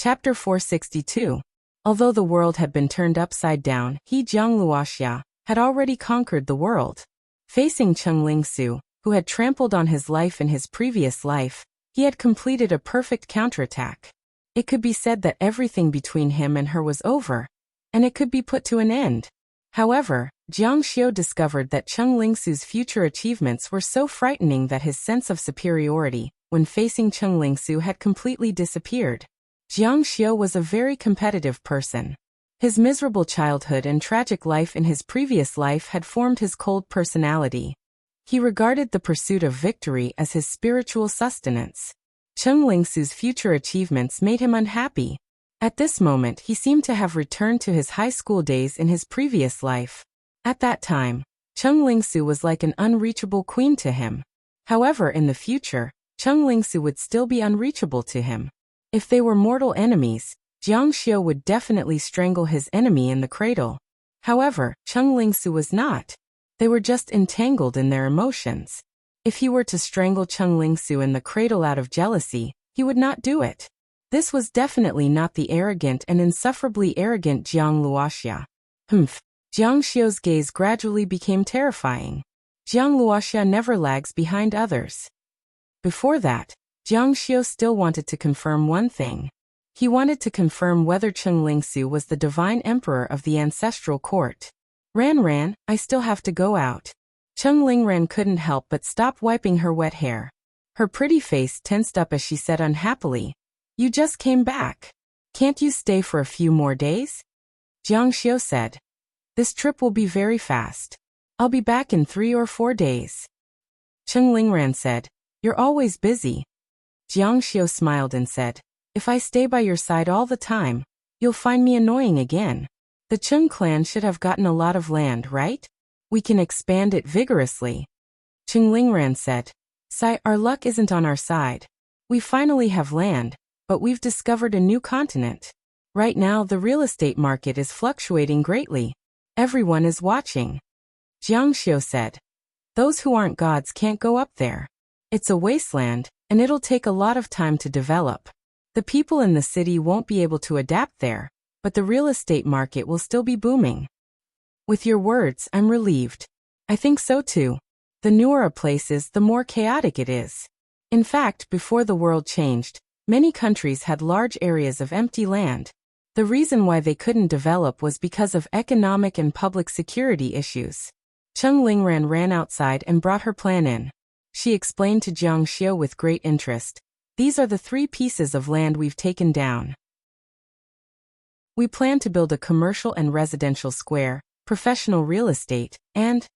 Chapter 462. Although the world had been turned upside down, he Jiang Luoxia had already conquered the world. Facing Cheng Lingsu, who had trampled on his life in his previous life, he had completed a perfect counterattack. It could be said that everything between him and her was over, and it could be put to an end. However, Jiang Xiu discovered that Cheng Lingsu's future achievements were so frightening that his sense of superiority, when facing Cheng Lingsu, had completely disappeared. Jiang Xiu was a very competitive person. His miserable childhood and tragic life in his previous life had formed his cold personality. He regarded the pursuit of victory as his spiritual sustenance. Cheng Lingsu's future achievements made him unhappy. At this moment, he seemed to have returned to his high school days in his previous life. At that time, Cheng Lingsu was like an unreachable queen to him. However, in the future, Cheng Lingsu would still be unreachable to him. If they were mortal enemies, Jiang Xiu would definitely strangle his enemy in the cradle. However, Cheng Lingsu was not. They were just entangled in their emotions. If he were to strangle Cheng Lingsu in the cradle out of jealousy, he would not do it. This was definitely not the arrogant and insufferably arrogant Jiang Luoxia. Jiang Xiu's gaze gradually became terrifying. Jiang Luoxia never lags behind others. Before that, Jiang Xiu still wanted to confirm one thing. He wanted to confirm whether Cheng Lingsu was the divine emperor of the ancestral court. Ran, I still have to go out. Cheng Lingran couldn't help but stop wiping her wet hair. Her pretty face tensed up as she said unhappily, "You just came back. Can't you stay for a few more days?" Jiang Xiu said, "This trip will be very fast. I'll be back in 3 or 4 days." Cheng Lingran said, "You're always busy." Jiang Xiu smiled and said, "If I stay by your side all the time, you'll find me annoying again. The Cheng clan should have gotten a lot of land, right? We can expand it vigorously." Cheng Lingran said, "Sai, our luck isn't on our side. We finally have land, but we've discovered a new continent. Right now the real estate market is fluctuating greatly. Everyone is watching." Jiang Xiu said, "Those who aren't gods can't go up there. It's a wasteland, and it'll take a lot of time to develop. The people in the city won't be able to adapt there, but the real estate market will still be booming." "With your words, I'm relieved. I think so too. The newer a place is, the more chaotic it is. In fact, before the world changed, many countries had large areas of empty land. The reason why they couldn't develop was because of economic and public security issues." Cheng Lingran ran outside and brought her plan in. She explained to Jiang Xiu with great interest, "These are the 3 pieces of land we've taken down. We plan to build a commercial and residential square, professional real estate, and..."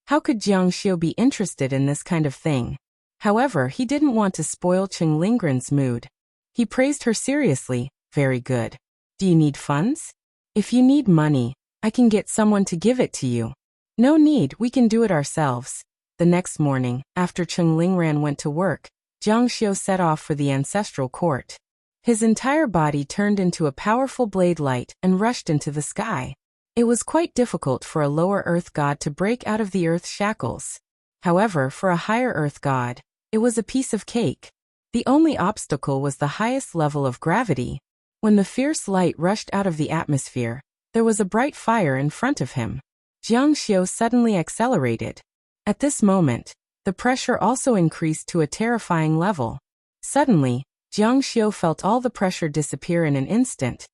How could Jiang Xiu be interested in this kind of thing? However, he didn't want to spoil Cheng Lingran's mood. He praised her seriously, "Very good. Do you need funds? If you need money, I can get someone to give it to you." "No need, we can do it ourselves." The next morning, after Cheng Lingran went to work, Jiang Xiu set off for the ancestral court. His entire body turned into a powerful blade light and rushed into the sky. It was quite difficult for a lower earth god to break out of the earth's shackles. However, for a higher earth god, it was a piece of cake. The only obstacle was the highest level of gravity. When the fierce light rushed out of the atmosphere, there was a bright fire in front of him. Jiang Xiu suddenly accelerated. At this moment, the pressure also increased to a terrifying level. Suddenly, Jiang Xiu felt all the pressure disappear in an instant,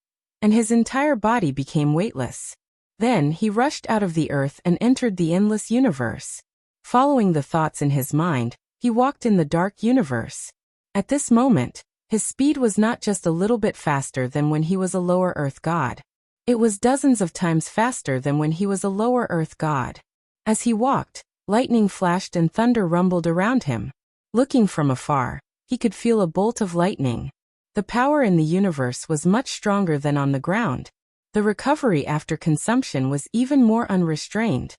and his entire body became weightless. Then he rushed out of the earth and entered the endless universe. Following the thoughts in his mind, he walked in the dark universe. At this moment, his speed was not just a little bit faster than when he was a lower earth god. It was dozens of times faster than when he was a lower earth god. As he walked, lightning flashed and thunder rumbled around him. Looking from afar, he could feel a bolt of lightning. The power in the universe was much stronger than on the ground. The recovery after consumption was even more unrestrained.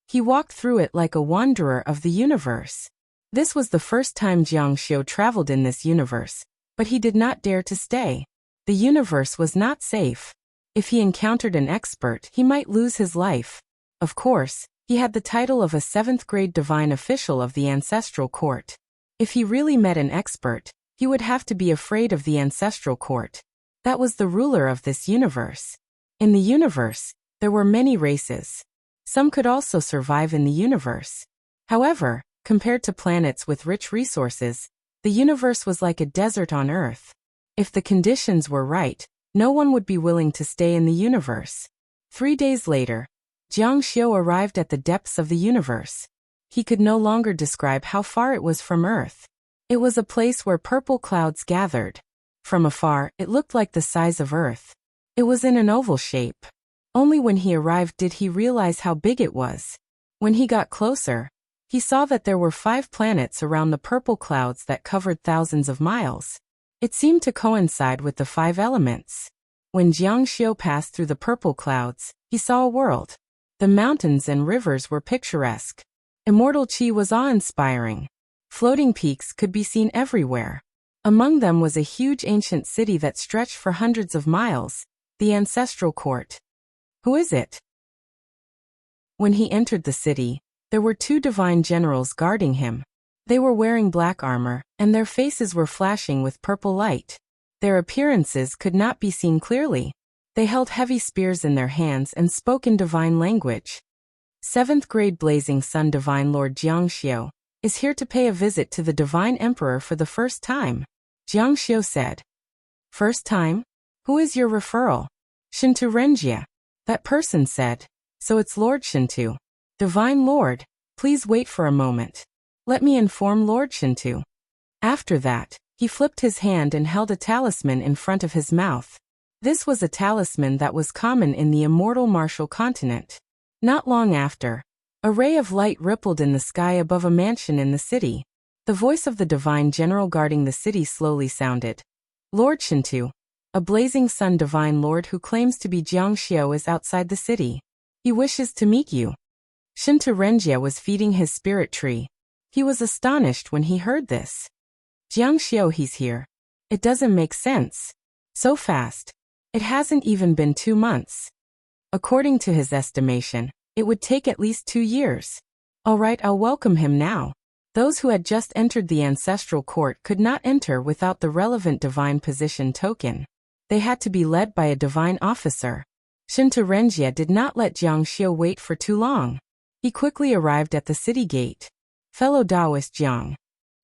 He walked through it like a wanderer of the universe. This was the first time Jiang Xiu traveled in this universe, but he did not dare to stay. The universe was not safe. If he encountered an expert, he might lose his life. Of course, he had the title of a 7th-grade divine official of the ancestral court. If he really met an expert, he would have to be afraid of the ancestral court. That was the ruler of this universe. In the universe, there were many races. Some could also survive in the universe. However, compared to planets with rich resources, the universe was like a desert on Earth. If the conditions were right, no one would be willing to stay in the universe. 3 days later, Jiang Xiu arrived at the depths of the universe. He could no longer describe how far it was from Earth. It was a place where purple clouds gathered. From afar, it looked like the size of Earth. It was in an oval shape. Only when he arrived did he realize how big it was. When he got closer, he saw that there were 5 planets around the purple clouds that covered thousands of miles. It seemed to coincide with the 5 elements. When Jiang Xiu passed through the purple clouds, he saw a world. The mountains and rivers were picturesque. Immortal Qi was awe-inspiring. Floating peaks could be seen everywhere. Among them was a huge ancient city that stretched for hundreds of miles, the ancestral court. Who is it? When he entered the city, there were 2 divine generals guarding him. They were wearing black armor, and their faces were flashing with purple light. Their appearances could not be seen clearly. They held heavy spears in their hands and spoke in divine language. 7th grade Blazing Sun Divine Lord Jiang Xiu is here to pay a visit to the Divine Emperor for the first time. Jiang Xiu said. First time? Who is your referral? Shintu Renjia. That person said. So it's Lord Shintu. Divine Lord, please wait for a moment. Let me inform Lord Shintu. After that, he flipped his hand and held a talisman in front of his mouth. This was a talisman that was common in the immortal martial continent. Not long after, a ray of light rippled in the sky above a mansion in the city. The voice of the divine general guarding the city slowly sounded. Lord Shintu, a blazing sun divine lord who claims to be Jiang Xiu is outside the city. He wishes to meet you. Shintu Renjia was feeding his spirit tree. He was astonished when he heard this. Jiang Xiu, he's here. It doesn't make sense. So fast. It hasn't even been 2 months. According to his estimation, it would take at least 2 years. All right, I'll welcome him now. Those who had just entered the ancestral court could not enter without the relevant divine position token. They had to be led by a divine officer. Shintu Renjia did not let Jiang Xiu wait for too long. He quickly arrived at the city gate. Fellow Taoist Jiang.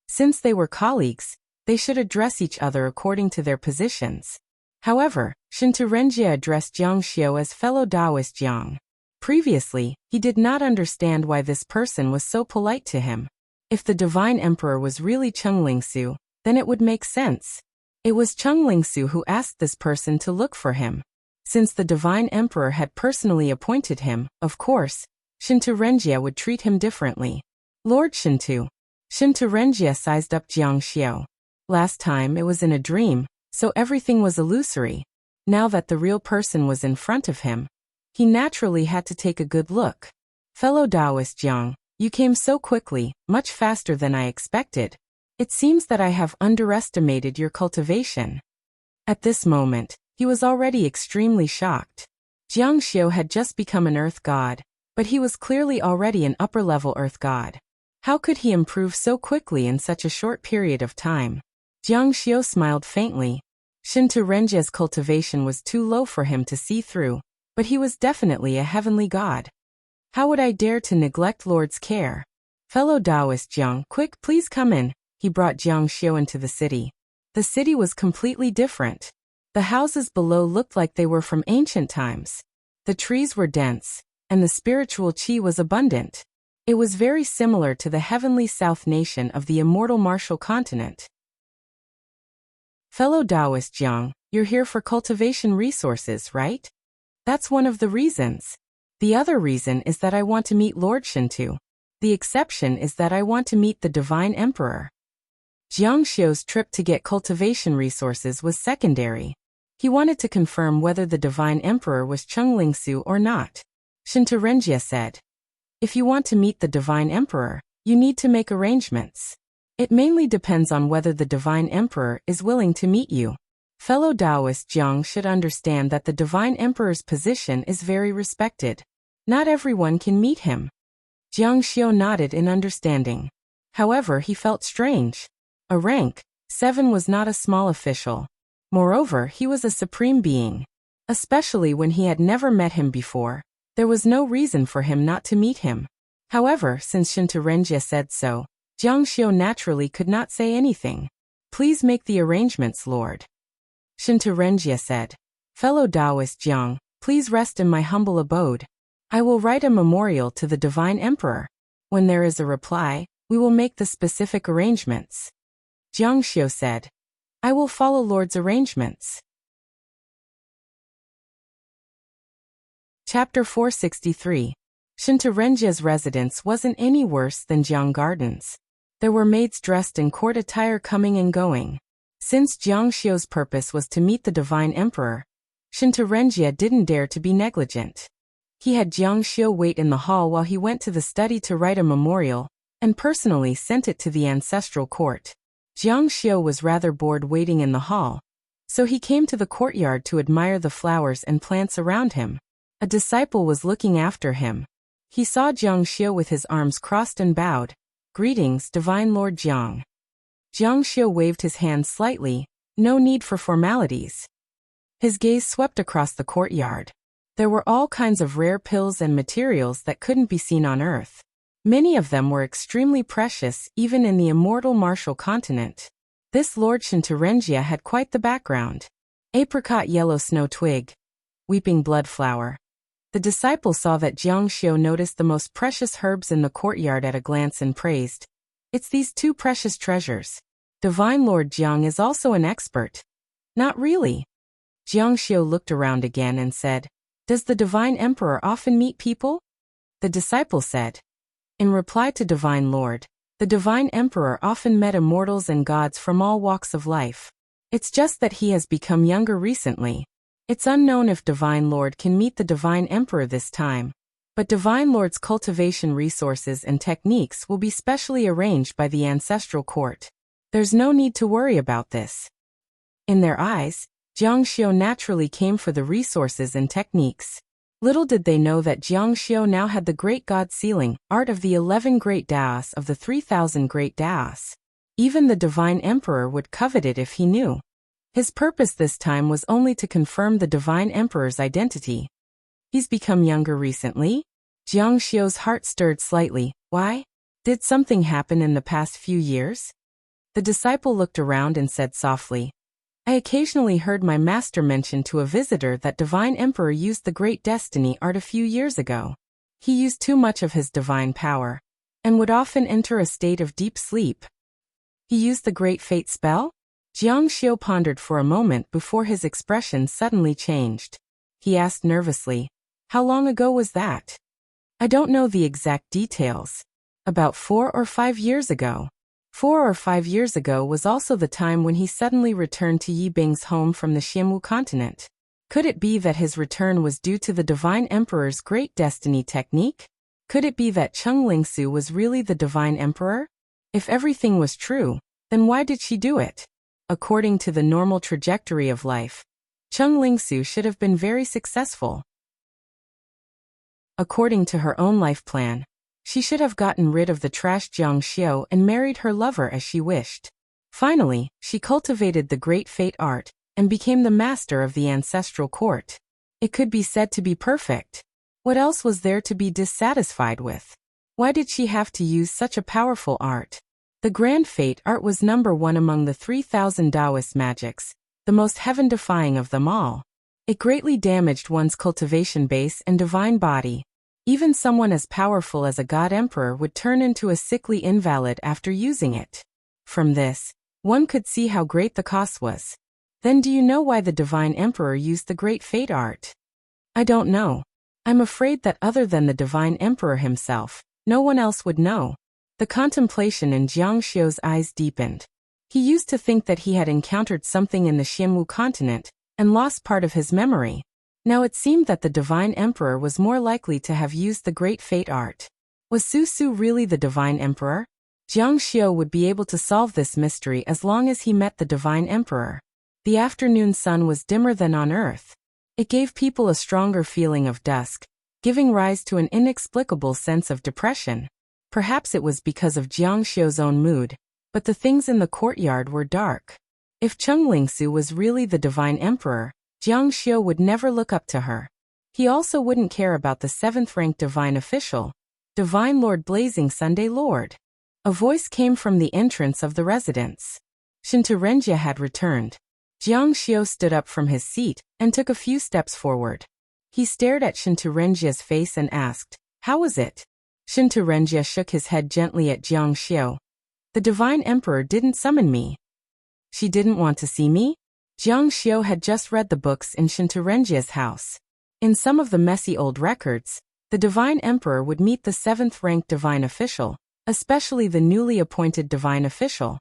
Since they were colleagues, they should address each other according to their positions. However, Shintu Renjia addressed Jiang Xiu as fellow Taoist Jiang. Previously, he did not understand why this person was so polite to him. If the divine emperor was really Cheng Lingsu, then it would make sense. It was Cheng Lingsu who asked this person to look for him. Since the divine emperor had personally appointed him, of course, Shintu Renjia would treat him differently. Lord Shintu. Shintu Renjia sized up Jiang Xiu. Last time it was in a dream, so everything was illusory. Now that the real person was in front of him, he naturally had to take a good look. Fellow Taoist Jiang, you came so quickly, much faster than I expected. It seems that I have underestimated your cultivation. At this moment, he was already extremely shocked. Jiang Xiu had just become an earth god, but he was clearly already an upper-level earth god. How could he improve so quickly in such a short period of time? Jiang Xiu smiled faintly. Shintu Renjia's cultivation was too low for him to see through, but he was definitely a heavenly god. How would I dare to neglect Lord's care? Fellow Taoist Jiang, quick, please come in. He brought Jiang Xiu into the city. The city was completely different. The houses below looked like they were from ancient times. The trees were dense, and the spiritual qi was abundant. It was very similar to the heavenly south nation of the immortal martial continent. Fellow Taoist Jiang, you're here for cultivation resources, right? That's one of the reasons. The other reason is that I want to meet Lord Shintu. The exception is that I want to meet the Divine Emperor. Jiang Xiu's trip to get cultivation resources was secondary. He wanted to confirm whether the Divine Emperor was Cheng Lingsu or not. Shintu Renjia said, if you want to meet the Divine Emperor, you need to make arrangements. It mainly depends on whether the Divine Emperor is willing to meet you. Fellow Taoist Jiang should understand that the Divine Emperor's position is very respected. Not everyone can meet him. Jiang Xiu nodded in understanding. However, he felt strange. A rank 7 was not a small official. Moreover, he was a supreme being. Especially when he had never met him before, there was no reason for him not to meet him. However, since Shintarenjia said so, Jiang Xiu naturally could not say anything. Please make the arrangements, Lord. Shintarenjia said. Fellow Taoist Jiang, please rest in my humble abode. I will write a memorial to the Divine Emperor. When there is a reply, we will make the specific arrangements. Jiang Xiu said. I will follow Lord's arrangements. Chapter 463. Shintarenjia's residence wasn't any worse than Jiang Gardens. There were maids dressed in court attire coming and going. Since Jiang Xiu's purpose was to meet the Divine Emperor, Shintarenjia didn't dare to be negligent. He had Jiang Xiu wait in the hall while he went to the study to write a memorial, and personally sent it to the ancestral court. Jiang Xiu was rather bored waiting in the hall, so he came to the courtyard to admire the flowers and plants around him. A disciple was looking after him. He saw Jiang Xiu with his arms crossed and bowed. Greetings, Divine Lord Jiang. Jiang Xiu waved his hand slightly. No need for formalities. His gaze swept across the courtyard. There were all kinds of rare pills and materials that couldn't be seen on Earth. Many of them were extremely precious, even in the immortal martial continent. This Lord Shintarenjia had quite the background. Apricot yellow snow twig. Weeping blood flower. The disciple saw that Jiang Xiu noticed the most precious herbs in the courtyard at a glance and praised. It's these two precious treasures. Divine Lord Jiang is also an expert. Not really. Jiang Xiu looked around again and said, Does the Divine Emperor often meet people? The disciple said. In reply to Divine Lord, the Divine Emperor often met immortals and gods from all walks of life. It's just that he has become younger recently. It's unknown if Divine Lord can meet the Divine Emperor this time, but Divine Lord's cultivation resources and techniques will be specially arranged by the ancestral court. There's no need to worry about this. In their eyes, Jiang Xiu naturally came for the resources and techniques. Little did they know that Jiang Xiu now had the Great God Sealing, art of the 11 Great Daos of the 3,000 Great Daos. Even the Divine Emperor would covet it if he knew. His purpose this time was only to confirm the Divine Emperor's identity. He's become younger recently? Jiang Xiu's heart stirred slightly. Why? Did something happen in the past few years? The disciple looked around and said softly, I occasionally heard my master mention to a visitor that Divine Emperor used the Great Destiny art a few years ago. He used too much of his divine power, and would often enter a state of deep sleep. He used the Great Fate spell? Jiang Xiu pondered for a moment before his expression suddenly changed. He asked nervously, How long ago was that? I don't know the exact details. About 4 or 5 years ago. 4 or 5 years ago was also the time when he suddenly returned to Yi Bing's home from the Xianwu continent. Could it be that his return was due to the Divine Emperor's Great Destiny technique? Could it be that Cheng Lingsu was really the Divine Emperor? If everything was true, then why did she do it? According to the normal trajectory of life, Cheng Lingsu should have been very successful. According to her own life plan, she should have gotten rid of the trash Jiang Xiu and married her lover as she wished. Finally, she cultivated the Great Fate art and became the master of the ancestral court. It could be said to be perfect. What else was there to be dissatisfied with? Why did she have to use such a powerful art? The Grand Fate art was number 1 among the 3,000 Taoist magics, the most heaven-defying of them all. It greatly damaged one's cultivation base and divine body. Even someone as powerful as a God Emperor would turn into a sickly invalid after using it. From this, one could see how great the cost was. Then do you know why the Divine Emperor used the Great Fate art? I don't know. I'm afraid that other than the Divine Emperor himself, no one else would know. The contemplation in Jiang Xiu's eyes deepened. He used to think that he had encountered something in the Xianwu continent and lost part of his memory. Now it seemed that the Divine Emperor was more likely to have used the Great Fate art. Was Su Su really the Divine Emperor? Jiang Xiu would be able to solve this mystery as long as he met the Divine Emperor. The afternoon sun was dimmer than on Earth. It gave people a stronger feeling of dusk, giving rise to an inexplicable sense of depression. Perhaps it was because of Jiang Xiu's own mood, but the things in the courtyard were dark. If Cheng Lingsu was really the divine emperor, Jiang Xiu would never look up to her. He also wouldn't care about the 7th-ranked divine official, Divine Lord Blazing Sunday Lord. A voice came from the entrance of the residence. Shintarenjia had returned. Jiang Xiu stood up from his seat and took a few steps forward. He stared at Shintarenjia's face and asked, "How was it?" Shintarenjia shook his head gently at Jiang Xiu. "The divine emperor didn't summon me." "She didn't want to see me?" Jiang Xiu had just read the books in Shintarenjia's house. In some of the messy old records, the divine emperor would meet the 7th-ranked divine official, especially the newly appointed divine official.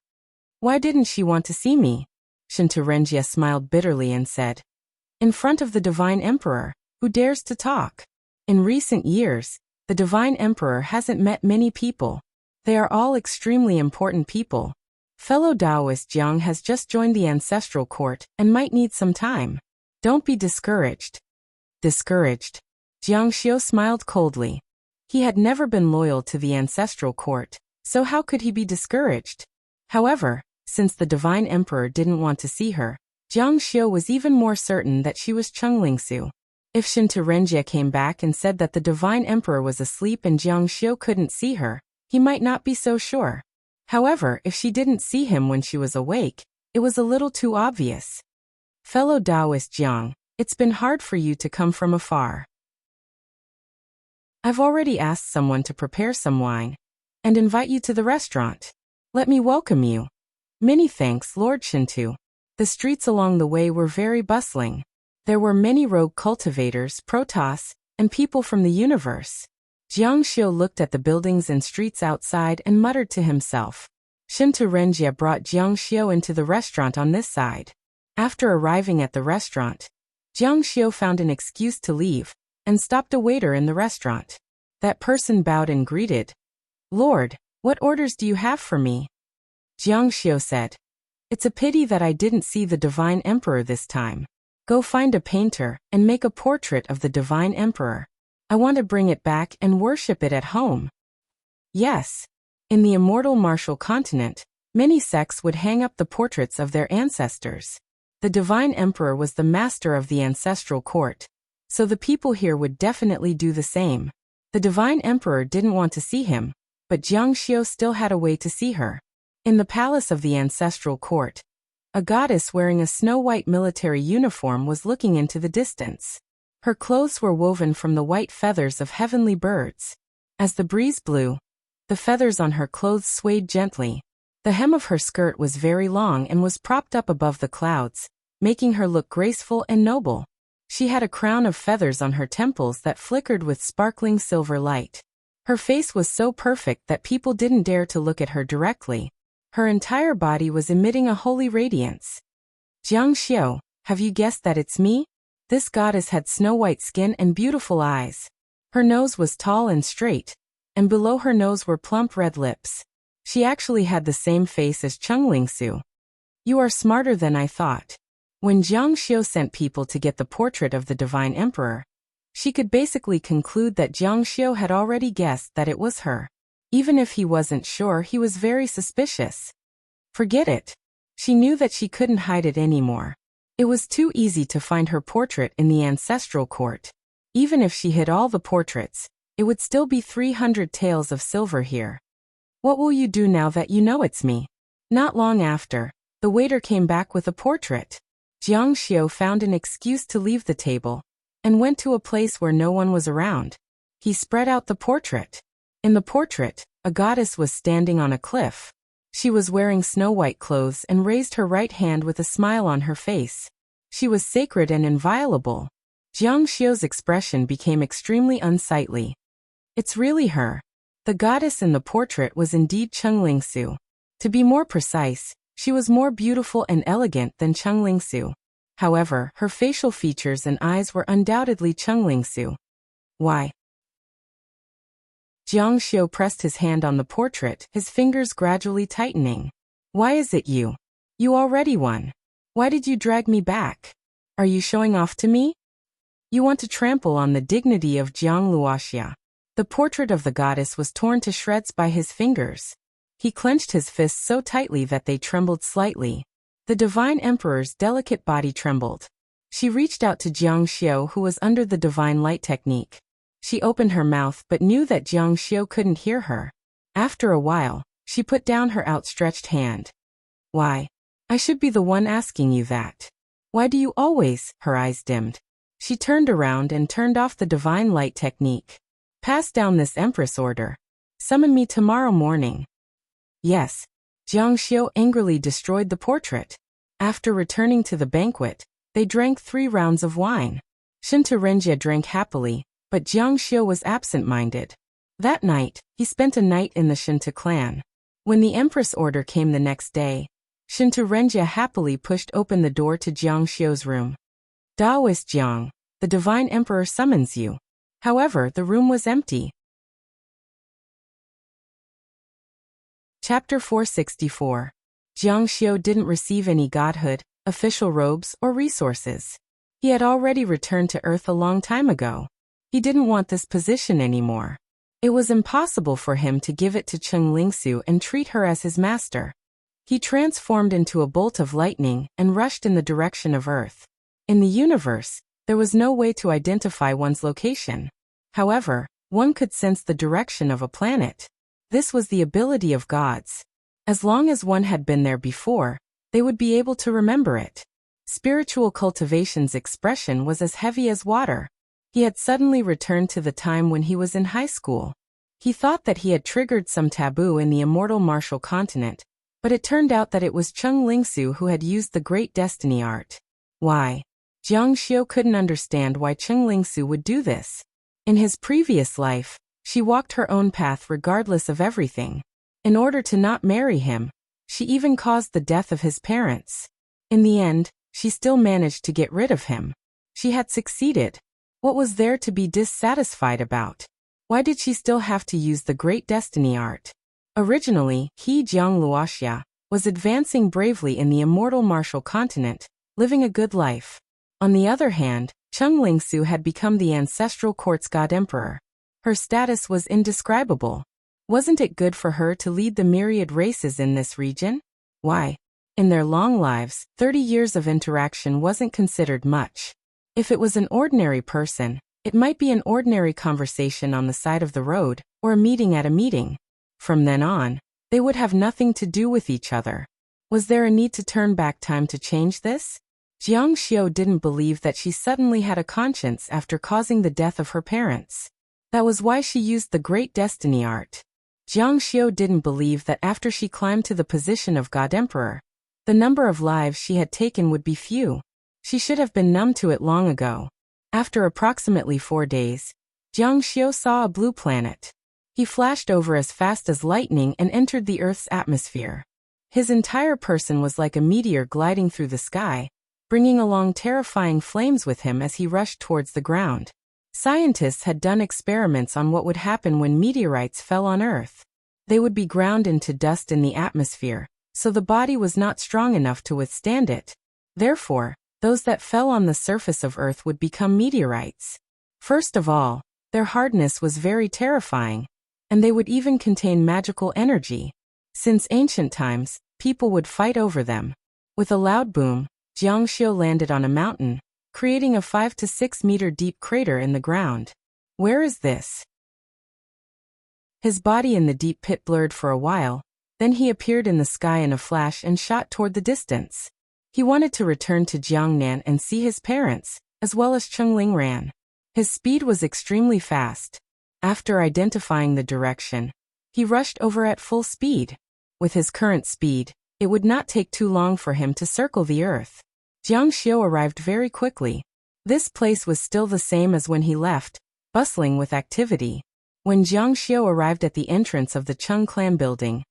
"Why didn't she want to see me?" Shintarenjia smiled bitterly and said, "In front of the divine emperor, who dares to talk? In recent years, the divine emperor hasn't met many people. They are all extremely important people. Fellow Taoist Jiang has just joined the ancestral court and might need some time. Don't be discouraged." Discouraged? Jiang Xiu smiled coldly. He had never been loyal to the ancestral court, so how could he be discouraged? However, since the divine emperor didn't want to see her, Jiang Xiu was even more certain that she was Cheng Lingsu. If Shintarenjia came back and said that the divine emperor was asleep and Jiang Xiu couldn't see her, he might not be so sure. However, if she didn't see him when she was awake, it was a little too obvious. "Fellow Taoist Jiang, it's been hard for you to come from afar. I've already asked someone to prepare some wine and invite you to the restaurant. Let me welcome you." "Many thanks, Lord Shintu." The streets along the way were very bustling. There were many rogue cultivators, protoss, and people from the universe. Jiang Xiu looked at the buildings and streets outside and muttered to himself. Shintarenjia brought Jiang Xiu into the restaurant on this side. After arriving at the restaurant, Jiang Xiu found an excuse to leave and stopped a waiter in the restaurant. That person bowed and greeted. "Lord, what orders do you have for me?" Jiang Xiu said, "It's a pity that I didn't see the divine emperor this time. Go find a painter and make a portrait of the divine emperor. I want to bring it back and worship it at home." Yes. In the immortal martial continent, many sects would hang up the portraits of their ancestors. The divine emperor was the master of the ancestral court, so the people here would definitely do the same. The divine emperor didn't want to see him, but Jiang Xiu still had a way to see her. In the palace of the ancestral court, a goddess wearing a snow-white military uniform was looking into the distance. Her clothes were woven from the white feathers of heavenly birds. As the breeze blew, the feathers on her clothes swayed gently. The hem of her skirt was very long and was propped up above the clouds, making her look graceful and noble. She had a crown of feathers on her temples that flickered with sparkling silver light. Her face was so perfect that people didn't dare to look at her directly. Her entire body was emitting a holy radiance. "Jiang Xiu, have you guessed that it's me?" This goddess had snow-white skin and beautiful eyes. Her nose was tall and straight, and below her nose were plump red lips. She actually had the same face as Cheng Lingsu. "You are smarter than I thought." When Jiang Xiu sent people to get the portrait of the divine emperor, she could basically conclude that Jiang Xiu had already guessed that it was her. Even if he wasn't sure, he was very suspicious. Forget it. She knew that she couldn't hide it anymore. It was too easy to find her portrait in the ancestral court. Even if she hid all the portraits, it would still be 300 taels of silver here. "What will you do now that you know it's me?" Not long after, the waiter came back with a portrait. Jiang Xiu found an excuse to leave the table and went to a place where no one was around. He spread out the portrait. In the portrait, a goddess was standing on a cliff. She was wearing snow-white clothes and raised her right hand with a smile on her face. She was sacred and inviolable. Jiang Xiu's expression became extremely unsightly. It's really her. The goddess in the portrait was indeed Cheng Lingsu. To be more precise, she was more beautiful and elegant than Cheng Lingsu. However, her facial features and eyes were undoubtedly Cheng Lingsu. "Why?" Jiang Xiu pressed his hand on the portrait, his fingers gradually tightening. "Why is it you? You already won. Why did you drag me back? Are you showing off to me? You want to trample on the dignity of Jiang Luoxia." The portrait of the goddess was torn to shreds by his fingers. He clenched his fists so tightly that they trembled slightly. The divine emperor's delicate body trembled. She reached out to Jiang Xiu, who was under the divine light technique. She opened her mouth but knew that Jiang Xiu couldn't hear her. After a while, she put down her outstretched hand. Why? I should be the one asking you that. Why do you always? Her eyes dimmed. She turned around and turned off the divine light technique. Pass down this empress order. Summon me tomorrow morning. Yes. Jiang Xiu angrily destroyed the portrait. After returning to the banquet, they drank 3 rounds of wine. Shinta Renjia drank happily, but Jiang Xiu was absent-minded. That night, he spent a night in the Shinta clan. When the empress order came the next day, Shinta Renjia happily pushed open the door to Jiang Xiu's room. Daoist Jiang, the divine emperor summons you. However, the room was empty. Chapter 464. Jiang Xiu didn't receive any godhood, official robes, or resources. He had already returned to Earth a long time ago. He didn't want this position anymore. It was impossible for him to give it to Cheng Lingsu and treat her as his master. He transformed into a bolt of lightning and rushed in the direction of Earth. In the universe, there was no way to identify one's location. However, one could sense the direction of a planet. This was the ability of gods. As long as one had been there before, they would be able to remember it. Spiritual cultivation's expression was as heavy as water. He had suddenly returned to the time when he was in high school. He thought that he had triggered some taboo in the immortal martial continent, but it turned out that it was Cheng Lingsu who had used the great destiny art. Why? Jiang Xiu couldn't understand why Cheng Lingsu would do this. In his previous life, she walked her own path regardless of everything. In order to not marry him, she even caused the death of his parents. In the end, she still managed to get rid of him. She had succeeded. What was there to be dissatisfied about? Why did she still have to use the great destiny art? Originally, he Jiang Luoxia was advancing bravely in the immortal martial continent, living a good life. On the other hand, Cheng Lingsu had become the ancestral court's god emperor. Her status was indescribable. Wasn't it good for her to lead the myriad races in this region? Why? In their long lives, 30 years of interaction wasn't considered much. If it was an ordinary person, it might be an ordinary conversation on the side of the road, or a meeting at a meeting. From then on, they would have nothing to do with each other. Was there a need to turn back time to change this? Jiang Xiu didn't believe that she suddenly had a conscience after causing the death of her parents. That was why she used the great destiny art. Jiang Xiu didn't believe that after she climbed to the position of God Emperor, the number of lives she had taken would be few. She should have been numb to it long ago. After approximately 4 days, Jiang Xiu saw a blue planet. He flashed over as fast as lightning and entered the Earth's atmosphere. His entire person was like a meteor gliding through the sky, bringing along terrifying flames with him as he rushed towards the ground. Scientists had done experiments on what would happen when meteorites fell on Earth. They would be ground into dust in the atmosphere, so the body was not strong enough to withstand it. Therefore, those that fell on the surface of Earth would become meteorites. First of all, their hardness was very terrifying, and they would even contain magical energy. Since ancient times, people would fight over them. With a loud boom, Jiang Xiu landed on a mountain, creating a 5 to 6 meter deep crater in the ground. Where is this? His body in the deep pit blurred for a while, then he appeared in the sky in a flash and shot toward the distance. He wanted to return to Jiangnan and see his parents, as well as Cheng Lingran. His speed was extremely fast. After identifying the direction, he rushed over at full speed. With his current speed, it would not take too long for him to circle the Earth. Jiang Xiu arrived very quickly. This place was still the same as when he left, bustling with activity. When Jiang Xiu arrived at the entrance of the Cheng clan building,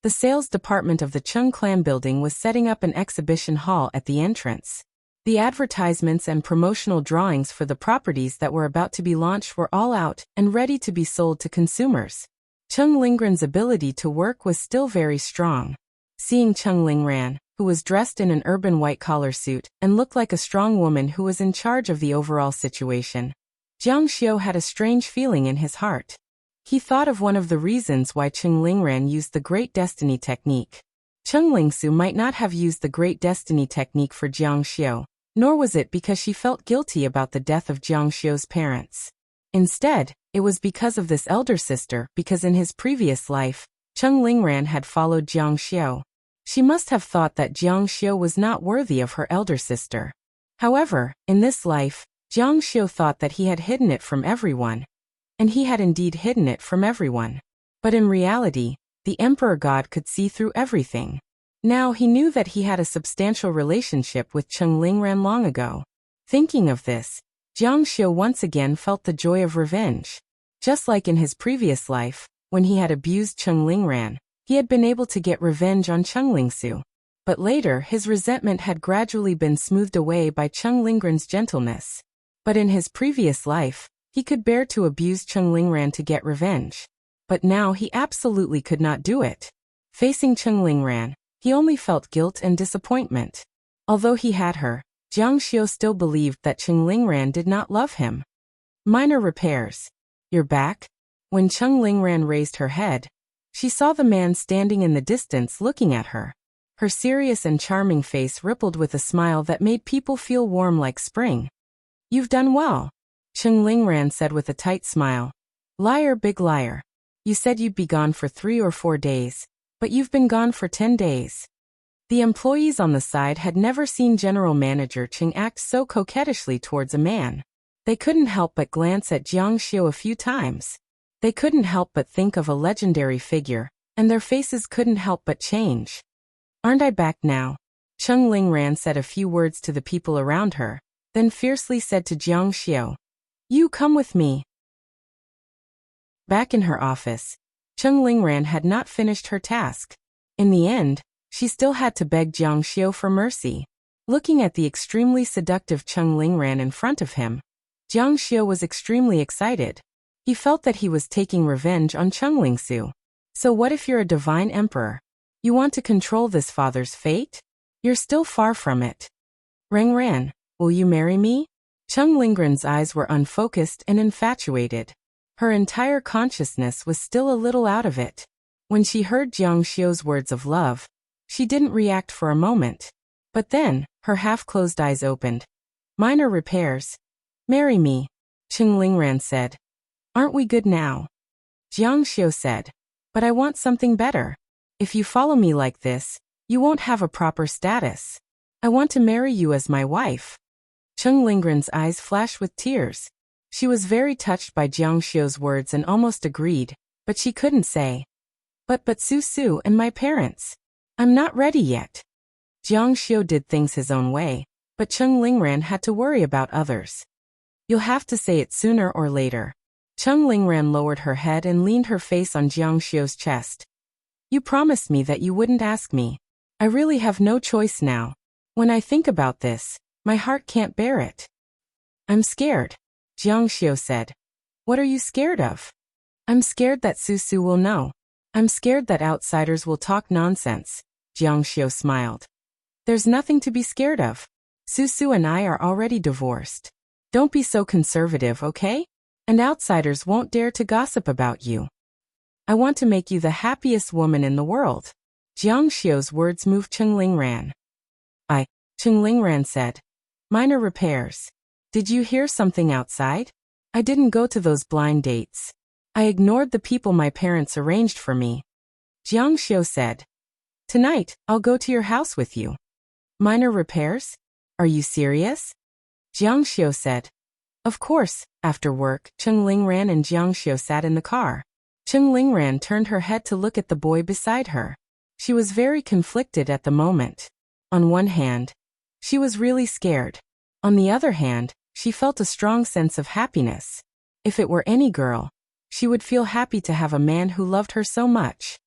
the sales department of the Cheng clan building was setting up an exhibition hall at the entrance. The advertisements and promotional drawings for the properties that were about to be launched were all out and ready to be sold to consumers. Cheng Lingran's ability to work was still very strong. Seeing Cheng Lingran, who was dressed in an urban white-collar suit and looked like a strong woman who was in charge of the overall situation, Jiang Xiu had a strange feeling in his heart. He thought of one of the reasons why Cheng Lingran used the Great Destiny technique. Cheng Lingsu might not have used the Great Destiny technique for Jiang Xiu, nor was it because she felt guilty about the death of Jiang Xiu's parents. Instead, it was because of this elder sister, because in his previous life, Cheng Lingran had followed Jiang Xiu. She must have thought that Jiang Xiu was not worthy of her elder sister. However, in this life, Jiang Xiu thought that he had hidden it from everyone. And he had indeed hidden it from everyone. But in reality, the Emperor God could see through everything. Now he knew that he had a substantial relationship with Cheng Lingran long ago. Thinking of this, Jiang Xiu once again felt the joy of revenge. Just like in his previous life, when he had abused Cheng Lingran, he had been able to get revenge on Cheng Lingsu. But later his resentment had gradually been smoothed away by Cheng Lingran's gentleness. But in his previous life, he could bear to abuse Cheng Lingran to get revenge. But now he absolutely could not do it. Facing Cheng Lingran, he only felt guilt and disappointment. Although he had her, Jiang Xiu still believed that Cheng Lingran did not love him. Minor repairs. You're back? When Cheng Lingran raised her head, she saw the man standing in the distance looking at her. Her serious and charming face rippled with a smile that made people feel warm like spring. You've done well, Cheng Lingran said with a tight smile. Liar, big liar. You said you'd be gone for 3 or 4 days, but you've been gone for 10 days. The employees on the side had never seen General Manager Cheng act so coquettishly towards a man. They couldn't help but glance at Jiang Xiu a few times. They couldn't help but think of a legendary figure, and their faces couldn't help but change. Aren't I back now? Cheng Lingran said a few words to the people around her, then fiercely said to Jiang Xiu, You come with me. Back in her office, Cheng Lingran had not finished her task. In the end, she still had to beg Jiang Xiu for mercy. Looking at the extremely seductive Cheng Lingran in front of him, Jiang Xiu was extremely excited. He felt that he was taking revenge on Cheng Lingsu. So what if you're a divine emperor? You want to control this father's fate? You're still far from it. Rengran, will you marry me? Cheng Lingran's eyes were unfocused and infatuated. Her entire consciousness was still a little out of it. When she heard Jiang Xiu's words of love, she didn't react for a moment. But then, her half-closed eyes opened. Minor repairs. Marry me, Cheng Lingran said. Aren't we good now? Jiang Xiu said. But I want something better. If you follow me like this, you won't have a proper status. I want to marry you as my wife. Cheng Lingran's eyes flashed with tears. She was very touched by Jiang Xiu's words and almost agreed, but she couldn't say. But Su and my parents. I'm not ready yet. Jiang Xiu did things his own way, but Cheng Lingran had to worry about others. You'll have to say it sooner or later. Cheng Lingran lowered her head and leaned her face on Jiang Xiu's chest. You promised me that you wouldn't ask me. I really have no choice now. When I think about this, my heart can't bear it. I'm scared, Jiang Xiu said. What are you scared of? I'm scared that Su will know. I'm scared that outsiders will talk nonsense, Jiang Xiu smiled. There's nothing to be scared of. Su and I are already divorced. Don't be so conservative, okay? And outsiders won't dare to gossip about you. I want to make you the happiest woman in the world. Jiang Xiu's words moved Cheng Lingran. Cheng Lingran said. Minor repairs. Did you hear something outside? I didn't go to those blind dates. I ignored the people my parents arranged for me. Jiang Xiu said. Tonight, I'll go to your house with you. Minor repairs? Are you serious? Jiang Xiu said. Of course. After work, Cheng Lingran and Jiang Xiu sat in the car. Cheng Lingran turned her head to look at the boy beside her. She was very conflicted at the moment. On one hand, she was really scared. On the other hand, she felt a strong sense of happiness. If it were any girl, she would feel happy to have a man who loved her so much.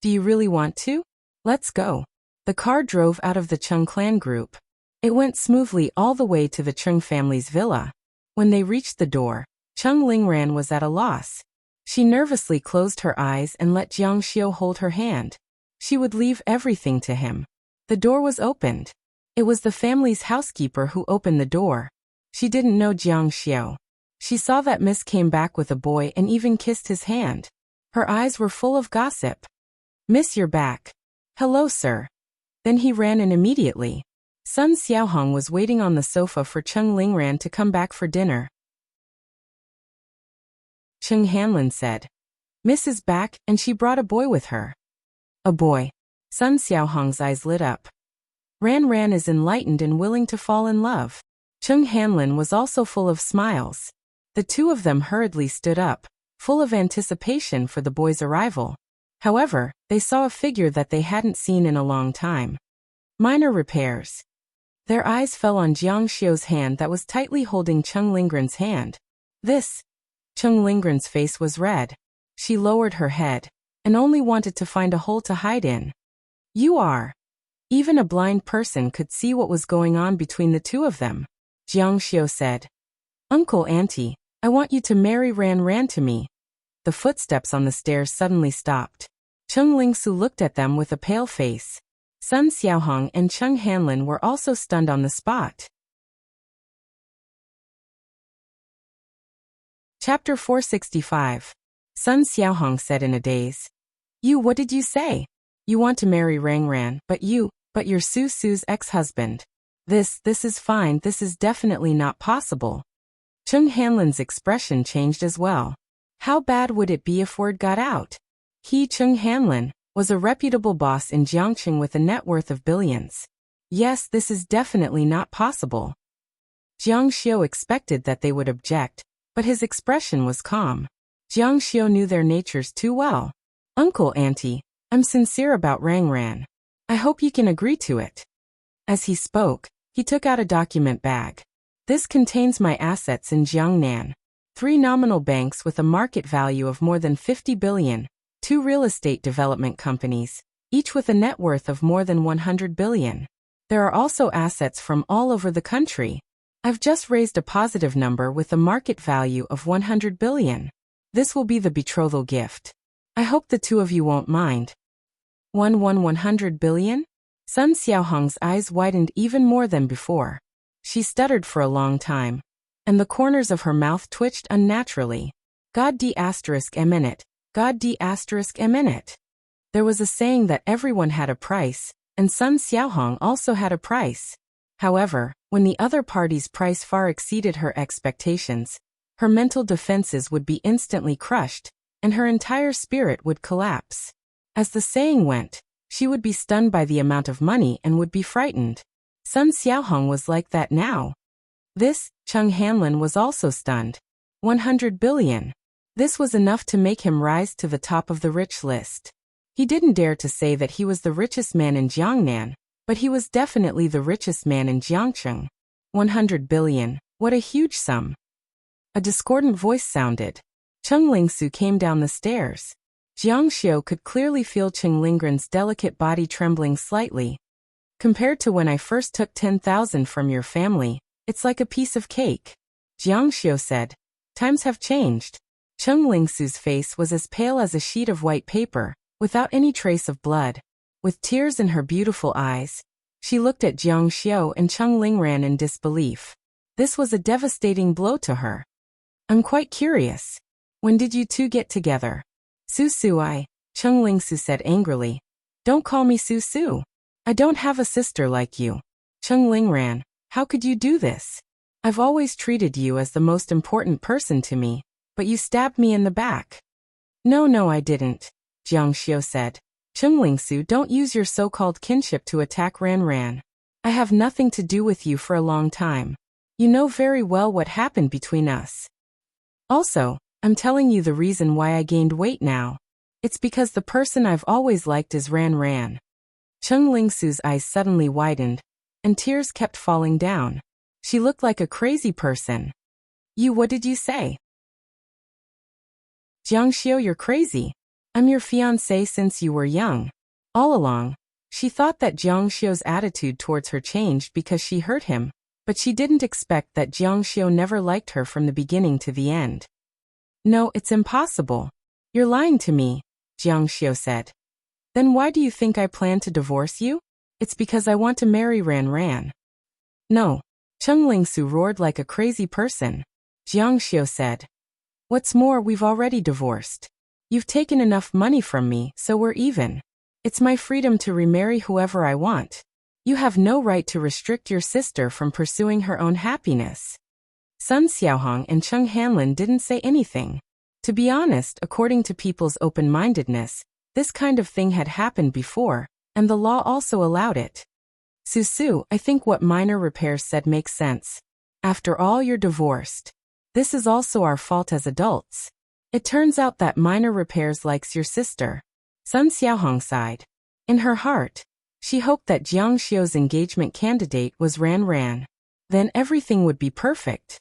Do you really want to? Let's go. The car drove out of the Cheng clan group. It went smoothly all the way to the Cheng family's villa. When they reached the door, Cheng Lingran was at a loss. She nervously closed her eyes and let Jiang Xiu hold her hand. She would leave everything to him. The door was opened. It was the family's housekeeper who opened the door. She didn't know Jiang Xiu. She saw that Miss came back with a boy and even kissed his hand. Her eyes were full of gossip. Miss, you're back. Hello, sir. Then he ran in immediately. Sun Xiaohong was waiting on the sofa for Cheng Lingran to come back for dinner. Cheng Hanlin said, "Miss is back, and she brought a boy with her." A boy. Sun Xiaohong's eyes lit up. Ran is enlightened and willing to fall in love. Cheng Hanlin was also full of smiles. The two of them hurriedly stood up, full of anticipation for the boy's arrival. However, they saw a figure that they hadn't seen in a long time. Minor repairs. Their eyes fell on Jiang Xiu's hand that was tightly holding Cheng Lingran's hand. Cheng Lingran's face was red. She lowered her head, and only wanted to find a hole to hide in. "You are." Even a blind person could see what was going on between the two of them. Jiang Xiu said, "Uncle Auntie, I want you to marry Ran to me." The footsteps on the stairs suddenly stopped. Cheng Lingsu looked at them with a pale face. Sun Xiaohong and Cheng Hanlin were also stunned on the spot. Chapter 465. Sun Xiaohong said in a daze, What did you say? You want to marry Ran, but you're Su's ex-husband. This is fine, this is definitely not possible." Cheng Hanlin's expression changed as well. How bad would it be if word got out? He, Cheng Hanlin, was a reputable boss in Jiangqing with a net worth of billions. Yes, this is definitely not possible. Jiang Xiu expected that they would object, but his expression was calm. Jiang Xiu knew their natures too well. "Uncle Auntie, I'm sincere about Ran. I hope you can agree to it." As he spoke, he took out a document bag. "This contains my assets in Jiangnan. 3 nominal banks with a market value of more than 50 billion, 2 real estate development companies, each with a net worth of more than 100 billion. There are also assets from all over the country. I've just raised a positive number with a market value of 100 billion. This will be the betrothal gift. I hope the two of you won't mind." 100 billion? Sun Xiaohong's eyes widened even more than before. She stuttered for a long time, and the corners of her mouth twitched unnaturally. God d****. There was a saying that everyone had a price, and Sun Xiaohong also had a price. However, when the other party's price far exceeded her expectations, her mental defenses would be instantly crushed, and her entire spirit would collapse. As the saying went, she would be stunned by the amount of money and would be frightened. Sun Xiaohong was like that now. Cheng Hanlin was also stunned. 100 billion. This was enough to make him rise to the top of the rich list. He didn't dare to say that he was the richest man in Jiangnan, but he was definitely the richest man in Jiangqing. 100 billion, what a huge sum. A discordant voice sounded. Cheng Lingsu came down the stairs. Jiang Xiu could clearly feel Cheng Lingran's delicate body trembling slightly. "Compared to when I first took 10,000 from your family, it's like a piece of cake," Jiang Xiu said. "Times have changed." Cheng Lingsu's face was as pale as a sheet of white paper, without any trace of blood. With tears in her beautiful eyes, she looked at Jiang Xiu and Cheng Lingran in disbelief. This was a devastating blow to her. "I'm quite curious. When did you two get together?" Cheng Lingsu said angrily. "Don't call me Su. I don't have a sister like you. Cheng Lingran, how could you do this? I've always treated you as the most important person to me, but you stabbed me in the back." No, I didn't," Jiang Xiu said. "Cheng Lingsu, don't use your so-called kinship to attack Ran. I have nothing to do with you for a long time. You know very well what happened between us. Also, I'm telling you the reason why I gained weight now. It's because the person I've always liked is Ran. Cheng Lingsu's eyes suddenly widened, and tears kept falling down. She looked like a crazy person. What did you say?" "Jiang Xiu, you're crazy. I'm your fiancé since you were young." All along, she thought that Jiang Xiu's attitude towards her changed because she hurt him, but she didn't expect that Jiang Xiu never liked her from the beginning to the end. "No, it's impossible. You're lying to me," Jiang Xiu said. "Then why do you think I plan to divorce you?" "It's because I want to marry Ran. "No." Cheng Lingsu roared like a crazy person. Jiang Xiu said, "What's more, we've already divorced. You've taken enough money from me, so we're even. It's my freedom to remarry whoever I want. You have no right to restrict your sister from pursuing her own happiness. Sun Xiaohong and Cheng Hanlin didn't say anything. To be honest, according to people's open-mindedness, this kind of thing had happened before, and the law also allowed it. Susu, I think what minor repairs said makes sense. After all, you're divorced. This is also our fault as adults. It turns out that minor repairs likes your sister. Sun Xiaohong sighed. In her heart, she hoped that Jiang Xiu's engagement candidate was Ran Ran. Then everything would be perfect.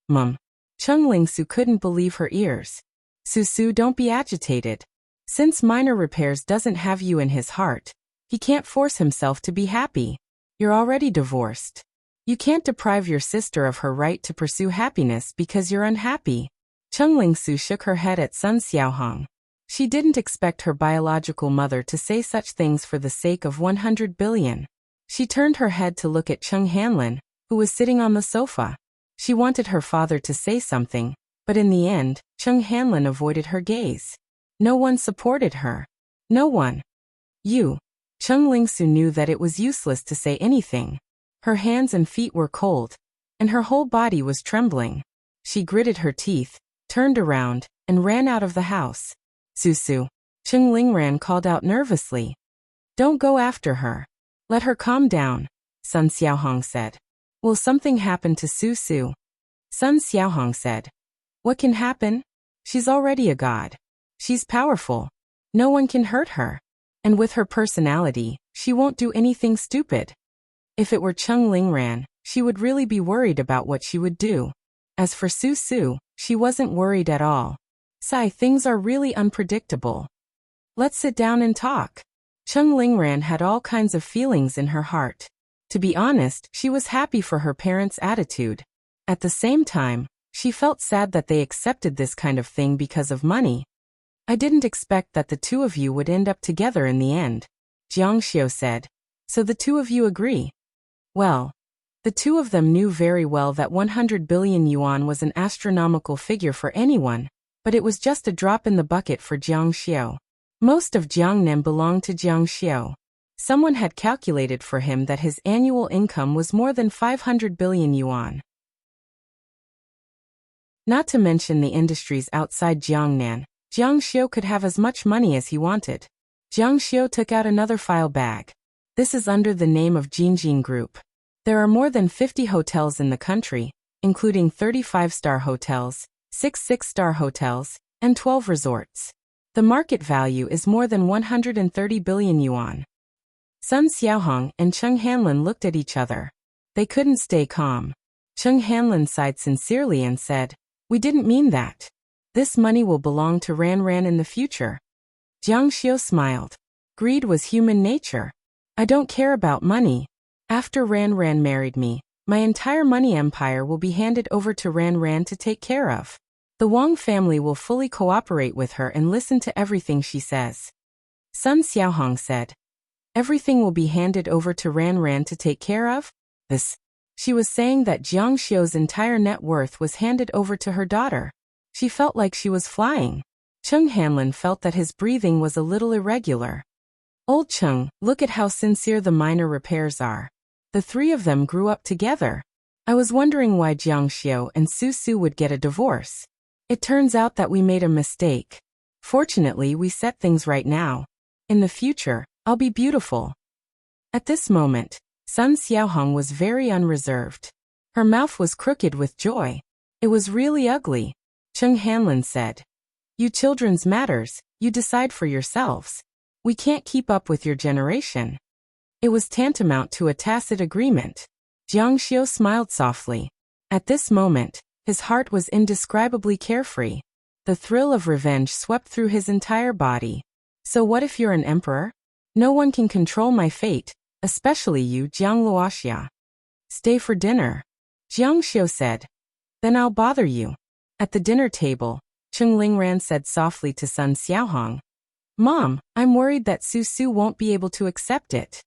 Mum. Cheng Lingsu couldn't believe her ears. Susu, don't be agitated. Since minor repairs doesn't have you in his heart, he can't force himself to be happy. You're already divorced. You can't deprive your sister of her right to pursue happiness because you're unhappy. Cheng Lingsu shook her head at Sun Xiaohong. She didn't expect her biological mother to say such things for the sake of 100 billion. She turned her head to look at Cheng Hanlin, who was sitting on the sofa. She wanted her father to say something, but in the end, Cheng Hanlin avoided her gaze. No one supported her. No one. You. Cheng Lingsu knew that it was useless to say anything. Her hands and feet were cold, and her whole body was trembling. She gritted her teeth, turned around, and ran out of the house. Susu. Cheng Lingran called out nervously. Don't go after her. Let her calm down, Sun Xiaohong said. Will something happen to Susu? Sun Xiaohong said. What can happen? She's already a god. She's powerful. No one can hurt her. And with her personality, she won't do anything stupid. If it were Cheng Lingran, she would really be worried about what she would do. As for Susu, she wasn't worried at all. Sigh, things are really unpredictable. Let's sit down and talk. Cheng Lingran had all kinds of feelings in her heart. To be honest, she was happy for her parents' attitude. At the same time, she felt sad that they accepted this kind of thing because of money. I didn't expect that the two of you would end up together in the end, Jiang Xiu said. So the two of you agree? Well, the two of them knew very well that 100 billion yuan was an astronomical figure for anyone, but it was just a drop in the bucket for Jiang Xiu. Most of Jiangnan belonged to Jiang Xiu. Someone had calculated for him that his annual income was more than 500 billion yuan. Not to mention the industries outside Jiangnan, Jiang Xiu could have as much money as he wanted. Jiang Xiu took out another file bag. This is under the name of Jinjin Group. There are more than 50 hotels in the country, including 35-star hotels, 6 six-star hotels, and 12 resorts. The market value is more than 130 billion yuan. Sun Xiaohong and Cheng Hanlin looked at each other. They couldn't stay calm. Cheng Hanlin sighed sincerely and said, We didn't mean that. This money will belong to Ran Ran in the future. Jiang Xiu smiled. Greed was human nature. I don't care about money. After Ran Ran married me, my entire money empire will be handed over to Ran Ran to take care of. The Wang family will fully cooperate with her and listen to everything she says. Sun Xiaohong said. Everything will be handed over to Ran Ran to take care of? This. She was saying that Jiang Xiu's entire net worth was handed over to her daughter. She felt like she was flying. Cheng Hanlin felt that his breathing was a little irregular. Old Cheng, look at how sincere the minor repairs are. The three of them grew up together. I was wondering why Jiang Xiu and Susu would get a divorce. It turns out that we made a mistake. Fortunately, we set things right now. In the future, I'll be beautiful. At this moment, Sun Xiaohong was very unreserved. Her mouth was crooked with joy. It was really ugly. Cheng Hanlin said. You children's matters, you decide for yourselves. We can't keep up with your generation. It was tantamount to a tacit agreement. Jiang Xiu smiled softly. At this moment, his heart was indescribably carefree. The thrill of revenge swept through his entire body. So what if you're an emperor? No one can control my fate, especially you, Jiang Luoxia. Stay for dinner. Jiang Xiu said. Then I'll bother you. At the dinner table, Cheng Lingran said softly to Sun Xiaohong. Mom, I'm worried that Susu won't be able to accept it.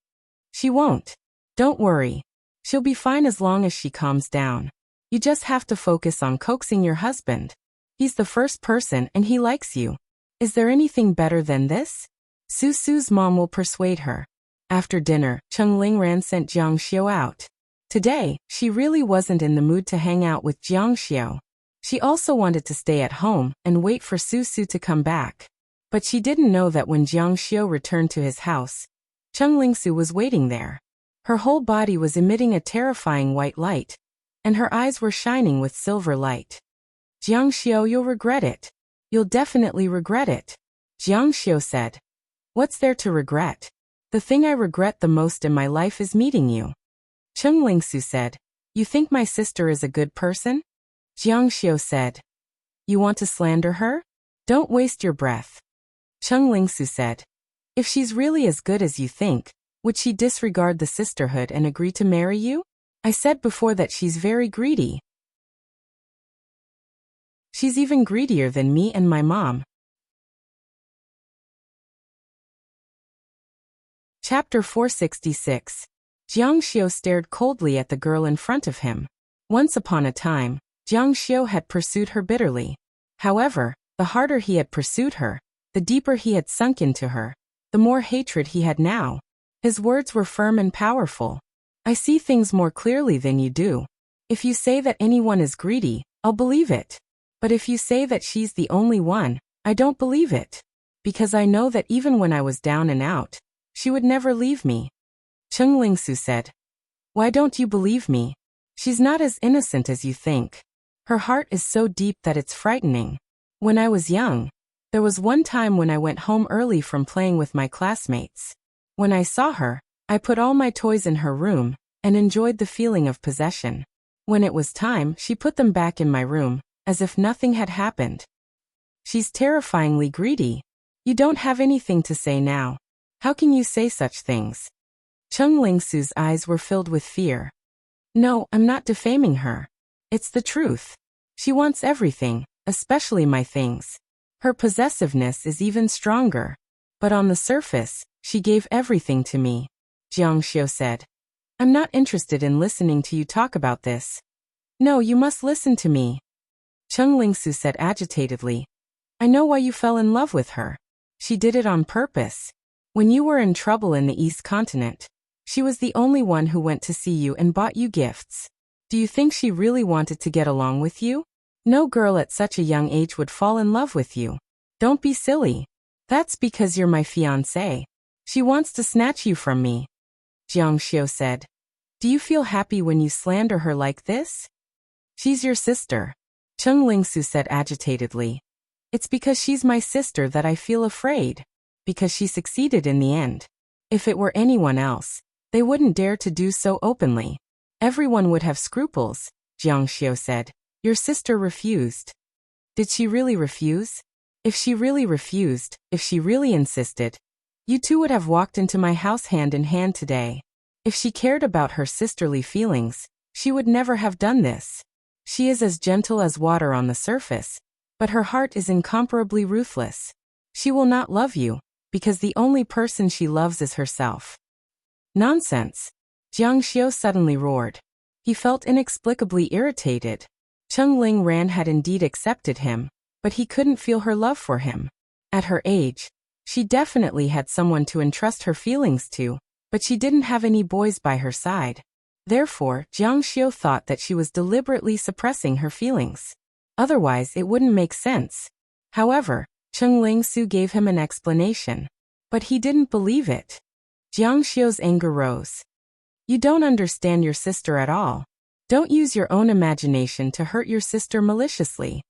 She won't. Don't worry. She'll be fine as long as she calms down. You just have to focus on coaxing your husband. He's the first person and he likes you. Is there anything better than this? Susu's mom will persuade her. After dinner, Cheng Lingran sent Jiang Xiu out. Today, she really wasn't in the mood to hang out with Jiang Xiu. She also wanted to stay at home and wait for Susu to come back. But she didn't know that when Jiang Xiu returned to his house, Cheng Lingsu was waiting there. Her whole body was emitting a terrifying white light, and her eyes were shining with silver light. Jiang Xiu, you'll regret it. You'll definitely regret it. Jiang Xiu said. What's there to regret? The thing I regret the most in my life is meeting you. Cheng Lingsu said. You think my sister is a good person? Jiang Xiu said. You want to slander her? Don't waste your breath. Cheng Lingsu said. If she's really as good as you think, would she disregard the sisterhood and agree to marry you? I said before that she's very greedy. She's even greedier than me and my mom. Chapter 466. Jiang Xiu stared coldly at the girl in front of him. Once upon a time, Jiang Xiu had pursued her bitterly. However, the harder he had pursued her, the deeper he had sunk into her, the more hatred he had now. His words were firm and powerful. I see things more clearly than you do. If you say that anyone is greedy, I'll believe it. But if you say that she's the only one, I don't believe it. Because I know that even when I was down and out, she would never leave me. Cheng Lingsu said. Why don't you believe me? She's not as innocent as you think. Her heart is so deep that it's frightening. When I was young, there was one time when I went home early from playing with my classmates. When I saw her, I put all my toys in her room and enjoyed the feeling of possession. When it was time, she put them back in my room, as if nothing had happened. She's terrifyingly greedy. You don't have anything to say now. How can you say such things? Cheng Lingsu's eyes were filled with fear. No, I'm not defaming her. It's the truth. She wants everything, especially my things. Her possessiveness is even stronger. But on the surface, she gave everything to me. Jiang Xiu said. I'm not interested in listening to you talk about this. No, you must listen to me. Cheng Lingsu said agitatedly. I know why you fell in love with her. She did it on purpose. When you were in trouble in the East Continent, she was the only one who went to see you and bought you gifts. Do you think she really wanted to get along with you? No girl at such a young age would fall in love with you. Don't be silly. That's because you're my fiancé. She wants to snatch you from me. Jiang Xiu said. Do you feel happy when you slander her like this? She's your sister. Cheng Lingsu said agitatedly. It's because she's my sister that I feel afraid. Because she succeeded in the end. If it were anyone else, they wouldn't dare to do so openly. Everyone would have scruples, Jiang Xiu said. Your sister refused. Did she really refuse? If she really refused, if she really insisted, you two would have walked into my house hand in hand today. If she cared about her sisterly feelings, she would never have done this. She is as gentle as water on the surface, but her heart is incomparably ruthless. She will not love you, because the only person she loves is herself. Nonsense! Jiang Xiu suddenly roared. He felt inexplicably irritated. Cheng Lingran had indeed accepted him, but he couldn't feel her love for him. At her age, she definitely had someone to entrust her feelings to, but she didn't have any boys by her side. Therefore, Jiang Xiu thought that she was deliberately suppressing her feelings. Otherwise, it wouldn't make sense. However, Cheng Lingsu gave him an explanation. But he didn't believe it. Jiang Xiu's anger rose. You don't understand your sister at all. Don't use your own imagination to hurt your sister maliciously.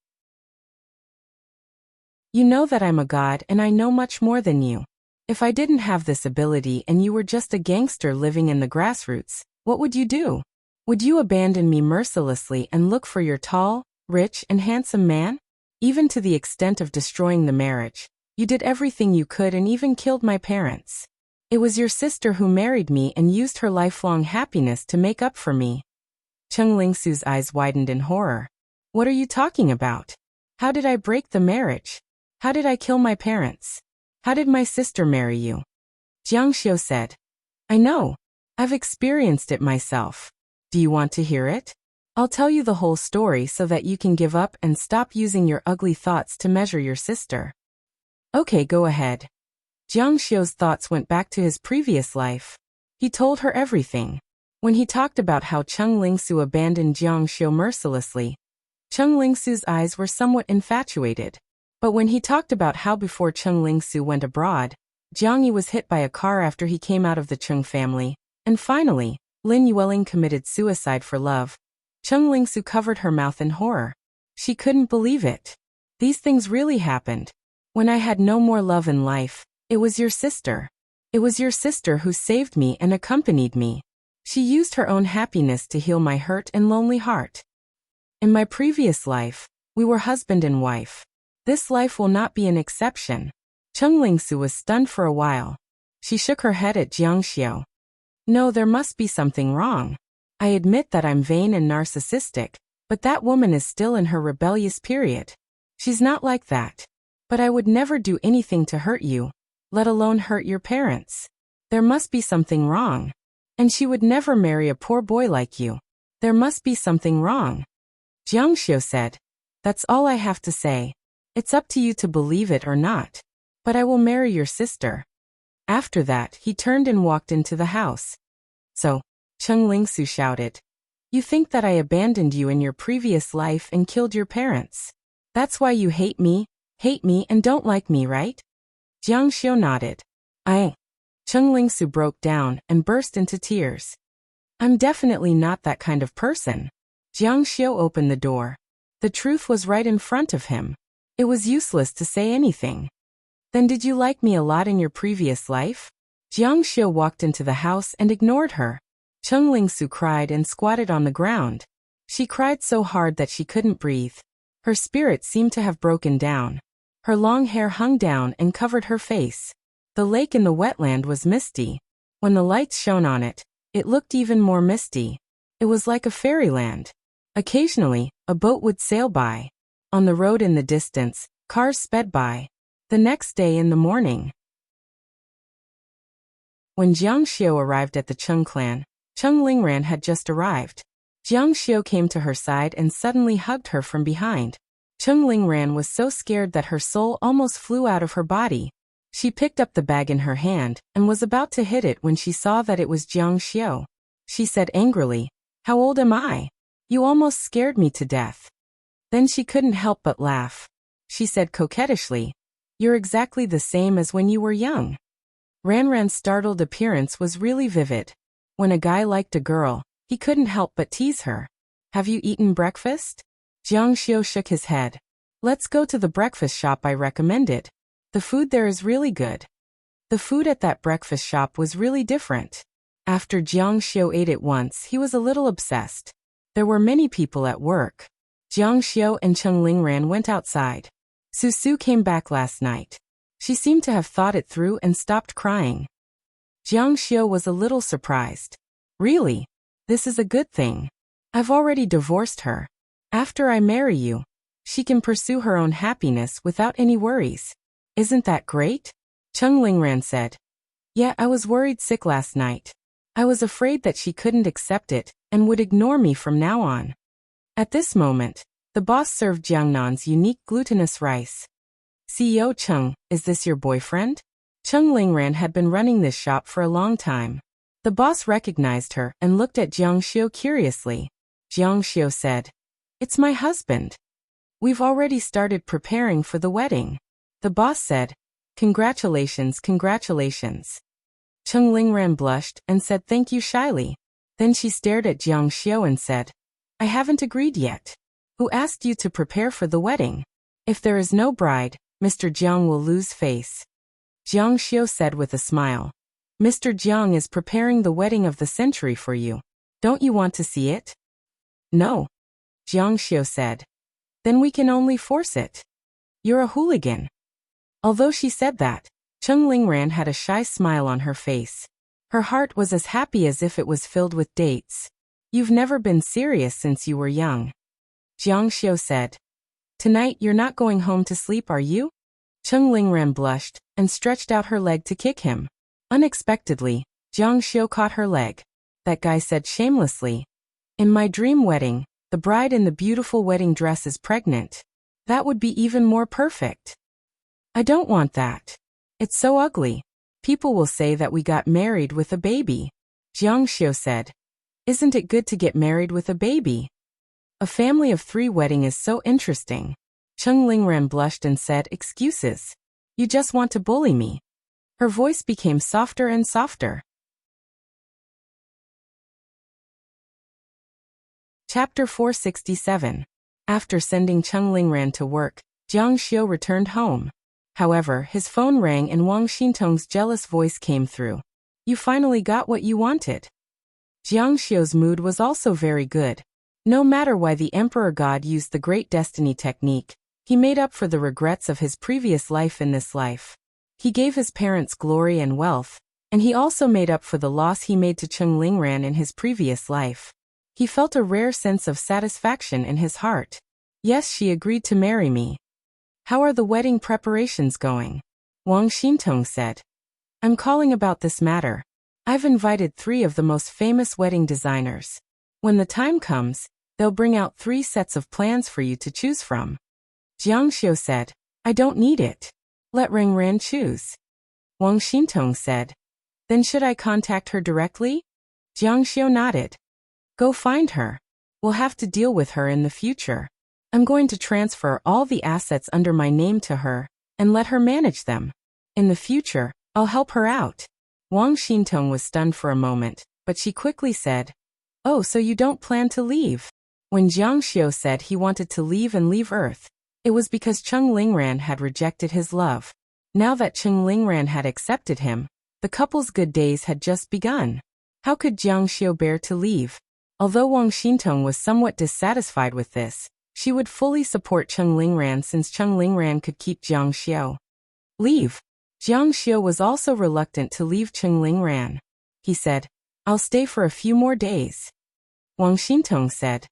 You know that I'm a god and I know much more than you. If I didn't have this ability and you were just a gangster living in the grassroots, what would you do? Would you abandon me mercilessly and look for your tall, rich, and handsome man? Even to the extent of destroying the marriage. You did everything you could and even killed my parents. It was your sister who married me and used her lifelong happiness to make up for me. Cheng Lingsu's eyes widened in horror. What are you talking about? How did I break the marriage? How did I kill my parents? How did my sister marry you? Jiang Xiu said. I know. I've experienced it myself. Do you want to hear it? I'll tell you the whole story so that you can give up and stop using your ugly thoughts to measure your sister. Okay, go ahead. Jiang Xiu's thoughts went back to his previous life. He told her everything. When he talked about how Cheng Lingsu abandoned Jiang Xiu mercilessly, Cheng Lingsu's eyes were somewhat infatuated. But when he talked about how before Cheng Lingsu went abroad, Jiang Yi was hit by a car after he came out of the Cheng family, and finally, Lin Yueling committed suicide for love, Cheng Lingsu covered her mouth in horror. She couldn't believe it. These things really happened. When I had no more love in life, it was your sister. It was your sister who saved me and accompanied me. She used her own happiness to heal my hurt and lonely heart. In my previous life, we were husband and wife. This life will not be an exception. Cheng Lingsu was stunned for a while. She shook her head at Jiang Xiu. No, there must be something wrong. I admit that I'm vain and narcissistic, but that woman is still in her rebellious period. She's not like that. But I would never do anything to hurt you, let alone hurt your parents. There must be something wrong. And she would never marry a poor boy like you. There must be something wrong. Jiang Xiu said, That's all I have to say. It's up to you to believe it or not. But I will marry your sister. After that, he turned and walked into the house. So, Cheng Lingsu shouted, You think that I abandoned you in your previous life and killed your parents? That's why you hate me and don't like me, right? Jiang Xiu nodded. Cheng Lingsu broke down and burst into tears. I'm definitely not that kind of person. Jiang Xiu opened the door. The truth was right in front of him. It was useless to say anything. Then did you like me a lot in your previous life? Jiang Xiu walked into the house and ignored her. Cheng Lingsu cried and squatted on the ground. She cried so hard that she couldn't breathe. Her spirit seemed to have broken down. Her long hair hung down and covered her face. The lake in the wetland was misty. When the lights shone on it, it looked even more misty. It was like a fairyland. Occasionally, a boat would sail by. On the road in the distance, cars sped by. The next day in the morning, when Jiang Xiu arrived at the Cheng clan, Cheng Lingran had just arrived. Jiang Xiu came to her side and suddenly hugged her from behind. Cheng Lingran was so scared that her soul almost flew out of her body. She picked up the bag in her hand and was about to hit it when she saw that it was Jiang Xiu. She said angrily, How old am I? You almost scared me to death. Then she couldn't help but laugh. She said coquettishly, You're exactly the same as when you were young. Ranran's startled appearance was really vivid. When a guy liked a girl, he couldn't help but tease her. Have you eaten breakfast? Jiang Xiu shook his head. Let's go to the breakfast shop I recommended. The food there is really good. The food at that breakfast shop was really different. After Jiang Xiu ate it once, he was a little obsessed. There were many people at work. Jiang Xiu and Cheng Lingran went outside. Su came back last night. She seemed to have thought it through and stopped crying. Jiang Xiu was a little surprised. Really? This is a good thing. I've already divorced her. After I marry you, she can pursue her own happiness without any worries. Isn't that great? Cheng Lingran said. Yeah, I was worried sick last night. I was afraid that she couldn't accept it and would ignore me from now on. At this moment, the boss served Jiangnan's unique glutinous rice. CEO Cheng, is this your boyfriend? Cheng Lingran had been running this shop for a long time. The boss recognized her and looked at Jiang Xiu curiously. Jiang Xiu said, It's my husband. We've already started preparing for the wedding. The boss said, Congratulations, congratulations. Cheng Lingran blushed and said thank you shyly. Then she stared at Jiang Xiu and said, I haven't agreed yet. Who asked you to prepare for the wedding? If there is no bride, Mr. Jiang will lose face. Jiang Xiu said with a smile, Mr. Jiang is preparing the wedding of the century for you. Don't you want to see it? No. Jiang Xiu said. Then we can only force it. You're a hooligan. Although she said that, Cheng Lingran had a shy smile on her face. Her heart was as happy as if it was filled with dates. You've never been serious since you were young. Jiang Xiu said. Tonight you're not going home to sleep, are you? Cheng Lingran blushed and stretched out her leg to kick him. Unexpectedly, Jiang Xiu caught her leg. That guy said shamelessly, In my dream wedding, the bride in the beautiful wedding dress is pregnant. That would be even more perfect. I don't want that. It's so ugly. People will say that we got married with a baby. Jiang Xiu said. Isn't it good to get married with a baby? A family of 3 wedding is so interesting. Cheng Lingran blushed and said, excuses. You just want to bully me. Her voice became softer and softer. Chapter 467. After sending Cheng Lingran to work, Jiang Xiu returned home. However, his phone rang and Wang Xintong's jealous voice came through. You finally got what you wanted. Jiang Xiu's mood was also very good. No matter why the Emperor God used the Great Destiny technique, he made up for the regrets of his previous life in this life. He gave his parents glory and wealth, and he also made up for the loss he made to Cheng Lingran in his previous life. He felt a rare sense of satisfaction in his heart. Yes, she agreed to marry me. How are the wedding preparations going? Wang Xintong said. I'm calling about this matter. I've invited 3 of the most famous wedding designers. When the time comes, they'll bring out 3 sets of plans for you to choose from. Jiang Xiu said, I don't need it. Let Ringran choose. Wang Xintong said. Then should I contact her directly? Jiang Xiu nodded. Go find her. We'll have to deal with her in the future. I'm going to transfer all the assets under my name to her, and let her manage them. In the future, I'll help her out. Wang Xintong was stunned for a moment, but she quickly said, Oh, so you don't plan to leave? When Jiang Xiu said he wanted to leave and leave Earth, it was because Cheng Lingran had rejected his love. Now that Cheng Lingran had accepted him, the couple's good days had just begun. How could Jiang Xiu bear to leave? Although Wang Xintong was somewhat dissatisfied with this, she would fully support Cheng Lingran since Cheng Lingran could keep Jiang Xiu. Leave. Jiang Xiu was also reluctant to leave Cheng Lingran. He said, I'll stay for a few more days. Wang Xintong said.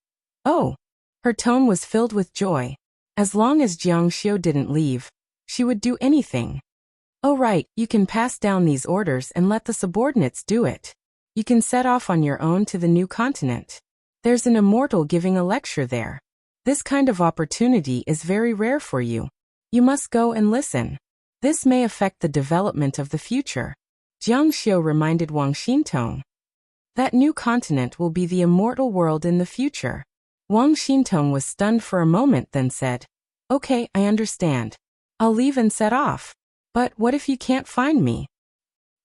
Oh. Her tone was filled with joy. As long as Jiang Xiu didn't leave, she would do anything. Oh right, you can pass down these orders and let the subordinates do it. You can set off on your own to the new continent. There's an immortal giving a lecture there. This kind of opportunity is very rare for you. You must go and listen. This may affect the development of the future. Jiang Xiu reminded Wang Xintong. That new continent will be the immortal world in the future. Wang Xintong was stunned for a moment, then said, Okay, I understand. I'll leave and set off. But what if you can't find me?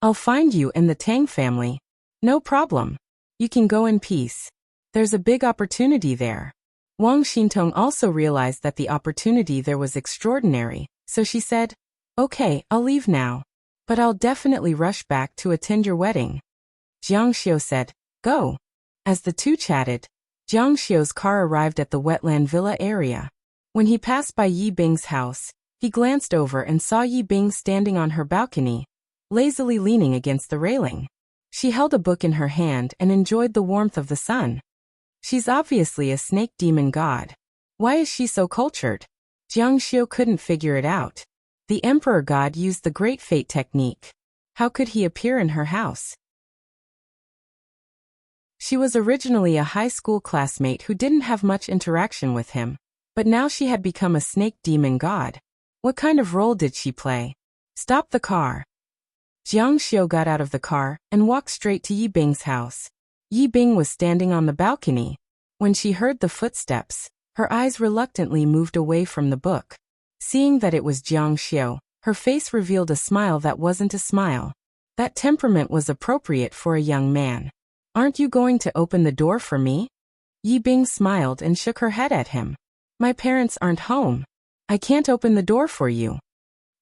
I'll find you and the Tang family. No problem. You can go in peace. There's a big opportunity there. Wang Xintong also realized that the opportunity there was extraordinary, so she said, Okay, I'll leave now. But I'll definitely rush back to attend your wedding. Jiang Xiu said, Go. As the two chatted, Jiang Xiu's car arrived at the wetland villa area. When he passed by Yi Bing's house, he glanced over and saw Yi Bing standing on her balcony, lazily leaning against the railing. She held a book in her hand and enjoyed the warmth of the sun. She's obviously a snake demon god. Why is she so cultured? Jiang Xiu couldn't figure it out. The Emperor God used the Great Fate technique. How could he appear in her house? She was originally a high school classmate who didn't have much interaction with him, but now she had become a snake demon god. What kind of role did she play? Stop the car. Jiang Xiu got out of the car and walked straight to Yi Bing's house. Yi Bing was standing on the balcony. When she heard the footsteps, her eyes reluctantly moved away from the book. Seeing that it was Jiang Xiu, her face revealed a smile that wasn't a smile. That temperament was appropriate for a young man. Aren't you going to open the door for me? Yi Bing smiled and shook her head at him. My parents aren't home. I can't open the door for you.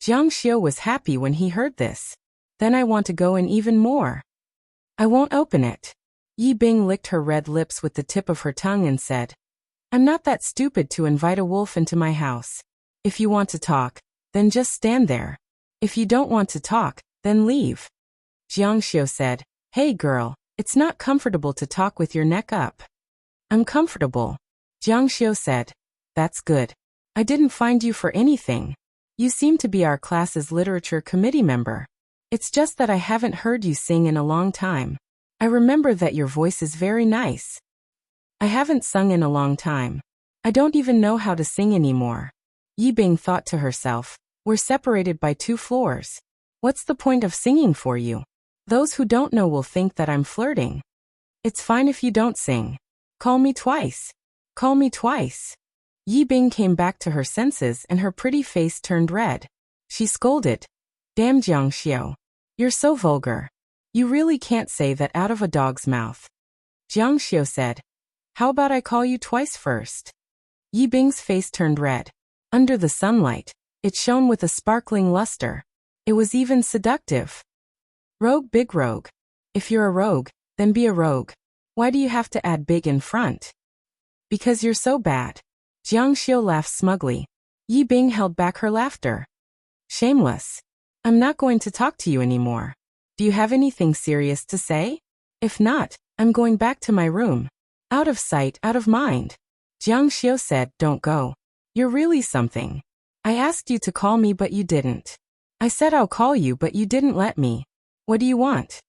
Jiang Xiu was happy when he heard this. Then I want to go in even more. I won't open it. Yi Bing licked her red lips with the tip of her tongue and said, I'm not that stupid to invite a wolf into my house. If you want to talk, then just stand there. If you don't want to talk, then leave. Jiang Xiu said, Hey girl, it's not comfortable to talk with your neck up. I'm comfortable. Jiang Xiu said, That's good. I didn't find you for anything. You seem to be our class's literature committee member. It's just that I haven't heard you sing in a long time. I remember that your voice is very nice. I haven't sung in a long time. I don't even know how to sing anymore. Yi Bing thought to herself, we're separated by 2 floors. What's the point of singing for you? Those who don't know will think that I'm flirting. It's fine if you don't sing. Call me twice. Call me twice. Yi Bing came back to her senses and her pretty face turned red. She scolded. Damn Jiang Xiu. You're so vulgar. You really can't say that out of a dog's mouth. Jiang Xiu said. How about I call you twice first? Yi Bing's face turned red. Under the sunlight, it shone with a sparkling luster. It was even seductive. Rogue, big rogue. If you're a rogue, then be a rogue. Why do you have to add big in front? Because you're so bad. Jiang Xiu laughed smugly. Yi Bing held back her laughter. Shameless. I'm not going to talk to you anymore. Do you have anything serious to say? If not, I'm going back to my room. Out of sight, out of mind. Jiang Xiu said, don't go. You're really something. I asked you to call me but you didn't. I said I'll call you but you didn't let me. What do you want?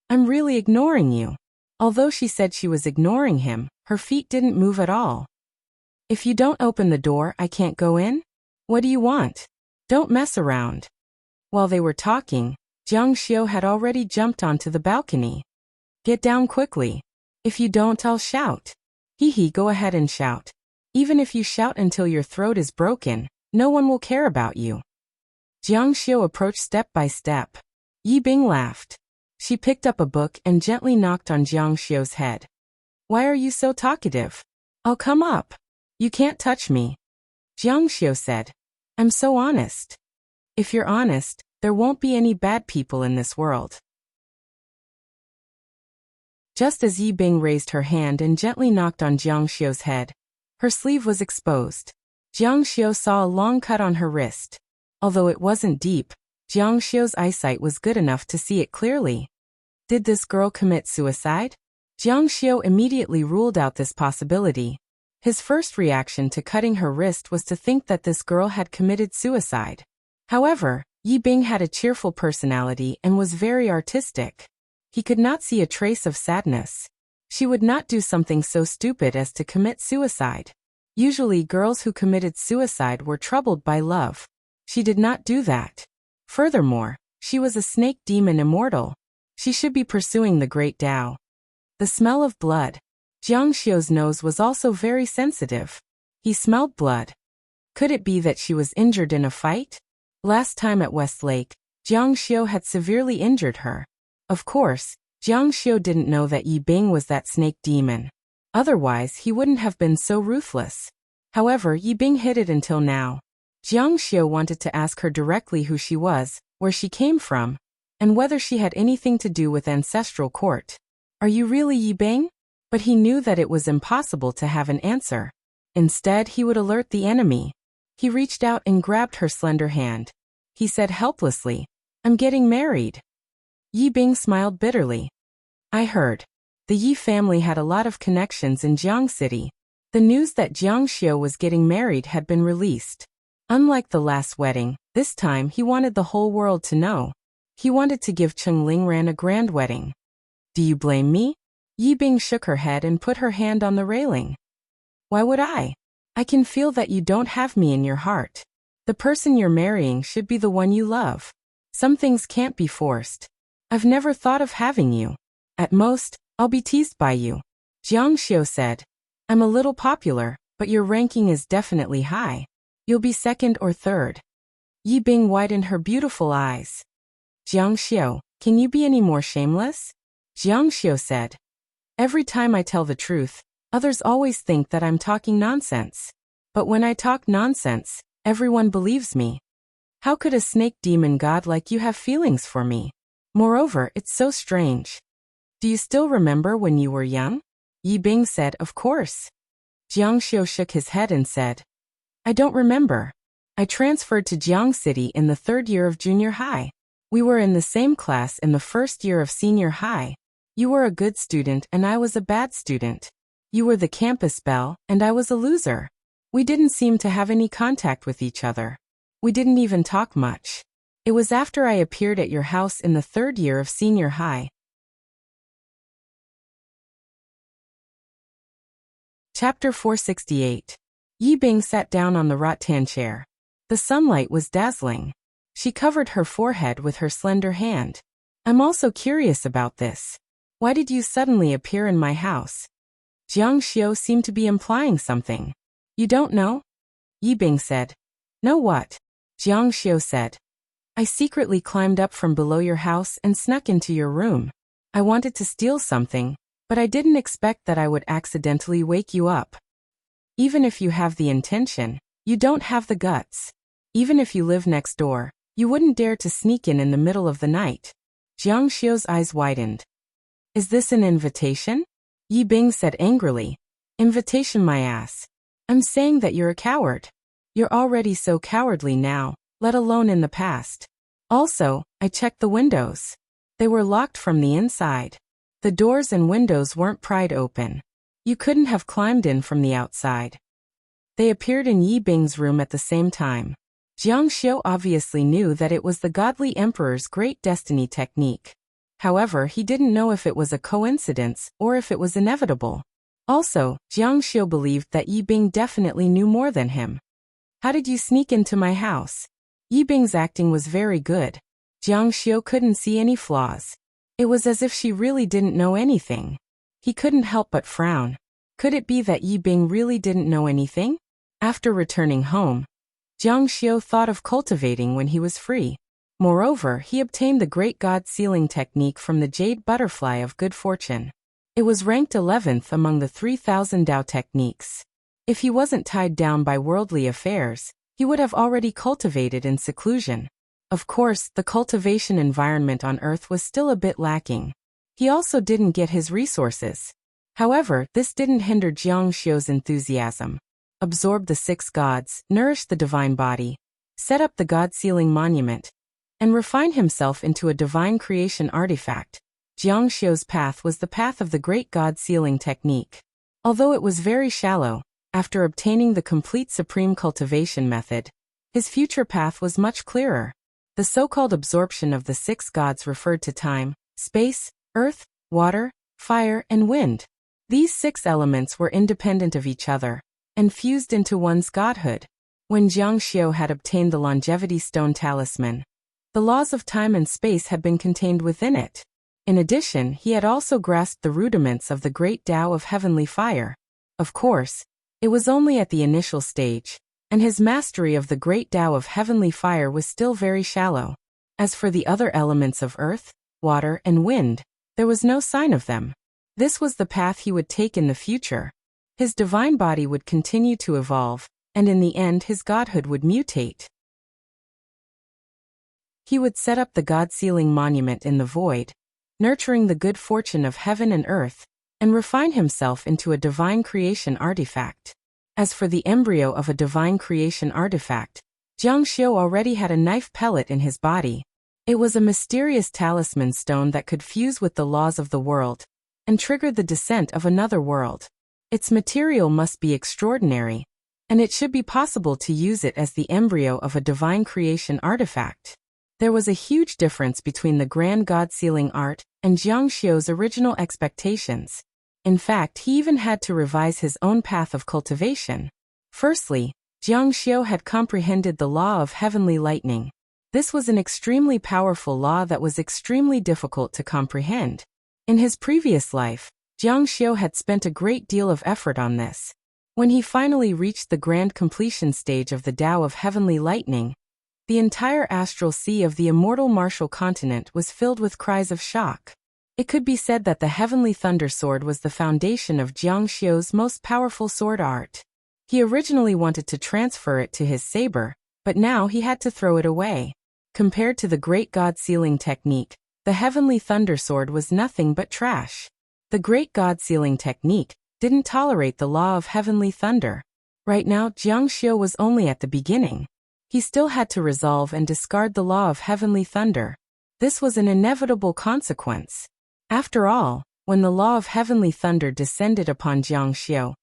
I'm really ignoring you. Although she said she was ignoring him, her feet didn't move at all. If you don't open the door, I can't go in? What do you want? Don't mess around. While they were talking, Jiang Xiu had already jumped onto the balcony. Get down quickly. If you don't, I'll shout. Hee, go ahead and shout. Even if you shout until your throat is broken, no one will care about you. Jiang Xiu approached step by step. Yi Bing laughed. She picked up a book and gently knocked on Jiang Xiu's head. Why are you so talkative? I'll come up. You can't touch me. Jiang Xiu said. I'm so honest. If you're honest, there won't be any bad people in this world. Just as Yi Bing raised her hand and gently knocked on Jiang Xiu's head, her sleeve was exposed. Jiang Xiu saw a long cut on her wrist. Although it wasn't deep, Jiang Xiu's eyesight was good enough to see it clearly. Did this girl commit suicide? Jiang Xiu immediately ruled out this possibility. His first reaction to cutting her wrist was to think that this girl had committed suicide. However, Yi Bing had a cheerful personality and was very artistic. He could not see a trace of sadness. She would not do something so stupid as to commit suicide. Usually girls who committed suicide were troubled by love. She did not do that. Furthermore, she was a snake demon immortal. She should be pursuing the great Tao. The smell of blood. Jiang Xiu's nose was also very sensitive. He smelled blood. Could it be that she was injured in a fight? Last time at Westlake, Jiang Xiu had severely injured her. Of course, Jiang Xiu didn't know that Yi Bing was that snake demon. Otherwise, he wouldn't have been so ruthless. However, Yi Bing hid it until now. Jiang Xiu wanted to ask her directly who she was, where she came from, and whether she had anything to do with ancestral court. Are you really Yi Bing? But he knew that it was impossible to have an answer. Instead, he would alert the enemy. He reached out and grabbed her slender hand. He said helplessly, I'm getting married. Yi Bing smiled bitterly. I heard. The Yi family had a lot of connections in Jiang City. The news that Jiang Xiu was getting married had been released. Unlike the last wedding, this time he wanted the whole world to know. He wanted to give Cheng Lingran a grand wedding. Do you blame me? Yi Bing shook her head and put her hand on the railing. Why would I? I can feel that you don't have me in your heart. The person you're marrying should be the one you love. Some things can't be forced. I've never thought of having you. At most, I'll be teased by you. Jiang Xiu said. I'm a little popular, but your ranking is definitely high. You'll be second or third. Yi Bing widened her beautiful eyes. Jiang Xiu, can you be any more shameless? Jiang Xiu said. Every time I tell the truth, others always think that I'm talking nonsense. But when I talk nonsense, everyone believes me. How could a snake demon god like you have feelings for me? Moreover, it's so strange. Do you still remember when you were young? Yi Bing said, of course. Jiang Xiu shook his head and said, I don't remember. I transferred to Jiang City in the 3rd year of junior high. We were in the same class in the 1st year of senior high. You were a good student and I was a bad student. You were the campus belle and I was a loser. We didn't seem to have any contact with each other. We didn't even talk much. It was after I appeared at your house in the 3rd year of senior high. Chapter 468. Yi Bing sat down on the rattan chair. The sunlight was dazzling. She covered her forehead with her slender hand. I'm also curious about this. Why did you suddenly appear in my house? Jiang Xiu seemed to be implying something. You don't know? Yi Bing said. Know what? Jiang Xiu said. I secretly climbed up from below your house and snuck into your room. I wanted to steal something, but I didn't expect that I would accidentally wake you up. Even if you have the intention, you don't have the guts. Even if you live next door, you wouldn't dare to sneak in the middle of the night. Jiang Xiu's eyes widened. Is this an invitation? Yi Bing said angrily. Invitation my ass. I'm saying that you're a coward. You're already so cowardly now, let alone in the past. Also, I checked the windows. They were locked from the inside. The doors and windows weren't pried open. You couldn't have climbed in from the outside. They appeared in Yi Bing's room at the same time. Jiang Xiu obviously knew that it was the godly emperor's great destiny technique. However, he didn't know if it was a coincidence or if it was inevitable. Also, Jiang Xiu believed that Yi Bing definitely knew more than him. How did you sneak into my house? Yi Bing's acting was very good. Jiang Xiu couldn't see any flaws. It was as if she really didn't know anything. He couldn't help but frown. Could it be that Yi Bing really didn't know anything? After returning home, Jiang Xiu thought of cultivating when he was free. Moreover, he obtained the Great God Sealing Technique from the Jade Butterfly of Good Fortune. It was ranked 11th among the 3,000 Dao techniques. If he wasn't tied down by worldly affairs, he would have already cultivated in seclusion. Of course, the cultivation environment on Earth was still a bit lacking. He also didn't get his resources. However, this didn't hinder Jiang Xiu's enthusiasm. Absorb the 6 gods, nourish the divine body, set up the God-sealing monument, and refine himself into a divine creation artifact. Jiang Xiu's path was the path of the Great God-sealing technique. Although it was very shallow, after obtaining the complete supreme cultivation method, his future path was much clearer. The so-called absorption of the 6 gods referred to time, space, earth, water, fire, and wind. These 6 elements were independent of each other and fused into one's godhood. When Jiang Xiu had obtained the longevity stone talisman, the laws of time and space had been contained within it. In addition, he had also grasped the rudiments of the great Tao of heavenly fire. Of course, it was only at the initial stage, and his mastery of the great Tao of heavenly fire was still very shallow. As for the other elements of earth, water, and wind, there was no sign of them. This was the path he would take in the future. His divine body would continue to evolve, and in the end his godhood would mutate. He would set up the God-sealing monument in the void, nurturing the good fortune of heaven and earth, and refine himself into a divine creation artifact. As for the embryo of a divine creation artifact, Jiang Xiu already had a knife pellet in his body. It was a mysterious talisman stone that could fuse with the laws of the world and trigger the descent of another world. Its material must be extraordinary, and it should be possible to use it as the embryo of a divine creation artifact. There was a huge difference between the grand God-sealing art and Jiang Xiu's original expectations. In fact, he even had to revise his own path of cultivation. Firstly, Jiang Xiu had comprehended the law of heavenly lightning. This was an extremely powerful law that was extremely difficult to comprehend. In his previous life, Jiang Xiu had spent a great deal of effort on this. When he finally reached the grand completion stage of the Tao of heavenly lightning, the entire astral sea of the immortal martial continent was filled with cries of shock. It could be said that the heavenly thunder sword was the foundation of Jiang Xiu's most powerful sword art. He originally wanted to transfer it to his saber, but now he had to throw it away. Compared to the great God-sealing technique, the heavenly thunder sword was nothing but trash. The great God-sealing technique didn't tolerate the law of heavenly thunder. Right now, Jiang Xiu was only at the beginning. He still had to resolve and discard the law of heavenly thunder. This was an inevitable consequence. After all, when the law of heavenly thunder descended upon Jiang Xiu,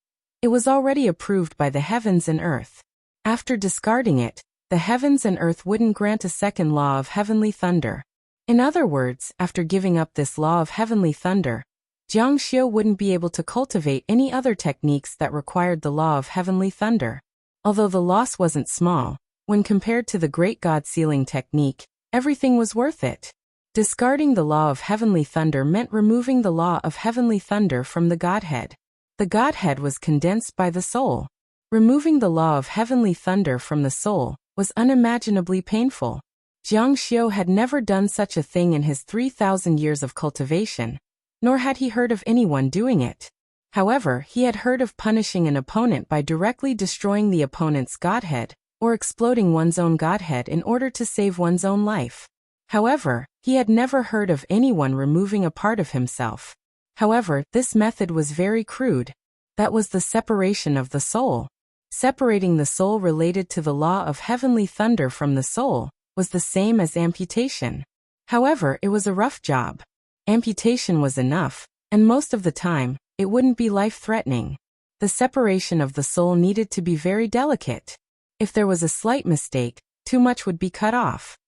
it was already approved by the heavens and earth. After discarding it, the heavens and earth wouldn't grant a second law of heavenly thunder. In other words, after giving up this law of heavenly thunder, Jiang Xiu wouldn't be able to cultivate any other techniques that required the law of heavenly thunder. Although the loss wasn't small, When compared to the great God sealing technique, everything was worth it. Discarding the law of heavenly thunder meant removing the law of heavenly thunder from the Godhead. The Godhead was condensed by the soul. Removing the law of heavenly thunder from the soul was unimaginably painful. Jiang Xiu had never done such a thing in his 3,000 years of cultivation, nor had he heard of anyone doing it. However, he had heard of punishing an opponent by directly destroying the opponent's Godhead, or exploding one's own Godhead in order to save one's own life. However, he had never heard of anyone removing a part of himself. However, this method was very crude. That was the separation of the soul. Separating the soul related to the law of heavenly thunder from the soul was the same as amputation. However, it was a rough job. Amputation was enough, and most of the time, it wouldn't be life-threatening. The separation of the soul needed to be very delicate. If there was a slight mistake, too much would be cut off.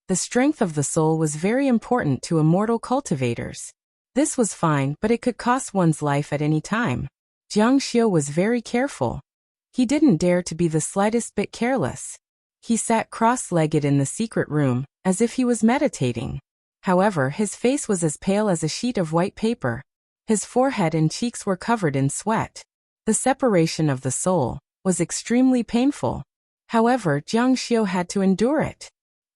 The strength of the soul was very important to immortal cultivators. This was fine, but it could cost one's life at any time. Jiang Xiu was very careful. He didn't dare to be the slightest bit careless. He sat cross-legged in the secret room, as if he was meditating. However, his face was as pale as a sheet of white paper. His forehead and cheeks were covered in sweat. The separation of the soul was extremely painful. However, Jiang Xiu had to endure it.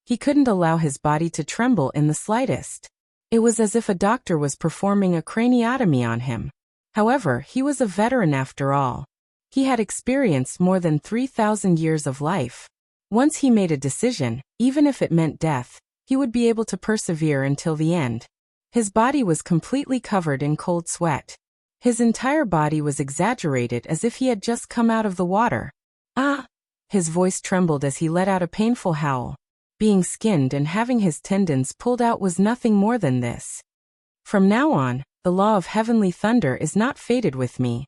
He couldn't allow his body to tremble in the slightest. It was as if a doctor was performing a craniotomy on him. However, he was a veteran after all. He had experienced more than 3,000 years of life. Once he made a decision, even if it meant death, he would be able to persevere until the end. His body was completely covered in cold sweat. His entire body was exaggerated as if he had just come out of the water. Ah! His voice trembled as he let out a painful howl. Being skinned and having his tendons pulled out was nothing more than this. From now on, the law of heavenly thunder is not fated with me.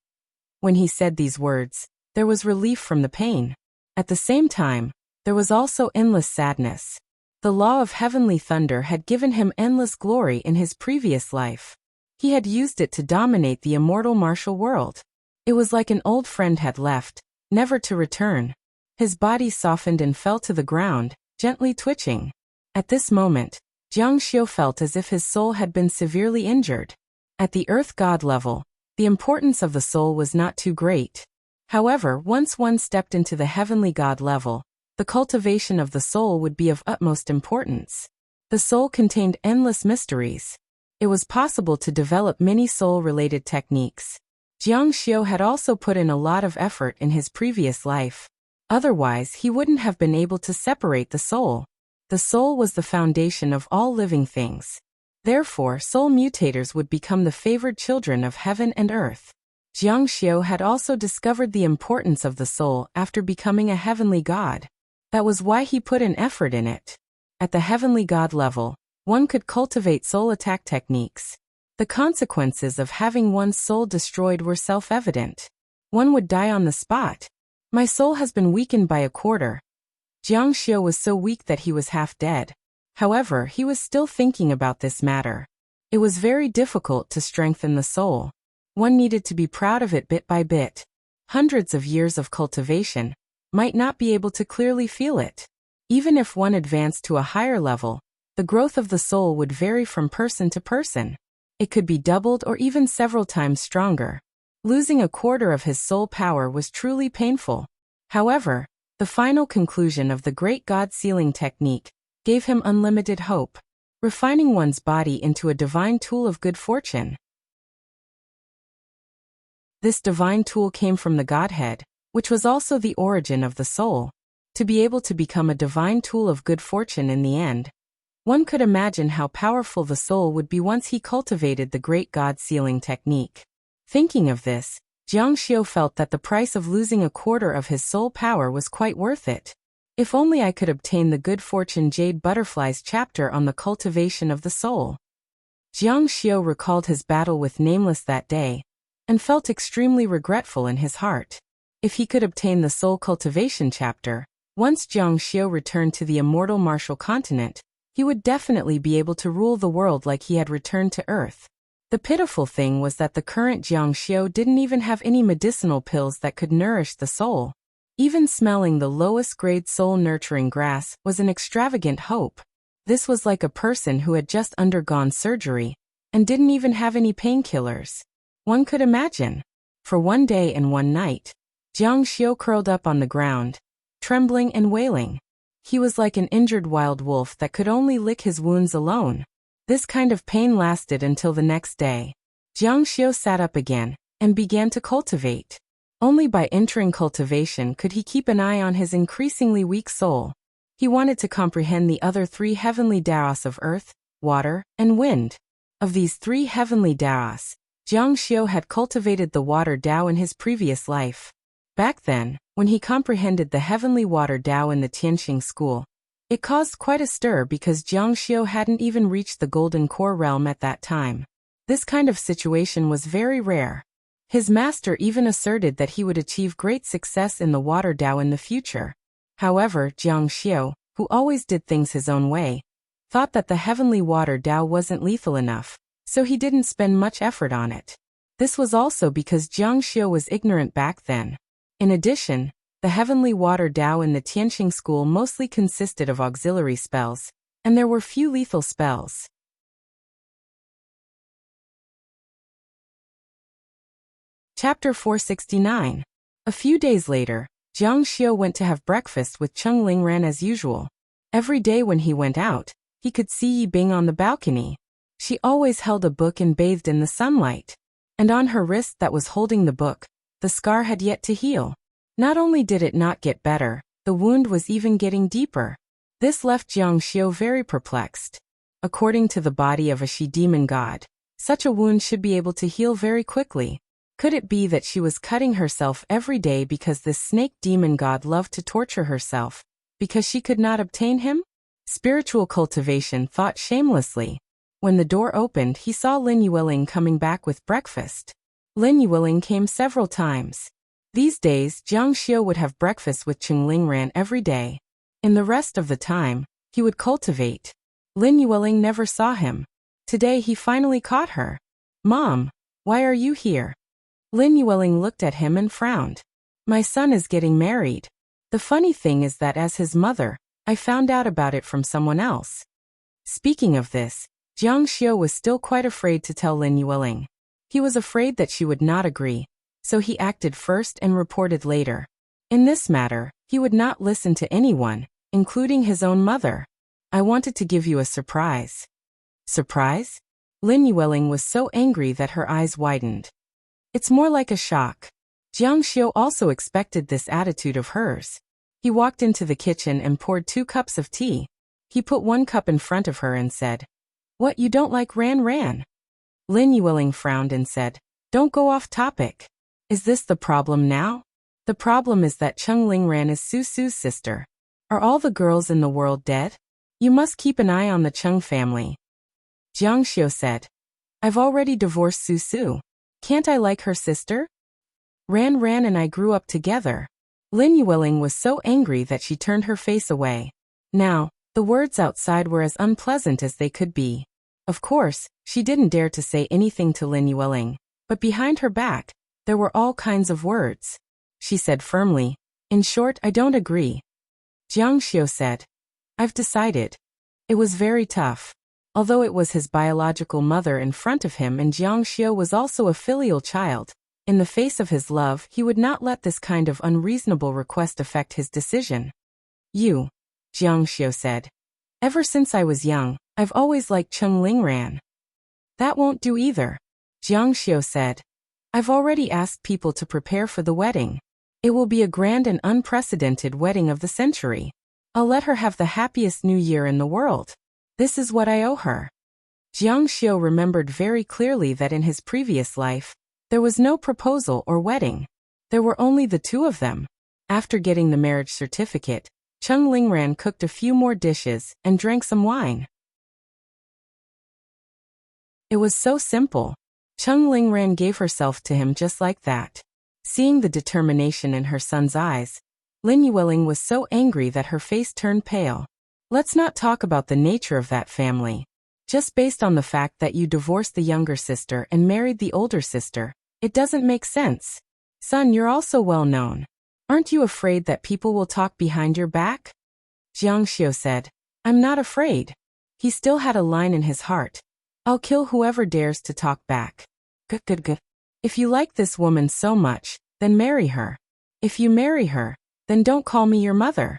When he said these words, there was relief from the pain. At the same time, there was also endless sadness. The law of heavenly thunder had given him endless glory in his previous life. He had used it to dominate the immortal martial world. It was like an old friend had left, never to return. His body softened and fell to the ground, gently twitching. At this moment, Jiang Xiu felt as if his soul had been severely injured. At the earth god level, the importance of the soul was not too great. However, once one stepped into the heavenly god level, the cultivation of the soul would be of utmost importance. The soul contained endless mysteries. It was possible to develop many soul-related techniques. Jiang Xiu had also put in a lot of effort in his previous life. Otherwise, he wouldn't have been able to separate the soul. The soul was the foundation of all living things. Therefore, soul mutators would become the favored children of heaven and earth. Jiang Xiu had also discovered the importance of the soul after becoming a heavenly god. That was why he put an effort in it. At the heavenly god level, one could cultivate soul attack techniques. The consequences of having one's soul destroyed were self-evident. One would die on the spot. My soul has been weakened by a quarter. Jiang Xiu was so weak that he was half dead. However, he was still thinking about this matter. It was very difficult to strengthen the soul. One needed to be proud of it bit by bit. Hundreds of years of cultivation might not be able to clearly feel it. Even if one advanced to a higher level, the growth of the soul would vary from person to person. It could be doubled or even several times stronger. Losing a quarter of his soul power was truly painful. However, the final conclusion of the great God sealing technique gave him unlimited hope, refining one's body into a divine tool of good fortune. This divine tool came from the Godhead, which was also the origin of the soul. To be able to become a divine tool of good fortune in the end, one could imagine how powerful the soul would be once he cultivated the great God sealing technique. Thinking of this, Jiang Xiu felt that the price of losing a quarter of his soul power was quite worth it. If only I could obtain the Good Fortune Jade Butterflies chapter on the cultivation of the soul. Jiang Xiu recalled his battle with Nameless that day, and felt extremely regretful in his heart. If he could obtain the soul cultivation chapter, once Jiang Xiu returned to the immortal martial continent, he would definitely be able to rule the world like he had returned to Earth. The pitiful thing was that the current Jiang Xiu didn't even have any medicinal pills that could nourish the soul. Even smelling the lowest-grade soul-nurturing grass was an extravagant hope. This was like a person who had just undergone surgery and didn't even have any painkillers. One could imagine. For one day and one night, Jiang Xiu curled up on the ground, trembling and wailing. He was like an injured wild wolf that could only lick his wounds alone. This kind of pain lasted until the next day. Jiang Xiu sat up again and began to cultivate. Only by entering cultivation could he keep an eye on his increasingly weak soul. He wanted to comprehend the other three heavenly Daos of earth, water, and wind. Of these three heavenly Daos, Jiang Xiu had cultivated the water Dao in his previous life. Back then, when he comprehended the heavenly water Dao in the Tianxing school, it caused quite a stir because Jiang Xiu hadn't even reached the golden core realm at that time. This kind of situation was very rare. His master even asserted that he would achieve great success in the water Dao in the future. However, Jiang Xiu, who always did things his own way, thought that the heavenly water Dao wasn't lethal enough, so he didn't spend much effort on it. This was also because Jiang Xiu was ignorant back then. In addition, the heavenly water Dao in the Tianxing school mostly consisted of auxiliary spells, and there were few lethal spells. Chapter 469. A few days later, Jiang Xiu went to have breakfast with Cheng Lingran as usual. Every day when he went out, he could see Yi Bing on the balcony. She always held a book and bathed in the sunlight. And on her wrist that was holding the book, the scar had yet to heal. Not only did it not get better, the wound was even getting deeper. This left Jiang Xiu very perplexed. According to the body of a she-demon god, such a wound should be able to heal very quickly. Could it be that she was cutting herself every day because this snake demon god loved to torture herself, because she could not obtain him? Spiritual cultivation thought shamelessly. When the door opened, he saw Lin Yueling coming back with breakfast. Lin Yueling came several times. These days, Jiang Xiu would have breakfast with Cheng Lingran every day. In the rest of the time, he would cultivate. Lin Yueling never saw him. Today he finally caught her. "Mom, why are you here?" Lin Yueling looked at him and frowned. "My son is getting married. The funny thing is that as his mother, I found out about it from someone else." Speaking of this, Jiang Xiu was still quite afraid to tell Lin Yueling. He was afraid that she would not agree, so he acted first and reported later. In this matter, he would not listen to anyone, including his own mother. "I wanted to give you a surprise." Surprise? Lin Yueling was so angry that her eyes widened. It's more like a shock. Jiang Xiu also expected this attitude of hers. He walked into the kitchen and poured 2 cups of tea. He put 1 cup in front of her and said, "What, you don't like Ran? Lin Yueling frowned and said, "Don't go off topic. Is this the problem now?" "The problem is that Cheng Lingran is Susu's sister. Are all the girls in the world dead? You must keep an eye on the Cheng family." Jiang Xiu said, "I've already divorced Susu. Can't I like her sister? Ran and I grew up together." Lin Yueling was so angry that she turned her face away. Now, the words outside were as unpleasant as they could be. Of course, she didn't dare to say anything to Lin Yueling, but behind her back, there were all kinds of words. She said firmly, "In short, I don't agree." Jiang Xiu said, "I've decided." It was very tough. Although it was his biological mother in front of him and Jiang Xiu was also a filial child, in the face of his love he would not let this kind of unreasonable request affect his decision. "You," Jiang Xiu said. "Ever since I was young, I've always liked Cheng Lingran." "That won't do either," Jiang Xiu said. "I've already asked people to prepare for the wedding. It will be a grand and unprecedented wedding of the century. I'll let her have the happiest new year in the world. This is what I owe her." Jiang Xiu remembered very clearly that in his previous life, there was no proposal or wedding. There were only the two of them. After getting the marriage certificate, Cheng Lingran cooked a few more dishes and drank some wine. It was so simple. Cheng Lingran gave herself to him just like that. Seeing the determination in her son's eyes, Lin Yueling was so angry that her face turned pale. "Let's not talk about the nature of that family. Just based on the fact that you divorced the younger sister and married the older sister, it doesn't make sense. Son, you're also well known. Aren't you afraid that people will talk behind your back? Jiang Xiu said, I'm not afraid. He still had a line in his heart. I'll kill whoever dares to talk back. Good. If you like this woman so much, then marry her. If you marry her, then don't call me your mother.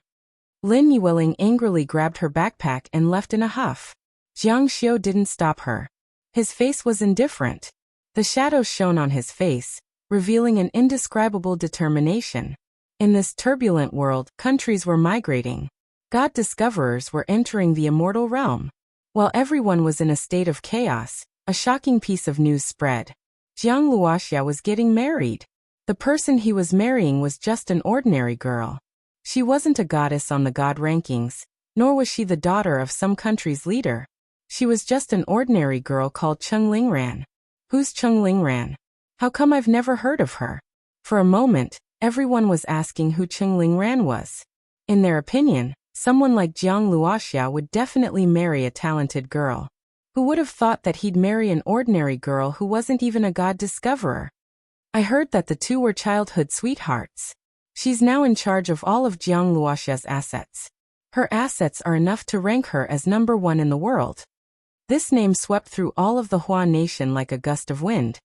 Lin Yueling angrily grabbed her backpack and left in a huff. Jiang Xiu didn't stop her. His face was indifferent. The shadows shone on his face, revealing an indescribable determination. In this turbulent world, countries were migrating. God discoverers were entering the immortal realm. While everyone was in a state of chaos, a shocking piece of news spread. Jiang Luoxia was getting married. The person he was marrying was just an ordinary girl. She wasn't a goddess on the god rankings, nor was she the daughter of some country's leader. She was just an ordinary girl called Cheng Lingran. Who's Cheng Lingran? How come I've never heard of her? For a moment, everyone was asking who Cheng Lingran was. In their opinion, someone like Jiang Luoxia would definitely marry a talented girl. Who would have thought that he'd marry an ordinary girl who wasn't even a god discoverer? I heard that the two were childhood sweethearts. She's now in charge of all of Jiang Luoxia's assets. Her assets are enough to rank her as number one in the world. This name swept through all of the Hua nation like a gust of wind.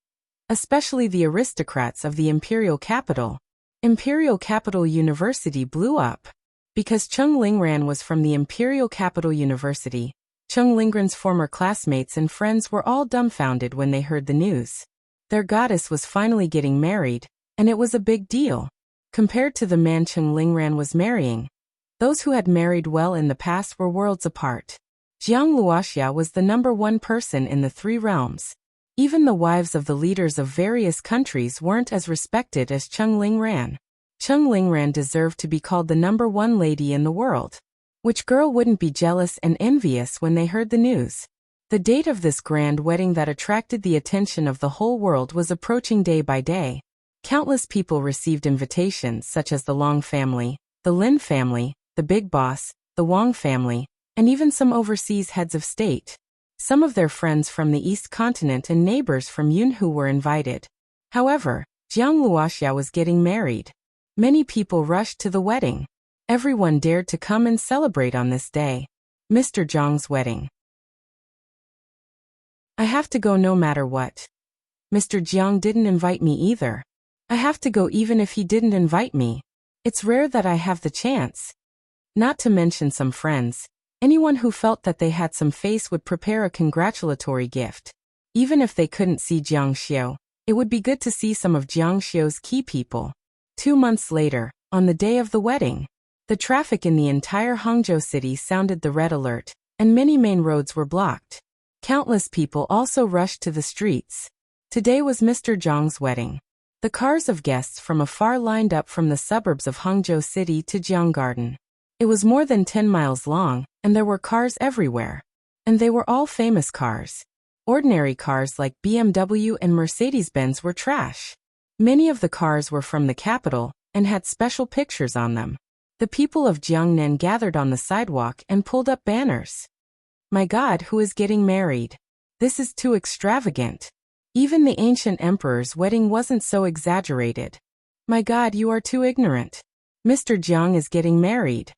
Especially the aristocrats of the imperial capital. Imperial Capital University blew up. Because Cheng Lingran was from the Imperial Capital University, Cheng Lingran's former classmates and friends were all dumbfounded when they heard the news. Their goddess was finally getting married, and it was a big deal. Compared to the man Cheng Lingran was marrying, those who had married well in the past were worlds apart. Jiang Luoxia was the number one person in the three realms. Even the wives of the leaders of various countries weren't as respected as Cheng Lingran. Cheng Lingran deserved to be called the number one lady in the world. Which girl wouldn't be jealous and envious when they heard the news? The date of this grand wedding that attracted the attention of the whole world was approaching day by day. Countless people received invitations such as the Long family, the Lin family, the Big Boss, the Wang family, and even some overseas heads of state. Some of their friends from the East Continent and neighbors from Yunhu were invited. However, Jiang Luoxia was getting married. Many people rushed to the wedding. Everyone dared to come and celebrate on this day. Mr. Zhang's wedding. I have to go no matter what. Mr. Jiang didn't invite me either. I have to go even if he didn't invite me. It's rare that I have the chance. Not to mention some friends. Anyone who felt that they had some face would prepare a congratulatory gift. Even if they couldn't see Jiang Xiu, it would be good to see some of Jiang Xiu's key people. 2 months later, on the day of the wedding, the traffic in the entire Hangzhou city sounded the red alert, and many main roads were blocked. Countless people also rushed to the streets. Today was Mr. Zhang's wedding. The cars of guests from afar lined up from the suburbs of Hangzhou City to Jiang Garden. It was more than 10 miles long, and there were cars everywhere. And they were all famous cars. Ordinary cars like BMW and Mercedes-Benz were trash. Many of the cars were from the capital, and had special pictures on them. The people of Jiangnan gathered on the sidewalk and pulled up banners. My God, who is getting married? This is too extravagant. Even the ancient emperor's wedding wasn't so exaggerated. My God, you are too ignorant. Mr. Jiang is getting married.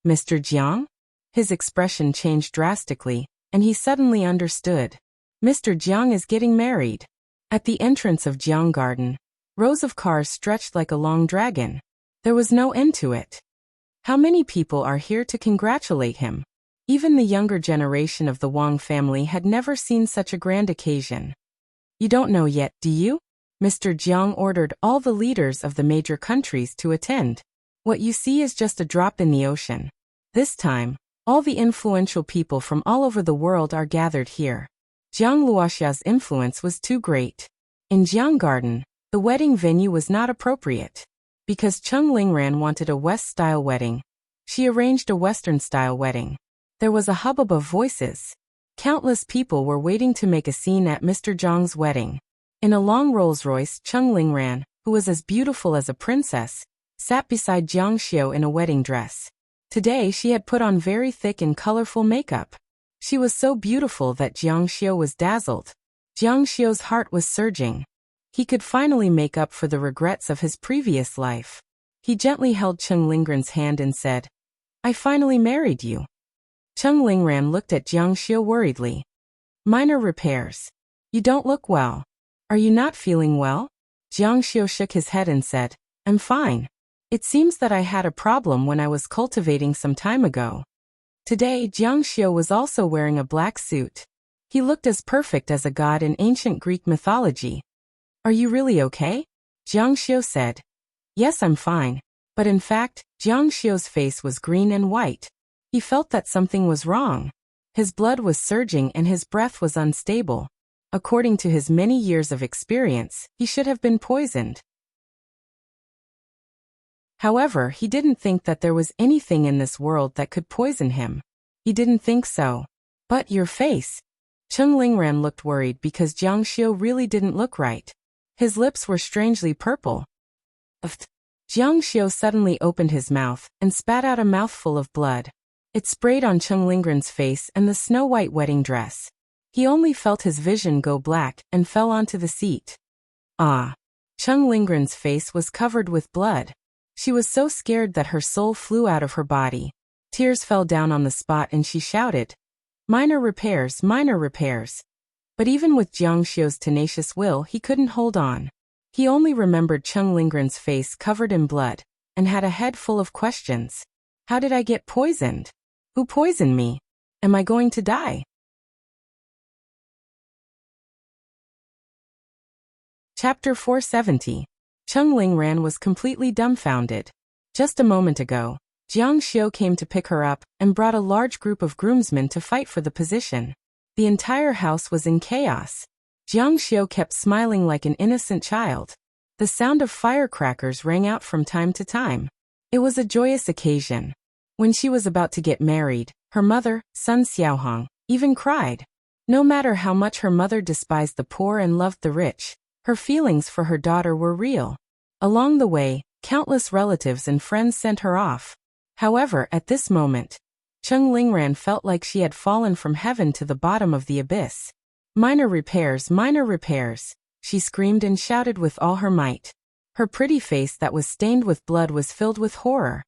Mr. Jiang? His expression changed drastically, and he suddenly understood. Mr. Jiang is getting married. At the entrance of Jiang Garden, rows of cars stretched like a long dragon. There was no end to it. How many people are here to congratulate him? Even the younger generation of the Wang family had never seen such a grand occasion. You don't know yet, do you? Mr. Jiang ordered all the leaders of the major countries to attend. What you see is just a drop in the ocean. This time, all the influential people from all over the world are gathered here. Jiang Luoxia's influence was too great. In Jiang Garden, the wedding venue was not appropriate. Because Cheng Lingran wanted a West-style wedding, she arranged a Western-style wedding. There was a hubbub of voices. Countless people were waiting to make a scene at Mr. Zhang's wedding. In a long Rolls-Royce, Cheng Lingran, who was as beautiful as a princess, sat beside Jiang Xiu in a wedding dress. Today she had put on very thick and colorful makeup. She was so beautiful that Jiang Xiu was dazzled. Jiang Xiu's heart was surging. He could finally make up for the regrets of his previous life. He gently held Cheng Lingran's hand and said, I finally married you. Cheng Lingran looked at Jiang Xiu worriedly. Minor repairs. You don't look well. Are you not feeling well? Jiang Xiu shook his head and said, I'm fine. It seems that I had a problem when I was cultivating some time ago. Today, Jiang Xiu was also wearing a black suit. He looked as perfect as a god in ancient Greek mythology. Are you really okay? Jiang Xiu said. Yes, I'm fine. But in fact, Jiang Xiu's face was green and white. He felt that something was wrong. His blood was surging and his breath was unstable. According to his many years of experience, he should have been poisoned. However, he didn't think that there was anything in this world that could poison him. He didn't think so. But your face. Cheng Lingran looked worried because Jiang Xiu really didn't look right. His lips were strangely purple. Jiang Xiu suddenly opened his mouth and spat out a mouthful of blood. It sprayed on Cheng Lingran's face and the snow-white wedding dress. He only felt his vision go black and fell onto the seat. Ah! Cheng Lingran's face was covered with blood. She was so scared that her soul flew out of her body. Tears fell down on the spot and she shouted, minor repairs, minor repairs. But even with Jiang Xiu's tenacious will, he couldn't hold on. He only remembered Cheng Lingran's face covered in blood, and had a head full of questions. How did I get poisoned? Who poisoned me? Am I going to die? Chapter 470. Cheng Lingran was completely dumbfounded. Just a moment ago, Jiang Xiu came to pick her up and brought a large group of groomsmen to fight for the position. The entire house was in chaos. Jiang Xiu kept smiling like an innocent child. The sound of firecrackers rang out from time to time. It was a joyous occasion. When she was about to get married, her mother, Sun Xiaohong, even cried. No matter how much her mother despised the poor and loved the rich, her feelings for her daughter were real. Along the way, countless relatives and friends sent her off. However, at this moment, Cheng Lingran felt like she had fallen from heaven to the bottom of the abyss. Minor repairs, she screamed and shouted with all her might. Her pretty face that was stained with blood was filled with horror.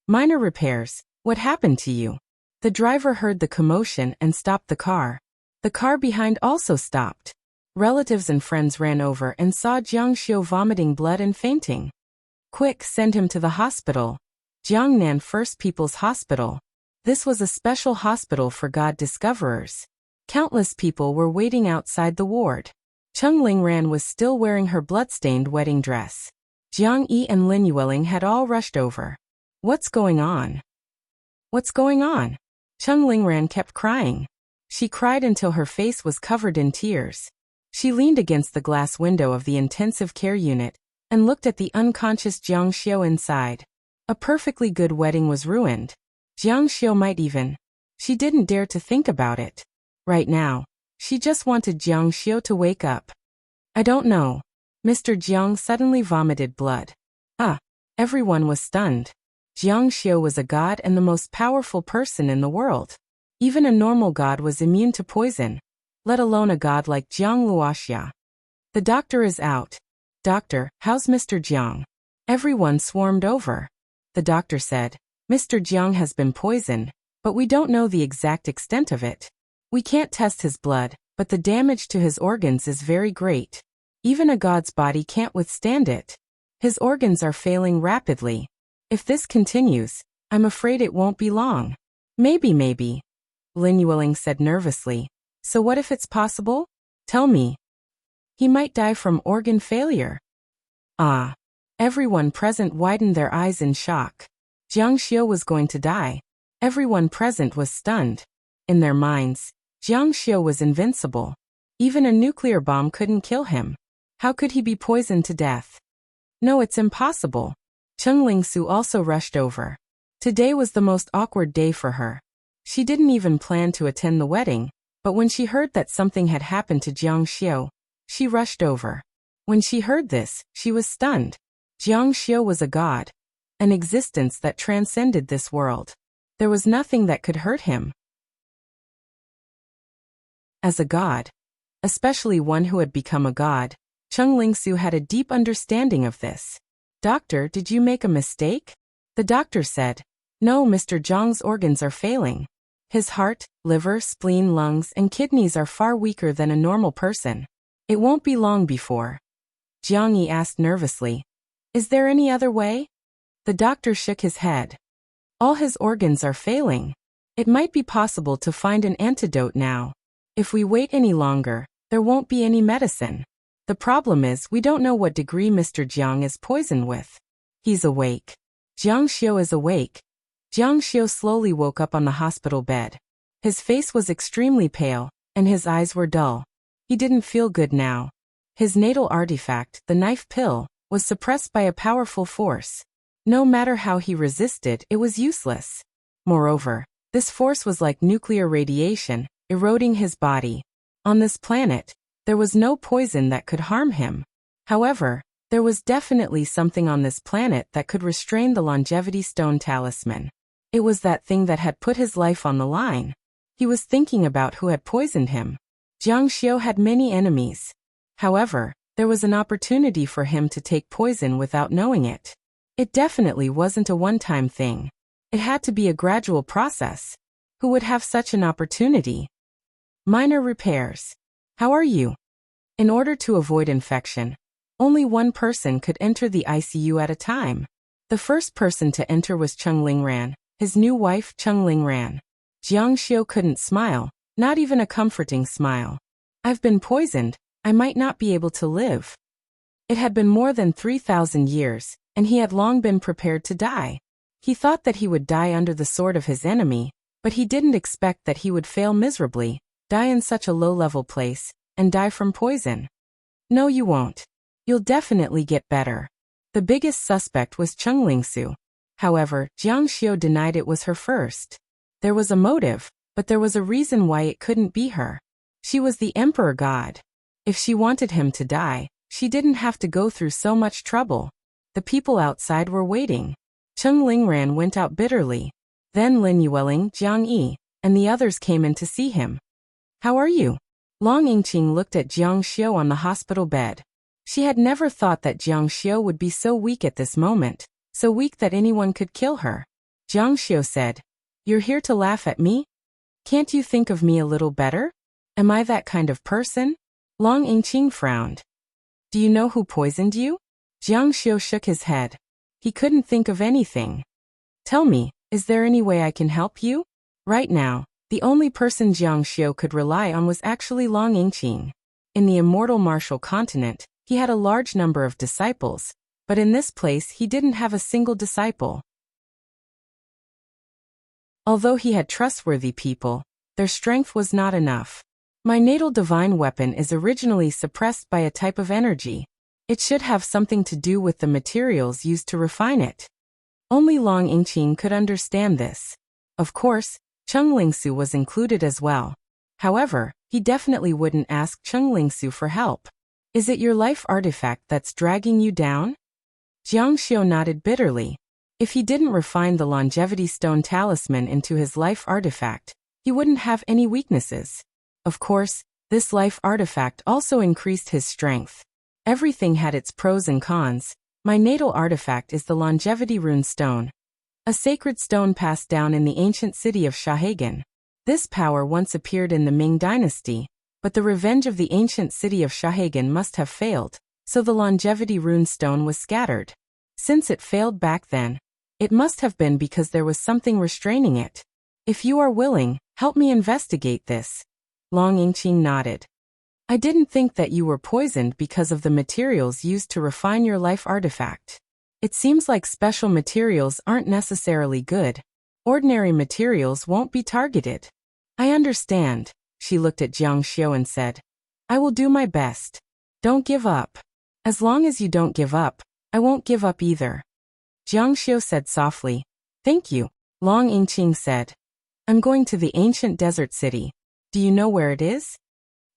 Minor repairs, what happened to you? The driver heard the commotion and stopped the car. The car behind also stopped. Relatives and friends ran over and saw Jiang Xiu vomiting blood and fainting. Quick, send him to the hospital. Jiangnan First People's Hospital. This was a special hospital for God discoverers. Countless people were waiting outside the ward. Cheng Lingran was still wearing her blood-stained wedding dress. Jiang Yi and Lin Yueling had all rushed over. What's going on? What's going on? Cheng Lingran kept crying. She cried until her face was covered in tears. She leaned against the glass window of the intensive care unit and looked at the unconscious Jiang Xiu inside. A perfectly good wedding was ruined. Jiang Xiu might even. She didn't dare to think about it. Right now, she just wanted Jiang Xiu to wake up. I don't know. Mr. Jiang suddenly vomited blood. Everyone was stunned. Jiang Xiu was a god and the most powerful person in the world. Even a normal god was immune to poison, let alone a god like Jiang Luoxia. The doctor is out. Doctor, how's Mr. Jiang? Everyone swarmed over. The doctor said, Mr. Jiang has been poisoned, but we don't know the exact extent of it. We can't test his blood, but the damage to his organs is very great. Even a god's body can't withstand it. His organs are failing rapidly. If this continues, I'm afraid it won't be long. Maybe. Lin Yueling said nervously. So what if it's possible? Tell me. He might die from organ failure. Everyone present widened their eyes in shock. Jiang Xiu was going to die. Everyone present was stunned. In their minds, Jiang Xiu was invincible. Even a nuclear bomb couldn't kill him. How could he be poisoned to death? No, it's impossible. Cheng Lingsu also rushed over. Today was the most awkward day for her. She didn't even plan to attend the wedding, but when she heard that something had happened to Jiang Xiu, she rushed over. When she heard this, she was stunned. Jiang Xiu was a god, an existence that transcended this world. There was nothing that could hurt him. As a god, especially one who had become a god, Cheng Lingsu had a deep understanding of this. "Doctor, did you make a mistake?" The doctor said, "No, Mr. Jiang's organs are failing. His heart, liver, spleen, lungs, and kidneys are far weaker than a normal person. It won't be long before." Jiang Yi asked nervously, "Is there any other way?" The doctor shook his head. "All his organs are failing. It might be possible to find an antidote now. If we wait any longer, there won't be any medicine. The problem is we don't know what degree Mr. Jiang is poisoned with. He's awake." Jiang Xiu is awake. Jiang Xiu slowly woke up on the hospital bed. His face was extremely pale, and his eyes were dull. He didn't feel good now. His natal artifact, the knife pill, was suppressed by a powerful force. No matter how he resisted, it was useless. Moreover, this force was like nuclear radiation, eroding his body. On this planet, there was no poison that could harm him. However, there was definitely something on this planet that could restrain the longevity stone talisman. It was that thing that had put his life on the line. He was thinking about who had poisoned him. Jiang Xiu had many enemies. However, there was an opportunity for him to take poison without knowing it. It definitely wasn't a one-time thing. It had to be a gradual process. Who would have such an opportunity? Minor repairs. How are you? In order to avoid infection, only one person could enter the ICU at a time. The first person to enter was Cheng Lingran, his new wife Cheng Lingran. Jiang Xiu couldn't smile, not even a comforting smile. "I've been poisoned, I might not be able to live." It had been more than 3,000 years, and he had long been prepared to die. He thought that he would die under the sword of his enemy, but he didn't expect that he would fail miserably, die in such a low-level place, and die from poison. "No, you won't. You'll definitely get better." The biggest suspect was Cheng Lingsu. However, Jiang Xiu denied it was her first. There was a motive, but there was a reason why it couldn't be her. She was the Emperor God. If she wanted him to die, she didn't have to go through so much trouble. The people outside were waiting. Cheng Lingran went out bitterly. Then Lin Yueling, Jiang Yi, and the others came in to see him. "How are you?" Long Yingqing looked at Jiang Xiu on the hospital bed. She had never thought that Jiang Xiu would be so weak at this moment, so weak that anyone could kill her. Jiang Xiu said, "You're here to laugh at me? Can't you think of me a little better? Am I that kind of person?" Long Yingqing frowned. "Do you know who poisoned you?" Jiang Xiu shook his head. He couldn't think of anything. "Tell me, is there any way I can help you?" Right now, the only person Jiang Xiu could rely on was actually Long Yingqing. In the immortal martial continent, he had a large number of disciples, but in this place he didn't have a single disciple. Although he had trustworthy people, their strength was not enough. "My natal divine weapon is originally suppressed by a type of energy. It should have something to do with the materials used to refine it." Only Long Yingqing could understand this. Of course, Cheng Lingsu was included as well. However, he definitely wouldn't ask Cheng Lingsu for help. "Is it your life artifact that's dragging you down?" Jiang Xiu nodded bitterly. If he didn't refine the longevity stone talisman into his life artifact, he wouldn't have any weaknesses. Of course, this life artifact also increased his strength. Everything had its pros and cons. My natal artifact is the longevity rune stone, a sacred stone passed down in the ancient city of Shahagan. This power once appeared in the Ming dynasty, but the revenge of the ancient city of Shahagan must have failed, so the longevity rune stone was scattered. Since it failed back then, it must have been because there was something restraining it. "If you are willing, help me investigate this." Long Yingqing nodded. "I didn't think that you were poisoned because of the materials used to refine your life artifact. It seems like special materials aren't necessarily good. Ordinary materials won't be targeted." "I understand." She looked at Jiang Xiu and said, "I will do my best. Don't give up." "As long as you don't give up, I won't give up either." Jiang Xiu said softly, "Thank you." Long Yingqing said, "I'm going to the ancient desert city. Do you know where it is?"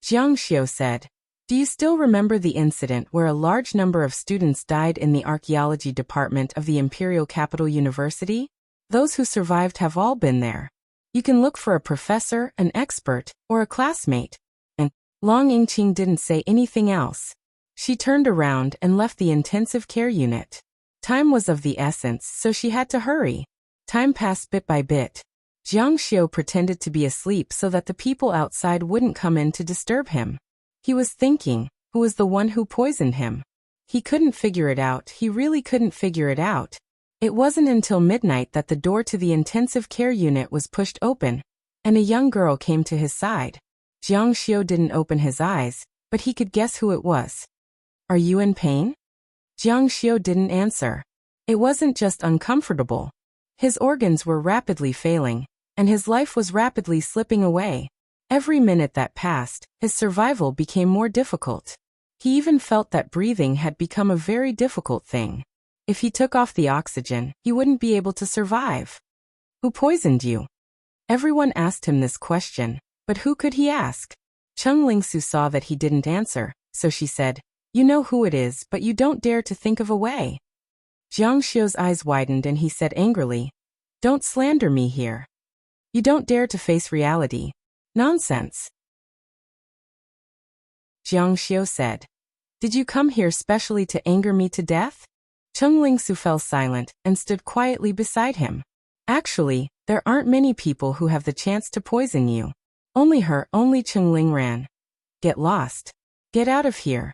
Jiang Xiu said, "Do you still remember the incident where a large number of students died in the archaeology department of the Imperial Capital University? Those who survived have all been there. You can look for a professor, an expert, or a classmate." And Long Yingqing didn't say anything else. She turned around and left the intensive care unit. Time was of the essence, so she had to hurry. Time passed bit by bit. Jiang Xiu pretended to be asleep so that the people outside wouldn't come in to disturb him. He was thinking, who was the one who poisoned him? He couldn't figure it out, he really couldn't figure it out. It wasn't until midnight that the door to the intensive care unit was pushed open, and a young girl came to his side. Jiang Xiu didn't open his eyes, but he could guess who it was. Are you in pain? Jiang Xiu didn't answer. It wasn't just uncomfortable. His organs were rapidly failing, and his life was rapidly slipping away. Every minute that passed, his survival became more difficult. He even felt that breathing had become a very difficult thing. If he took off the oxygen, he wouldn't be able to survive. Who poisoned you? Everyone asked him this question, but who could he ask? Cheng Lingsu saw that he didn't answer, so she said, you know who it is, but you don't dare to think of a way. Jiang Xiu's eyes widened and he said angrily, don't slander me here. You don't dare to face reality. Nonsense. Jiang Xiu said, did you come here specially to anger me to death? Cheng Lingsu fell silent and stood quietly beside him. Actually, there aren't many people who have the chance to poison you. Only her, only Cheng Ling ran. Get lost. Get out of here.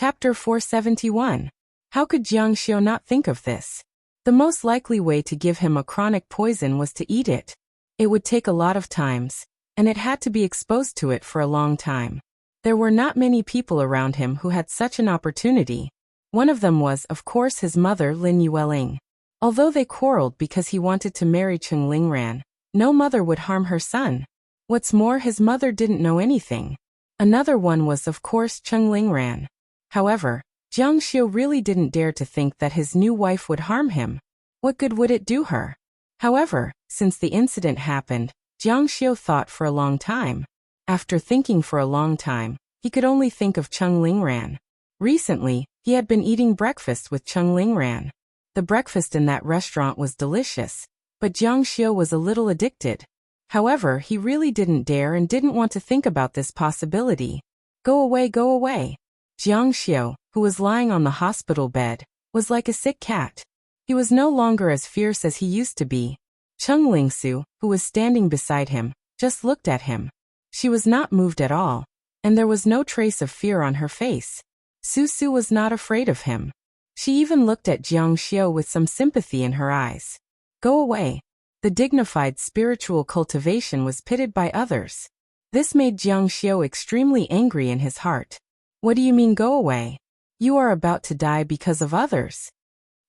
Chapter 471. How could Jiang Xiu not think of this? The most likely way to give him a chronic poison was to eat it. It would take a lot of times, and it had to be exposed to it for a long time. There were not many people around him who had such an opportunity. One of them was, of course, his mother, Lin Yueling. Although they quarreled because he wanted to marry Cheng Lingran, no mother would harm her son. What's more, his mother didn't know anything. Another one was, of course, Cheng Lingran. However, Jiang Xiu really didn't dare to think that his new wife would harm him. What good would it do her? However, since the incident happened, Jiang Xiu thought for a long time. After thinking for a long time, he could only think of Cheng Lingran. Recently, he had been eating breakfast with Cheng Lingran. The breakfast in that restaurant was delicious, but Jiang Xiu was a little addicted. However, he really didn't dare and didn't want to think about this possibility. Go away, go away. Jiang Xiu, who was lying on the hospital bed, was like a sick cat. He was no longer as fierce as he used to be. Cheng Lingsu, who was standing beside him, just looked at him. She was not moved at all, and there was no trace of fear on her face. Su was not afraid of him. She even looked at Jiang Xiu with some sympathy in her eyes. Go away. The dignified spiritual cultivation was pitted by others. This made Jiang Xiu extremely angry in his heart. What do you mean go away? You are about to die because of others.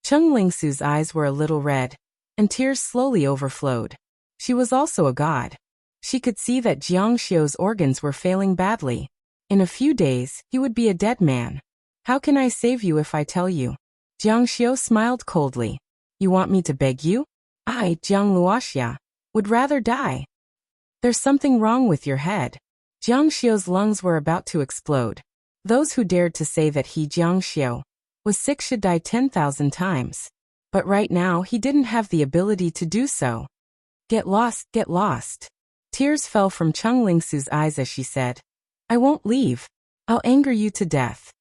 Cheng Lingsu's eyes were a little red, and tears slowly overflowed. She was also a god. She could see that Jiang Xiu's organs were failing badly. In a few days, he would be a dead man. How can I save you if I tell you? Jiang Xiu smiled coldly. You want me to beg you? I, Jiang Luoxia, would rather die. There's something wrong with your head. Jiang Xiu's lungs were about to explode. Those who dared to say that he, Jiang Xiu, was sick should die 10,000 times. But right now he didn't have the ability to do so. Get lost, get lost. Tears fell from Cheng Lingsu's eyes as she said, I won't leave. I'll anger you to death.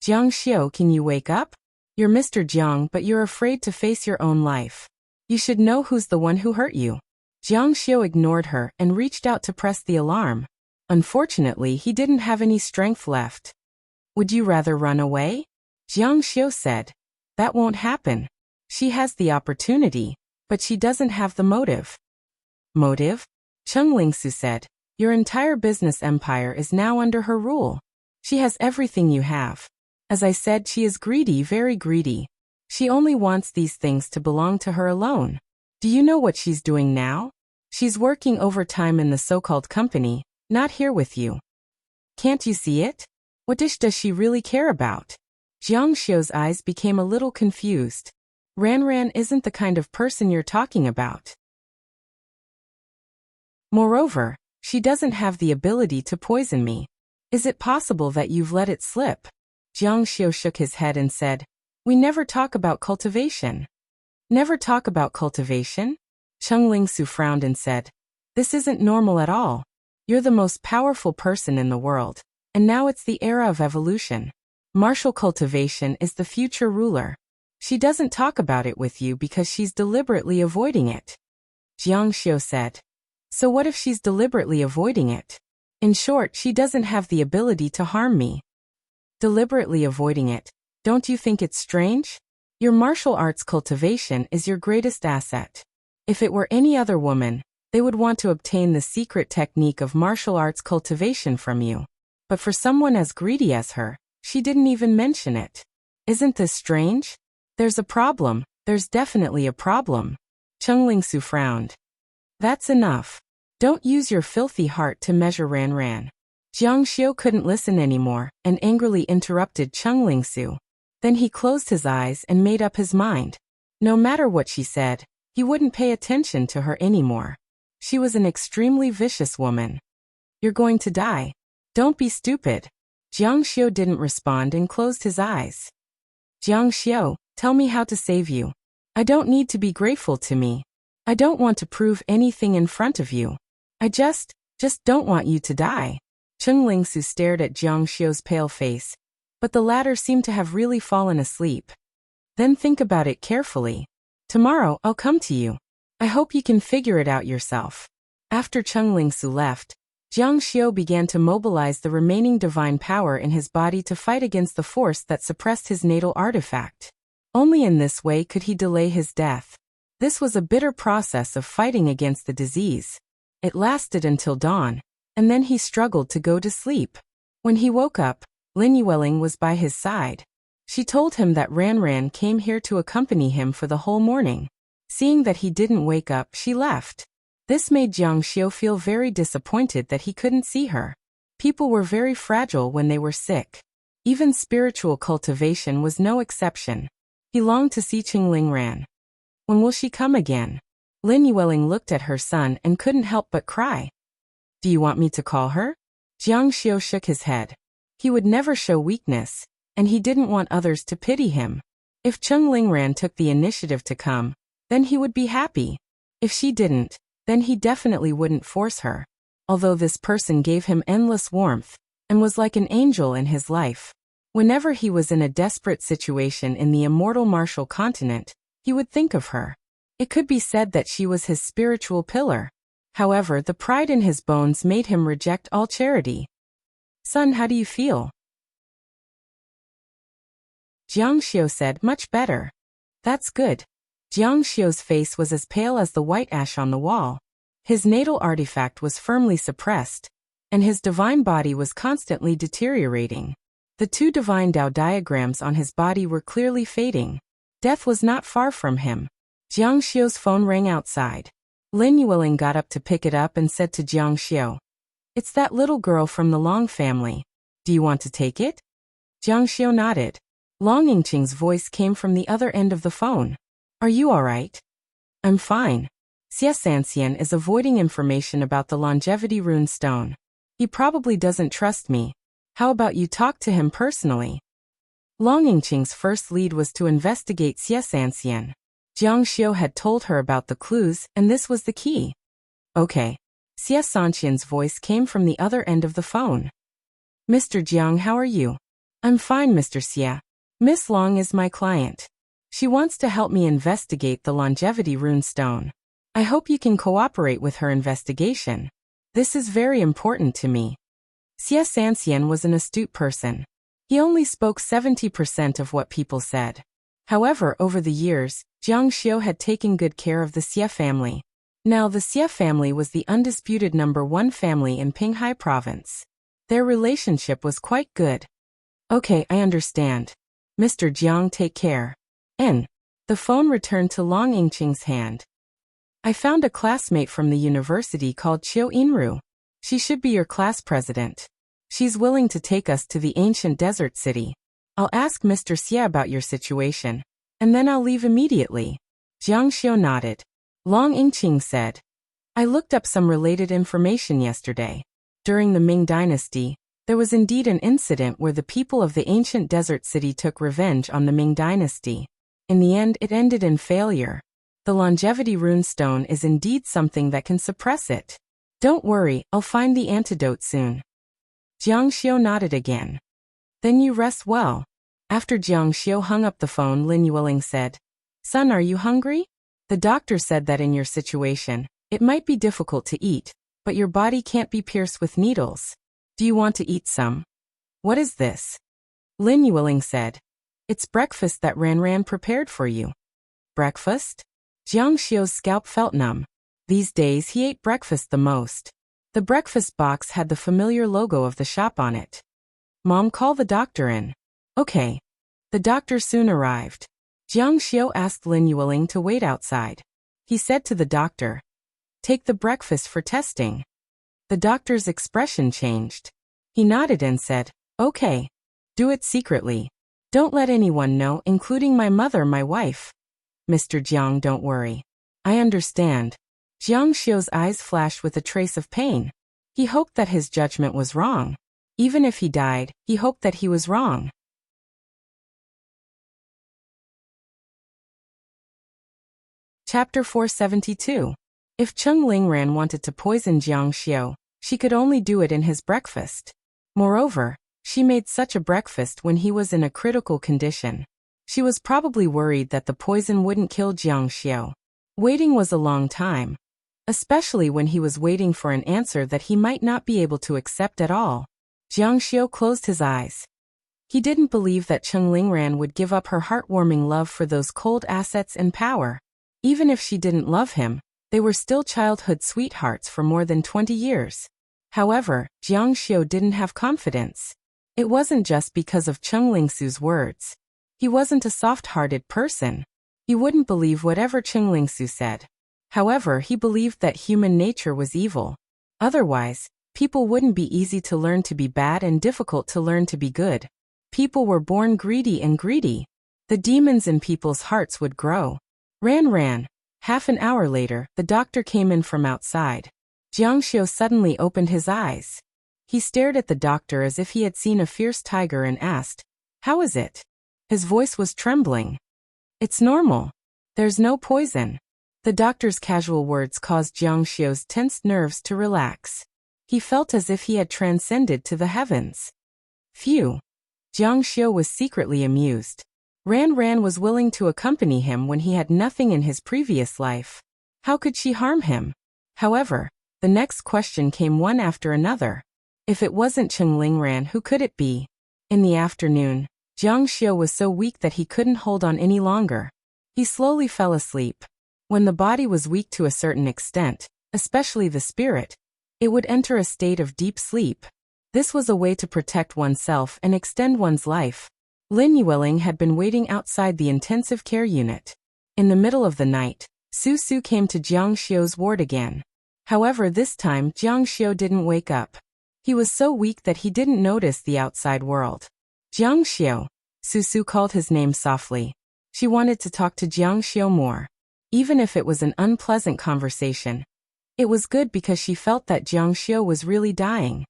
Jiang Xiu, can you wake up? You're Mr. Jiang, but you're afraid to face your own life. You should know who's the one who hurt you. Jiang Xiu ignored her and reached out to press the alarm. Unfortunately, he didn't have any strength left. Would you rather run away? Jiang Xiu said. That won't happen. She has the opportunity, but she doesn't have the motive. Motive? Cheng Lingsu said. Your entire business empire is now under her rule. She has everything you have. As I said, she is greedy, very greedy. She only wants these things to belong to her alone. Do you know what she's doing now? She's working overtime in the so-called company, not here with you. Can't you see it? What dish does she really care about? Jiang Xiu's eyes became a little confused. Ran isn't the kind of person you're talking about. Moreover, she doesn't have the ability to poison me. Is it possible that you've let it slip? Jiang Xiu shook his head and said, We never talk about cultivation. Never talk about cultivation? Cheng Lingsu frowned and said, This isn't normal at all. You're the most powerful person in the world. And now it's the era of evolution. Martial cultivation is the future ruler. She doesn't talk about it with you because she's deliberately avoiding it. Jiang Xiu said. So what if she's deliberately avoiding it? In short, she doesn't have the ability to harm me. Deliberately avoiding it. Don't you think it's strange? Your martial arts cultivation is your greatest asset. If it were any other woman, they would want to obtain the secret technique of martial arts cultivation from you. But for someone as greedy as her, she didn't even mention it. Isn't this strange? There's a problem. There's definitely a problem. Cheng Lingsu frowned. That's enough. Don't use your filthy heart to measure Ran Ran. Jiang Xiu couldn't listen anymore and angrily interrupted Cheng Lingsu. Then he closed his eyes and made up his mind. No matter what she said, he wouldn't pay attention to her anymore. She was an extremely vicious woman. You're going to die. Don't be stupid. Jiang Xiu didn't respond and closed his eyes. Jiang Xiu, tell me how to save you. I don't need to be grateful to me. I don't want to prove anything in front of you. I just don't want you to die. Cheng Lingsu stared at Jiang Xiu's pale face, but the latter seemed to have really fallen asleep. Then think about it carefully. Tomorrow I'll come to you. I hope you can figure it out yourself. After Cheng Lingsu left, Jiang Xiu began to mobilize the remaining divine power in his body to fight against the force that suppressed his natal artifact. Only in this way could he delay his death. This was a bitter process of fighting against the disease. It lasted until dawn, and then he struggled to go to sleep. When he woke up, Lin Yueling was by his side. She told him that Ran Ran came here to accompany him for the whole morning. Seeing that he didn't wake up, she left. This made Jiang Xiu feel very disappointed that he couldn't see her. People were very fragile when they were sick. Even spiritual cultivation was no exception. He longed to see Qingling Ran. When will she come again? Lin Yueling looked at her son and couldn't help but cry. Do you want me to call her? Jiang Xiu shook his head. He would never show weakness, and he didn't want others to pity him. If Qingling Ran took the initiative to come, then he would be happy. If she didn't, then he definitely wouldn't force her. Although this person gave him endless warmth, and was like an angel in his life. Whenever he was in a desperate situation in the immortal martial continent, he would think of her. It could be said that she was his spiritual pillar. However, the pride in his bones made him reject all charity. Son, how do you feel? Jiang Xiu said, much better. That's good. Jiang Xiu's face was as pale as the white ash on the wall. His natal artifact was firmly suppressed, and his divine body was constantly deteriorating. The two divine Tao diagrams on his body were clearly fading. Death was not far from him. Jiang Xiu's phone rang outside. Lin Yueling got up to pick it up and said to Jiang Xiu, "It's that little girl from the Long family. Do you want to take it?" Jiang Xiu nodded. Long Yingqing's voice came from the other end of the phone. "Are you all right?" "I'm fine. Xie Sanxian is avoiding information about the longevity rune stone. He probably doesn't trust me. How about you talk to him personally?" Long Yingqing's first lead was to investigate Xie Sanxian. Jiang Xiu had told her about the clues, and this was the key. "Okay." Xie Sanxian's voice came from the other end of the phone. "Mr. Jiang, how are you?" "I'm fine, Mr. Xie. Miss Long is my client. She wants to help me investigate the longevity rune stone. I hope you can cooperate with her investigation. This is very important to me." Xie Sanxian was an astute person. He only spoke 70% of what people said. However, over the years, Jiang Xiu had taken good care of the Xie family. Now the Xie family was the undisputed #1 family in Pinghai province. Their relationship was quite good. "Okay, I understand. Mr. Jiang, take care." The phone returned to Long Yingqing's hand. "I found a classmate from the university called Qiu Inru. She should be your class president. She's willing to take us to the ancient desert city. I'll ask Mr. Xie about your situation, and then I'll leave immediately." Jiang Xiu nodded. Long Yingqing said, "I looked up some related information yesterday. During the Ming Dynasty, there was indeed an incident where the people of the ancient desert city took revenge on the Ming Dynasty. In the end, it ended in failure. The longevity rune stone is indeed something that can suppress it. Don't worry, I'll find the antidote soon." Jiang Xiu nodded again. Then you rest well. After Jiang Xiu hung up the phone, Lin Yueling said, Son, are you hungry? The doctor said that in your situation, it might be difficult to eat, but your body can't be pierced with needles. Do you want to eat some? What is this? Lin Yueling said, It's breakfast that Ran prepared for you. Breakfast? Jiang Xiu's scalp felt numb. These days he ate breakfast the most. The breakfast box had the familiar logo of the shop on it. Mom, call the doctor in. Okay. The doctor soon arrived. Jiang Xiu asked Lin Yueling to wait outside. He said to the doctor, Take the breakfast for testing. The doctor's expression changed. He nodded and said, Okay. Do it secretly. Don't let anyone know, including my mother, my wife. Mr. Jiang, don't worry. I understand. Jiang Xiu's eyes flashed with a trace of pain. He hoped that his judgment was wrong. Even if he died, he hoped that he was wrong. Chapter 472. If Cheng Lingran wanted to poison Jiang Xiu, she could only do it in his breakfast. Moreover, she made such a breakfast when he was in a critical condition. She was probably worried that the poison wouldn't kill Jiang Xiu. Waiting was a long time, especially when he was waiting for an answer that he might not be able to accept at all. Jiang Xiu closed his eyes. He didn't believe that Cheng Lingran would give up her heartwarming love for those cold assets and power. Even if she didn't love him, they were still childhood sweethearts for more than 20 years. However, Jiang Xiu didn't have confidence. It wasn't just because of Cheng Lingsu's words. He wasn't a soft-hearted person. He wouldn't believe whatever Cheng Lingsu said. However, he believed that human nature was evil. Otherwise, people wouldn't be easy to learn to be bad and difficult to learn to be good. People were born greedy and greedy. The demons in people's hearts would grow. Ran. Half an hour later, the doctor came in from outside. Jiang Xiu suddenly opened his eyes. He stared at the doctor as if he had seen a fierce tiger and asked, How is it? His voice was trembling. It's normal. There's no poison. The doctor's casual words caused Jiang Xiu's tensed nerves to relax. He felt as if he had transcended to the heavens. Phew. Jiang Xiu was secretly amused. Ran was willing to accompany him when he had nothing in his previous life. How could she harm him? However, the next question came one after another. If it wasn't Cheng Lingran, who could it be? In the afternoon, Jiang Xiu was so weak that he couldn't hold on any longer. He slowly fell asleep. When the body was weak to a certain extent, especially the spirit, it would enter a state of deep sleep. This was a way to protect oneself and extend one's life. Lin Yueling had been waiting outside the intensive care unit. In the middle of the night, Su came to Jiang Xiu's ward again. However, this time Jiang Xiu didn't wake up. He was so weak that he didn't notice the outside world. Jiang Xiu. Su called his name softly. She wanted to talk to Jiang Xiu more. Even if it was an unpleasant conversation. It was good because she felt that Jiang Xiu was really dying.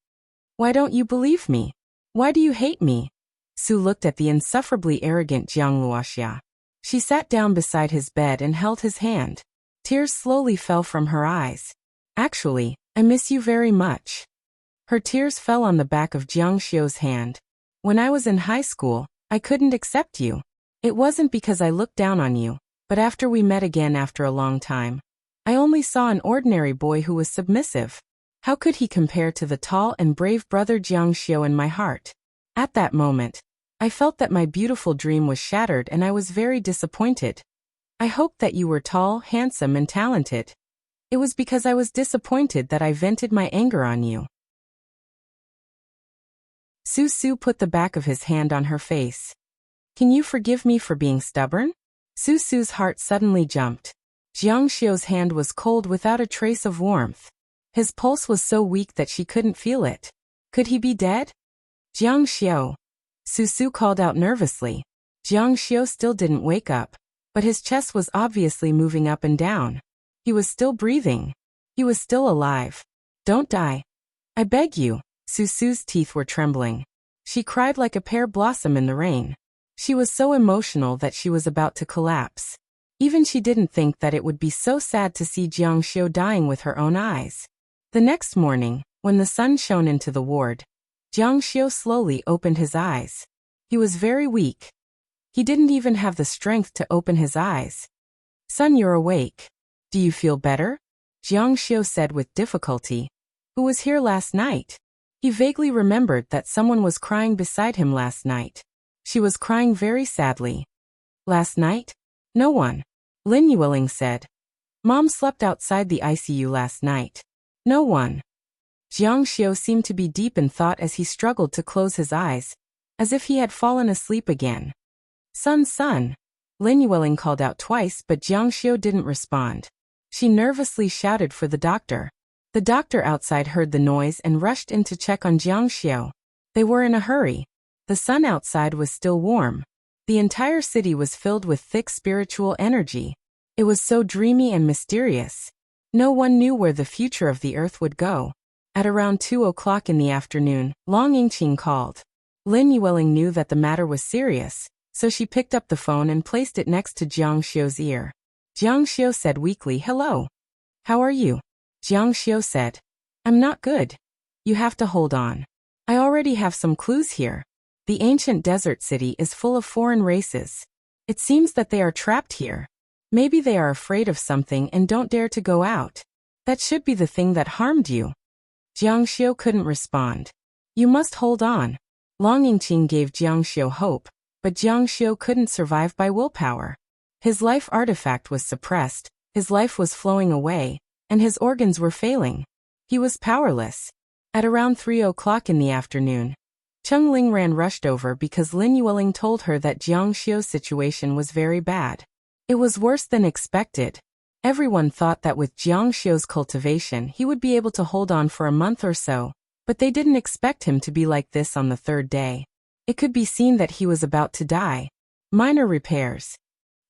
Why don't you believe me? Why do you hate me? Su looked at the insufferably arrogant Jiang Luoxia. She sat down beside his bed and held his hand. Tears slowly fell from her eyes. Actually, I miss you very much. Her tears fell on the back of Jiang Xiu's hand. When I was in high school, I couldn't accept you. It wasn't because I looked down on you, but after we met again after a long time, I only saw an ordinary boy who was submissive. How could he compare to the tall and brave brother Jiang Xiu in my heart? At that moment, I felt that my beautiful dream was shattered and I was very disappointed. I hoped that you were tall, handsome, and talented. It was because I was disappointed that I vented my anger on you. Su put the back of his hand on her face. Can you forgive me for being stubborn? Su's heart suddenly jumped. Jiang Xiu's hand was cold without a trace of warmth. His pulse was so weak that she couldn't feel it. Could he be dead? Jiang Xiu. Su called out nervously. Jiang Xiu still didn't wake up, but his chest was obviously moving up and down. He was still breathing. He was still alive. Don't die. I beg you. Su's teeth were trembling. She cried like a pear blossom in the rain. She was so emotional that she was about to collapse. Even she didn't think that it would be so sad to see Jiang Xiu dying with her own eyes. The next morning, when the sun shone into the ward, Jiang Xiu slowly opened his eyes. He was very weak. He didn't even have the strength to open his eyes. Son, you're awake. Do you feel better? Jiang Xiu said with difficulty. Who was here last night? He vaguely remembered that someone was crying beside him last night. She was crying very sadly. Last night? No one. Lin Yueling said. Mom slept outside the ICU last night. No one. Jiang Xiu seemed to be deep in thought as he struggled to close his eyes, as if he had fallen asleep again. Son. Lin Yueling called out twice, but Jiang Xiu didn't respond. She nervously shouted for the doctor. The doctor outside heard the noise and rushed in to check on Jiang Xiu. They were in a hurry. The sun outside was still warm. The entire city was filled with thick spiritual energy. It was so dreamy and mysterious. No one knew where the future of the earth would go. At around 2 o'clock in the afternoon, Long Yingqing called. Lin Yueling knew that the matter was serious, so she picked up the phone and placed it next to Jiang Xiu's ear. Jiang Xiu said weakly, "Hello. How are you?" Jiang Xiu said, "I'm not good. You have to hold on. I already have some clues here. The ancient desert city is full of foreign races. It seems that they are trapped here. Maybe they are afraid of something and don't dare to go out. That should be the thing that harmed you." Jiang Xiu couldn't respond. "You must hold on." Long Yingqing gave Jiang Xiu hope, but Jiang Xiu couldn't survive by willpower. His life artifact was suppressed, his life was flowing away, and his organs were failing. He was powerless. At around 3 o'clock in the afternoon, Cheng Lingran rushed over because Lin Yueling told her that Jiang Xiu's situation was very bad. It was worse than expected. Everyone thought that with Jiang Xiu's cultivation he would be able to hold on for a month or so, but they didn't expect him to be like this on the third day. It could be seen that he was about to die. Minor repairs.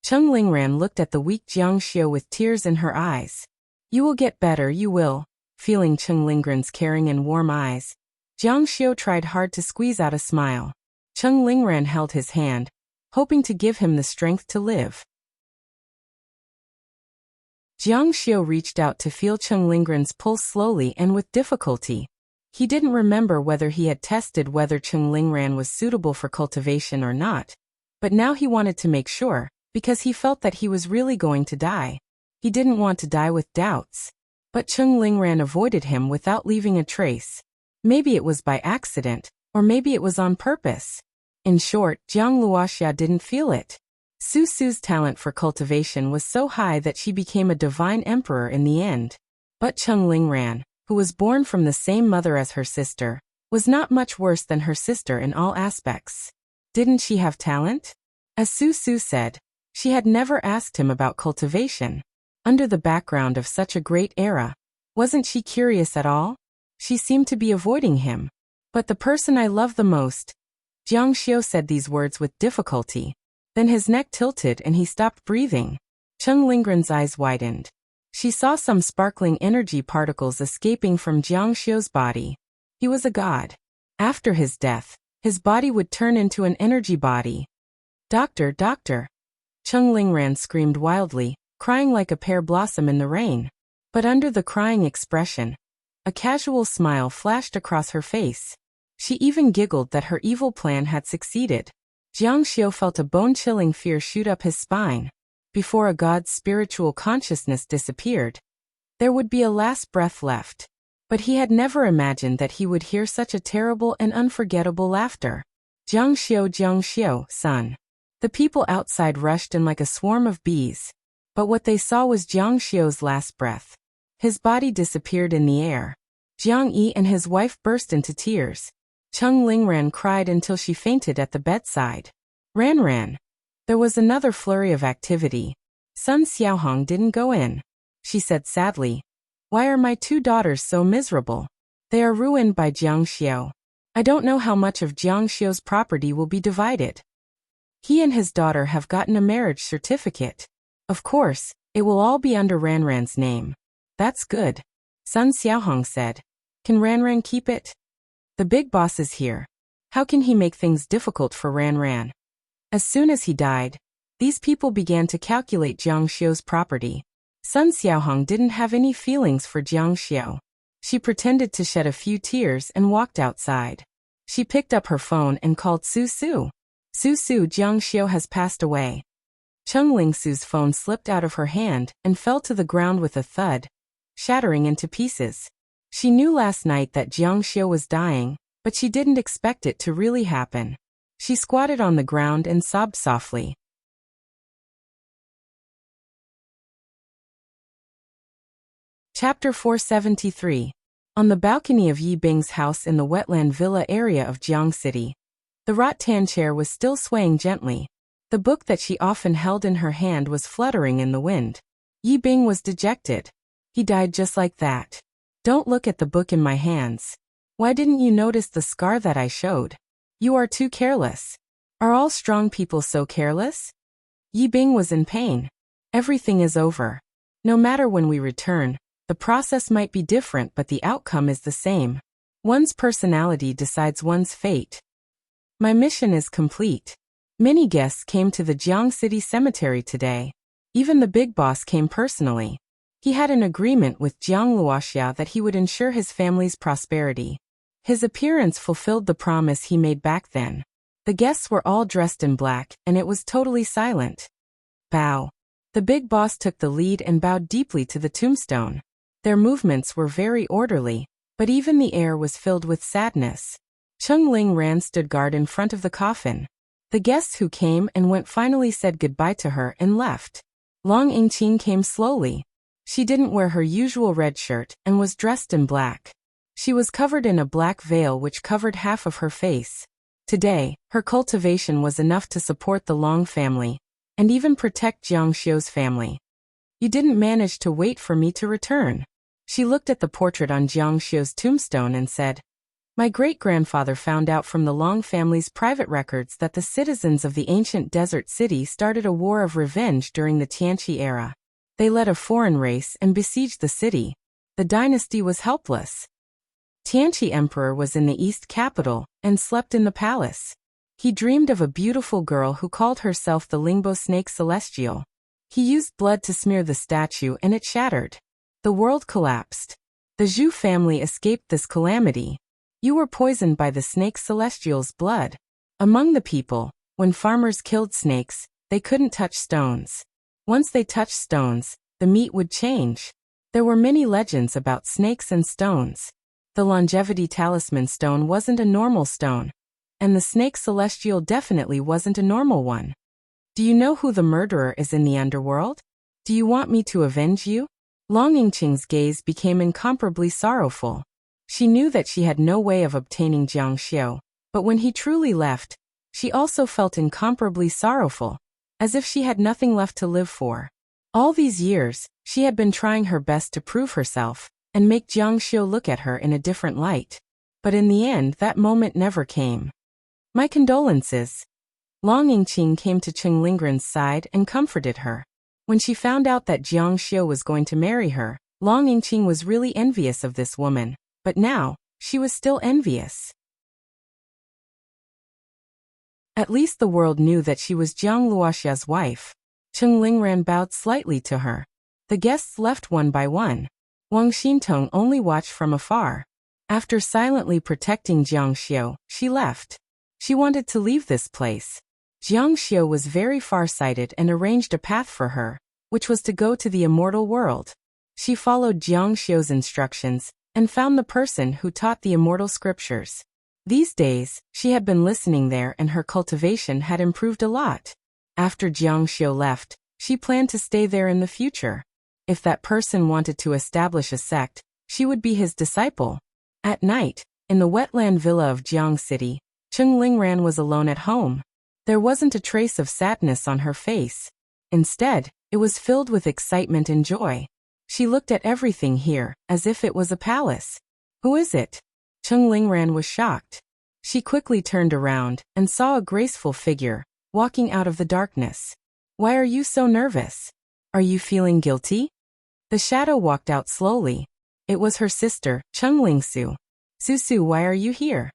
Cheng Lingran looked at the weak Jiang Xiu with tears in her eyes. "You will get better, you will." Feeling Cheng Lingran's caring and warm eyes, Jiang Xiu tried hard to squeeze out a smile. Cheng Lingran held his hand, hoping to give him the strength to live. Jiang Xiu reached out to feel Cheng Lingran's pulse slowly and with difficulty. He didn't remember whether he had tested whether Cheng Lingran was suitable for cultivation or not, but now he wanted to make sure, because he felt that he was really going to die. He didn't want to die with doubts. But Cheng Lingran avoided him without leaving a trace. Maybe it was by accident, or maybe it was on purpose. In short, Jiang Luoxia didn't feel it. Su Su's talent for cultivation was so high that she became a divine emperor in the end. But Cheng Lingran, who was born from the same mother as her sister, was not much worse than her sister in all aspects. Didn't she have talent? As Su Su said, she had never asked him about cultivation. Under the background of such a great era, wasn't she curious at all? She seemed to be avoiding him. But the person I love the most. Jiang Xiu said these words with difficulty. Then his neck tilted and he stopped breathing. Cheng Lingran's eyes widened. She saw some sparkling energy particles escaping from Jiang Xiu's body. He was a god. After his death, his body would turn into an energy body. Doctor, doctor. Cheng Lingran screamed wildly, crying like a pear blossom in the rain. But under the crying expression, a casual smile flashed across her face. She even giggled that her evil plan had succeeded. Jiang Xiu felt a bone-chilling fear shoot up his spine. Before a god's spiritual consciousness disappeared, there would be a last breath left. But he had never imagined that he would hear such a terrible and unforgettable laughter. Jiang Xiu, son. The people outside rushed in like a swarm of bees. But what they saw was Jiang Xiu's last breath. His body disappeared in the air. Jiang Yi and his wife burst into tears. Cheng Lingran cried until she fainted at the bedside. Ran. There was another flurry of activity. Sun Xiaohong didn't go in. She said sadly, "Why are my 2 daughters so miserable? They are ruined by Jiang Xiu. I don't know how much of Jiang Xiu's property will be divided. He and his daughter have gotten a marriage certificate. Of course, it will all be under Ranran's name." "That's good," Sun Xiaohong said. "Can Ranran keep it? The big boss is here. How can he make things difficult for Ranran?" As soon as he died, these people began to calculate Jiang Xiu's property. Sun Xiaohong didn't have any feelings for Jiang Xiu. She pretended to shed a few tears and walked outside. She picked up her phone and called Su Su. Su Su, Jiang Xiu has passed away. Cheng Lingsu's phone slipped out of her hand and fell to the ground with a thud, shattering into pieces. She knew last night that Jiang Xiu was dying, but she didn't expect it to really happen. She squatted on the ground and sobbed softly. Chapter 473. On the balcony of Yi Bing's house in the wetland villa area of Jiang City, the rattan chair was still swaying gently. The book that she often held in her hand was fluttering in the wind. Yi Bing was dejected. He died just like that. Don't look at the book in my hands. Why didn't you notice the scar that I showed? You are too careless. Are all strong people so careless? Yi Bing was in pain. Everything is over. No matter when we return, the process might be different but the outcome is the same. One's personality decides one's fate. My mission is complete. Many guests came to the Jiang City Cemetery today. Even the big boss came personally. He had an agreement with Jiang Luoxia that he would ensure his family's prosperity. His appearance fulfilled the promise he made back then. The guests were all dressed in black, and it was totally silent. Bow. The big boss took the lead and bowed deeply to the tombstone. Their movements were very orderly, but even the air was filled with sadness. Cheng Lingran stood guard in front of the coffin. The guests who came and went finally said goodbye to her and left. Long Yingqing came slowly. She didn't wear her usual red shirt and was dressed in black. She was covered in a black veil which covered half of her face. Today, her cultivation was enough to support the Long family, and even protect Jiang Xiu's family. You didn't manage to wait for me to return. She looked at the portrait on Jiang Xiu's tombstone and said, My great-grandfather found out from the Long family's private records that the citizens of the ancient desert city started a war of revenge during the Tianqi era. They led a foreign race and besieged the city. The dynasty was helpless. Tianqi Emperor was in the east capital and slept in the palace. He dreamed of a beautiful girl who called herself the Lingbo Snake Celestial. He used blood to smear the statue and it shattered. The world collapsed. The Zhu family escaped this calamity. You were poisoned by the snake celestial's blood. Among the people, when farmers killed snakes, they couldn't touch stones. Once they touched stones, the meat would change. There were many legends about snakes and stones. The longevity talisman stone wasn't a normal stone, and the snake celestial definitely wasn't a normal one. Do you know who the murderer is in the underworld? Do you want me to avenge you? Long Yingqing's gaze became incomparably sorrowful. She knew that she had no way of obtaining Jiang Xiu, but when he truly left, she also felt incomparably sorrowful, as if she had nothing left to live for. All these years, she had been trying her best to prove herself and make Jiang Xiu look at her in a different light. But in the end, that moment never came. My condolences. Long Yingqing came to Cheng Lingren's side and comforted her. When she found out that Jiang Xiu was going to marry her, Long Yingqing was really envious of this woman, but now, she was still envious. At least the world knew that she was Jiang Luoxia's wife. Cheng Lingran bowed slightly to her. The guests left one by one. Wang Xintong only watched from afar. After silently protecting Jiang Xiu, she left. She wanted to leave this place. Jiang Xiu was very far-sighted and arranged a path for her, which was to go to the immortal world. She followed Jiang Xiu's instructions and found the person who taught the immortal scriptures. These days, she had been listening there and her cultivation had improved a lot. After Jiang Xiu left, she planned to stay there in the future. If that person wanted to establish a sect, she would be his disciple. At night, in the wetland villa of Jiang City, Cheng Lingran was alone at home. There wasn't a trace of sadness on her face. Instead, it was filled with excitement and joy. She looked at everything here, as if it was a palace. Who is it? Cheng Lingran was shocked. She quickly turned around and saw a graceful figure, walking out of the darkness. Why are you so nervous? Are you feeling guilty? The shadow walked out slowly. It was her sister, Cheng Lingsu. Su, why are you here?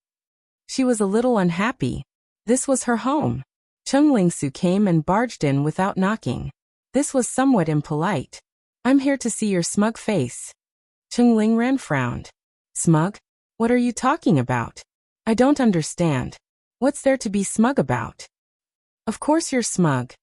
She was a little unhappy. This was her home. Cheng Lingsu came and barged in without knocking. This was somewhat impolite. I'm here to see your smug face. Cheng Lingran frowned. Smug? What are you talking about? I don't understand. What's there to be smug about? Of course you're smug.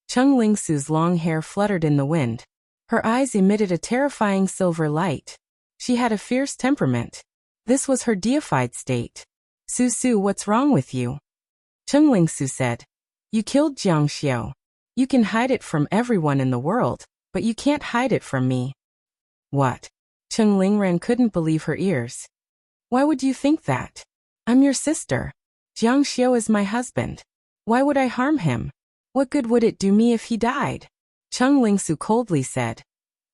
Cheng Lingsu's long hair fluttered in the wind. Her eyes emitted a terrifying silver light. She had a fierce temperament. This was her deified state. Su, what's wrong with you? Cheng Lingsu said. You killed Jiang Xiao. You can hide it from everyone in the world, but you can't hide it from me. What? Cheng Lingran couldn't believe her ears. Why would you think that? I'm your sister. Jiang Xiao is my husband. Why would I harm him? What good would it do me if he died? Cheng Lingsu coldly said.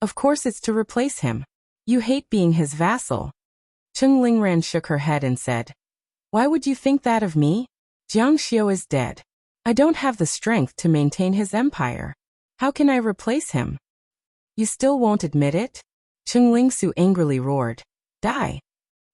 Of course it's to replace him. You hate being his vassal. Cheng Lingran shook her head and said. Why would you think that of me? Jiang Xiao is dead. I don't have the strength to maintain his empire. How can I replace him? You still won't admit it? Cheng Lingsu angrily roared. Die.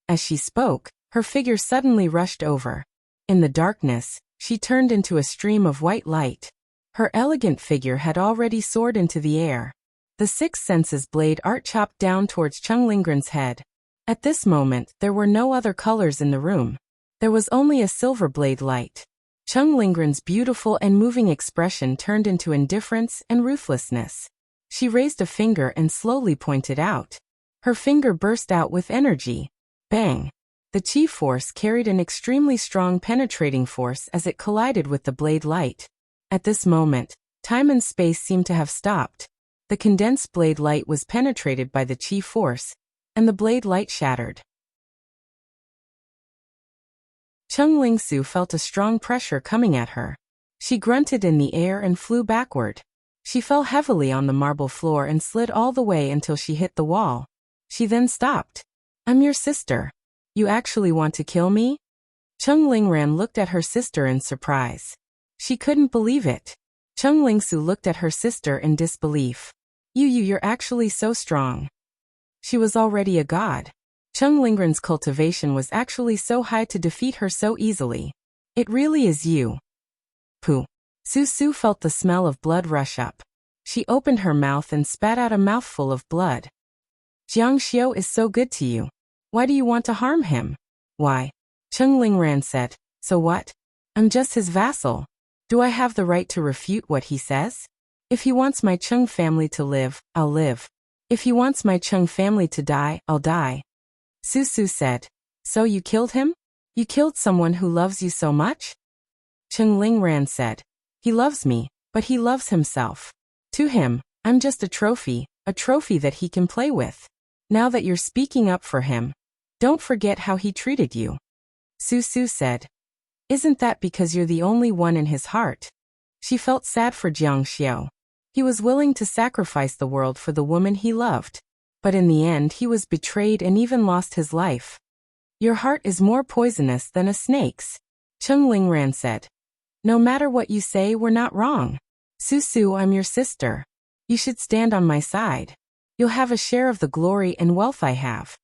As she spoke, her figure suddenly rushed over. In the darkness, she turned into a stream of white light. Her elegant figure had already soared into the air. The sixth sense's blade art chopped down towards Cheng Lingran's head. At this moment, there were no other colors in the room. There was only a silver blade light. Cheng Lingran's beautiful and moving expression turned into indifference and ruthlessness. She raised a finger and slowly pointed out. Her finger burst out with energy. Bang! The chi force carried an extremely strong penetrating force as it collided with the blade light. At this moment, time and space seemed to have stopped. The condensed blade light was penetrated by the chi force, and the blade light shattered. Cheng Lingsu felt a strong pressure coming at her. She grunted in the air and flew backward. She fell heavily on the marble floor and slid all the way until she hit the wall. She then stopped. I'm your sister. You actually want to kill me? Cheng Lingran looked at her sister in surprise. She couldn't believe it. Cheng Lingsu looked at her sister in disbelief. You're actually so strong. She was already a god. Cheng Lingran's cultivation was actually so high to defeat her so easily. It really is you. Pooh. Su felt the smell of blood rush up. She opened her mouth and spat out a mouthful of blood. Jiang Xiao is so good to you. Why do you want to harm him? Why? Cheng Lingran said. So what? I'm just his vassal. Do I have the right to refute what he says? If he wants my Cheng family to live, I'll live. If he wants my Cheng family to die, I'll die. Su said. So you killed him? You killed someone who loves you so much? Cheng Lingran said. He loves me, but he loves himself. To him, I'm just a trophy that he can play with. Now that you're speaking up for him, don't forget how he treated you. Su said. Isn't that because you're the only one in his heart? She felt sad for Jiang Xiao. He was willing to sacrifice the world for the woman he loved. But in the end he was betrayed and even lost his life. Your heart is more poisonous than a snake's. Cheng Lingran said. No matter what you say, we're not wrong. Su, I'm your sister. You should stand on my side. You'll have a share of the glory and wealth I have.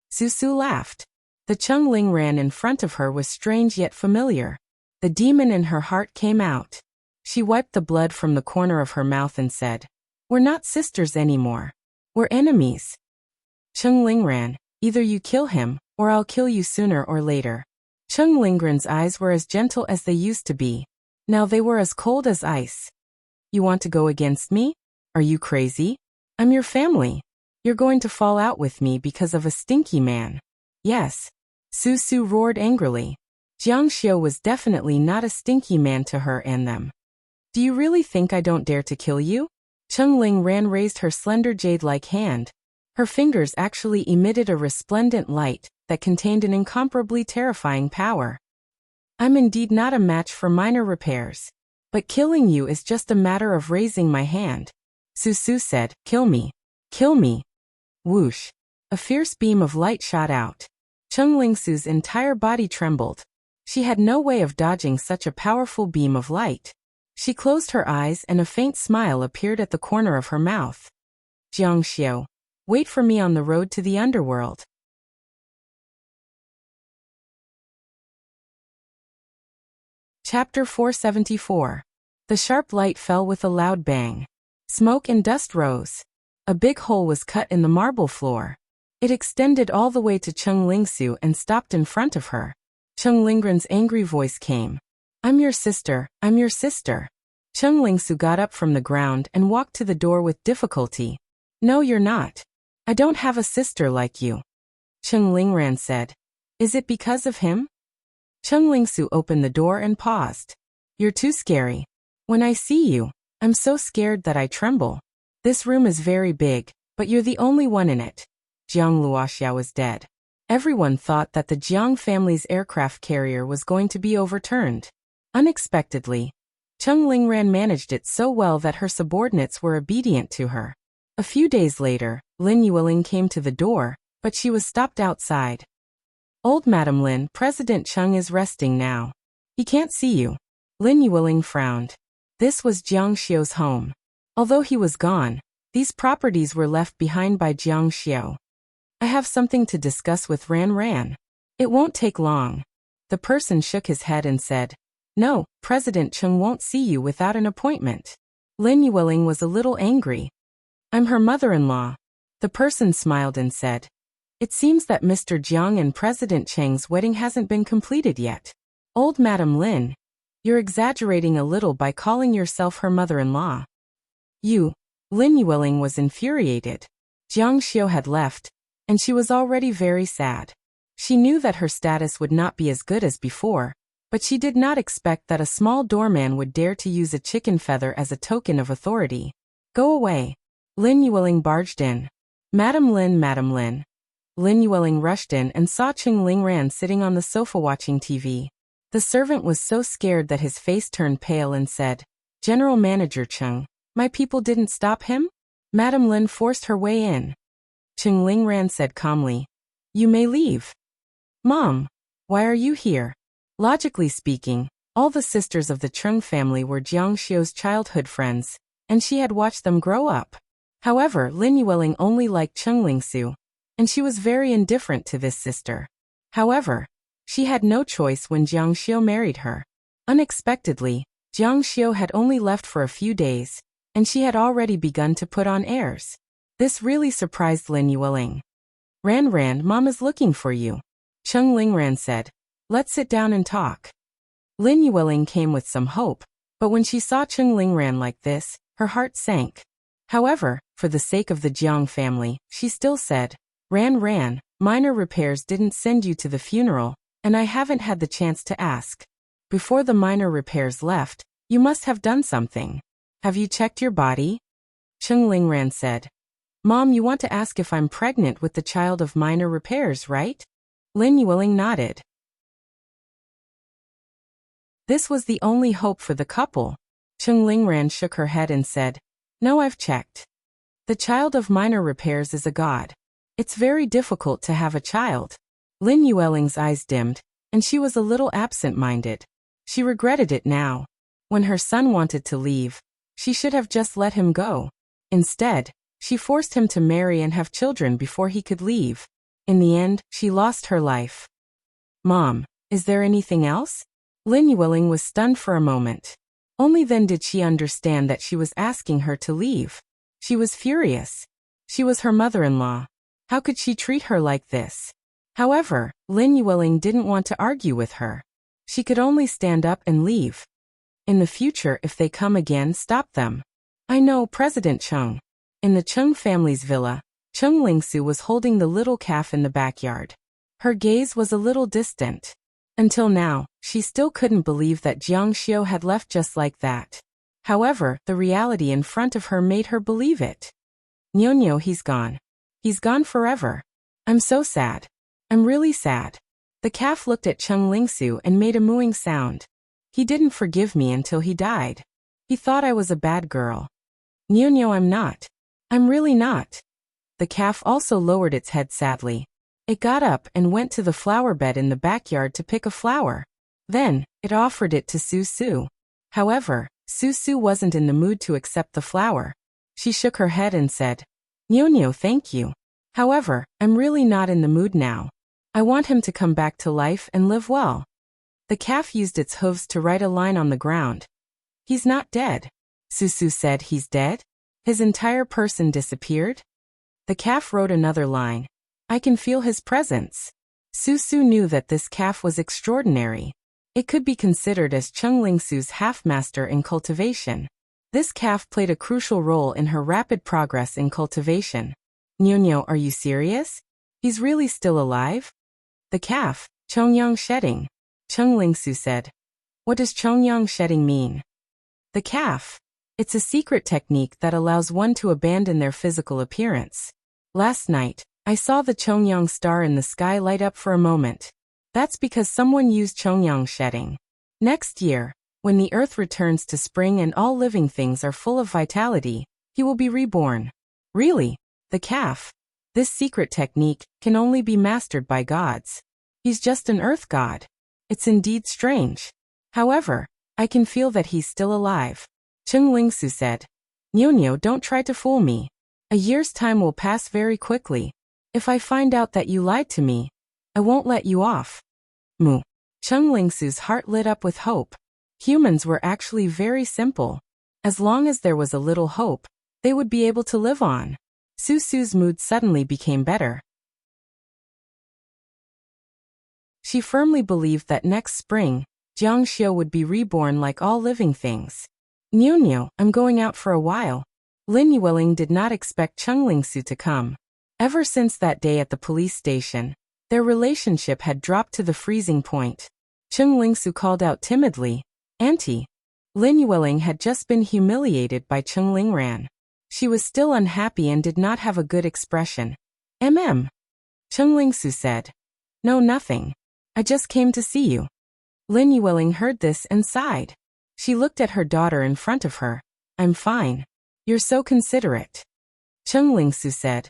Su laughed. The Cheng Lingran in front of her was strange yet familiar. The demon in her heart came out. She wiped the blood from the corner of her mouth and said, We're not sisters anymore. We're enemies. Cheng Lingran, either you kill him, or I'll kill you sooner or later. Cheng Lingran's eyes were as gentle as they used to be. Now they were as cold as ice. You want to go against me? Are you crazy? I'm your family. You're going to fall out with me because of a stinky man. Yes. Su roared angrily. Jiang Xiao was definitely not a stinky man to her and them. Do you really think I don't dare to kill you? Cheng Lingran raised her slender jade-like hand. Her fingers actually emitted a resplendent light that contained an incomparably terrifying power. I'm indeed not a match for minor repairs. But killing you is just a matter of raising my hand. Su said, Kill me. Kill me. Whoosh. A fierce beam of light shot out. Cheng Lingsu's entire body trembled. She had no way of dodging such a powerful beam of light. She closed her eyes and a faint smile appeared at the corner of her mouth. Jiang Xiao, wait for me on the road to the underworld. Chapter 474. The sharp light fell with a loud bang. Smoke and dust rose. A big hole was cut in the marble floor. It extended all the way to Cheng Lingsu and stopped in front of her. Chung Lingren's angry voice came. I'm your sister, I'm your sister. Chung Lingsu got up from the ground and walked to the door with difficulty. No, you're not. I don't have a sister like you. Chung Lingran said. Is it because of him? Chung Lingsu opened the door and paused. You're too scary. When I see you, I'm so scared that I tremble. This room is very big, but you're the only one in it. Jiang Luoxia was dead. Everyone thought that the Jiang family's aircraft carrier was going to be overturned. Unexpectedly, Chung Lingran managed it so well that her subordinates were obedient to her. A few days later, Lin Yueling came to the door, but she was stopped outside. Old Madam Lin, President Chung is resting now. He can't see you. Lin Yueling frowned. This was Jiang Xiu's home. Although he was gone, these properties were left behind by Jiang Xiu. I have something to discuss with Ran Ran. It won't take long. The person shook his head and said, No, President Chung won't see you without an appointment. Lin Yueling was a little angry. I'm her mother-in-law. The person smiled and said, It seems that Mr. Jiang and President Cheng's wedding hasn't been completed yet. Old Madam Lin, you're exaggerating a little by calling yourself her mother-in-law. You. Lin Yueling was infuriated. Jiang Xiu had left, and she was already very sad. She knew that her status would not be as good as before, but she did not expect that a small doorman would dare to use a chicken feather as a token of authority. Go away. Lin Yueling barged in. Madam Lin, Madam Lin. Lin Yueling rushed in and saw Chung Lingran sitting on the sofa watching TV. The servant was so scared that his face turned pale and said, General Manager Chung, my people didn't stop him? Madam Lin forced her way in. Chung Lingran said calmly, You may leave. Mom, why are you here? Logically speaking, all the sisters of the Chung family were Jiang Xiu's childhood friends, and she had watched them grow up. However, Lin Yueling only liked Chung Lingsu, and she was very indifferent to this sister. However, she had no choice when Jiang Xiu married her. Unexpectedly, Jiang Xiu had only left for a few days, and she had already begun to put on airs. This really surprised Lin Yueling. Ran Ran, Mom is looking for you. Chung Lingran said, Let's sit down and talk. Lin Yueling came with some hope, but when she saw Chung Lingran like this, her heart sank. However, for the sake of the Jiang family, she still said, Ran Ran, minor repairs didn't send you to the funeral, and I haven't had the chance to ask. Before the minor repairs left, you must have done something. Have you checked your body? Chung Lingran said, Mom, you want to ask if I'm pregnant with the child of minor repairs, right? Lin Yueling nodded. This was the only hope for the couple. Chung Lingran shook her head and said, No, I've checked. The child of minor repairs is a god. It's very difficult to have a child. Lin Yueling's eyes dimmed, and she was a little absent-minded. She regretted it now. When her son wanted to leave, she should have just let him go. Instead, she forced him to marry and have children before he could leave. In the end, she lost her life. Mom, is there anything else? Lin Yueling was stunned for a moment. Only then did she understand that she was asking her to leave. She was furious. She was her mother-in-law. How could she treat her like this? However, Lin Yueling didn't want to argue with her. She could only stand up and leave. In the future, if they come again, stop them. I know, President Chung. In the Chung family's villa, Chung Lingsu was holding the little calf in the backyard. Her gaze was a little distant. Until now, she still couldn't believe that Jiang Xiu had left just like that. However, the reality in front of her made her believe it. Nyonyo, he's gone. He's gone forever. I'm so sad. I'm really sad. The calf looked at Chung Lingsu and made a mooing sound. He didn't forgive me until he died. He thought I was a bad girl. Nyonyo, I'm not. I'm really not. The calf also lowered its head sadly. It got up and went to the flower bed in the backyard to pick a flower. Then, it offered it to Su Su. However, Su Su wasn't in the mood to accept the flower. She shook her head and said, Nyonyo, thank you. However, I'm really not in the mood now. I want him to come back to life and live well. The calf used its hooves to write a line on the ground. He's not dead. Su Su said, He's dead? His entire person disappeared? The calf wrote another line. I can feel his presence. Su knew that this calf was extraordinary. It could be considered as Cheng Lingsu's half-master in cultivation. This calf played a crucial role in her rapid progress in cultivation. Nyo, are you serious? He's really still alive? The calf, Chongyang shedding. Cheng Lingsu said. What does Chongyang shedding mean? The calf. It's a secret technique that allows one to abandon their physical appearance. Last night, I saw the Chongyang star in the sky light up for a moment. That's because someone used Chongyang shedding. Next year, when the earth returns to spring and all living things are full of vitality, he will be reborn. Really? The calf. This secret technique can only be mastered by gods. He's just an earth god. It's indeed strange. However, I can feel that he's still alive. Cheng Lingsu said. Nyo, don't try to fool me. A year's time will pass very quickly. If I find out that you lied to me, I won't let you off. Moo. Cheng Lingsu's heart lit up with hope. Humans were actually very simple. As long as there was a little hope, they would be able to live on. Su's mood suddenly became better. She firmly believed that next spring, Jiangxiu would be reborn like all living things. Nyo, I'm going out for a while. Lin Yueling did not expect Cheng Lingsu to come. Ever since that day at the police station, their relationship had dropped to the freezing point. Cheng Lingsu called out timidly, Auntie. Lin Yueling had just been humiliated by Cheng Lingran. She was still unhappy and did not have a good expression. Cheng Lingsu said. No, nothing. I just came to see you. Lin Yueling heard this and sighed. She looked at her daughter in front of her. I'm fine. You're so considerate. Cheng Lingsu said.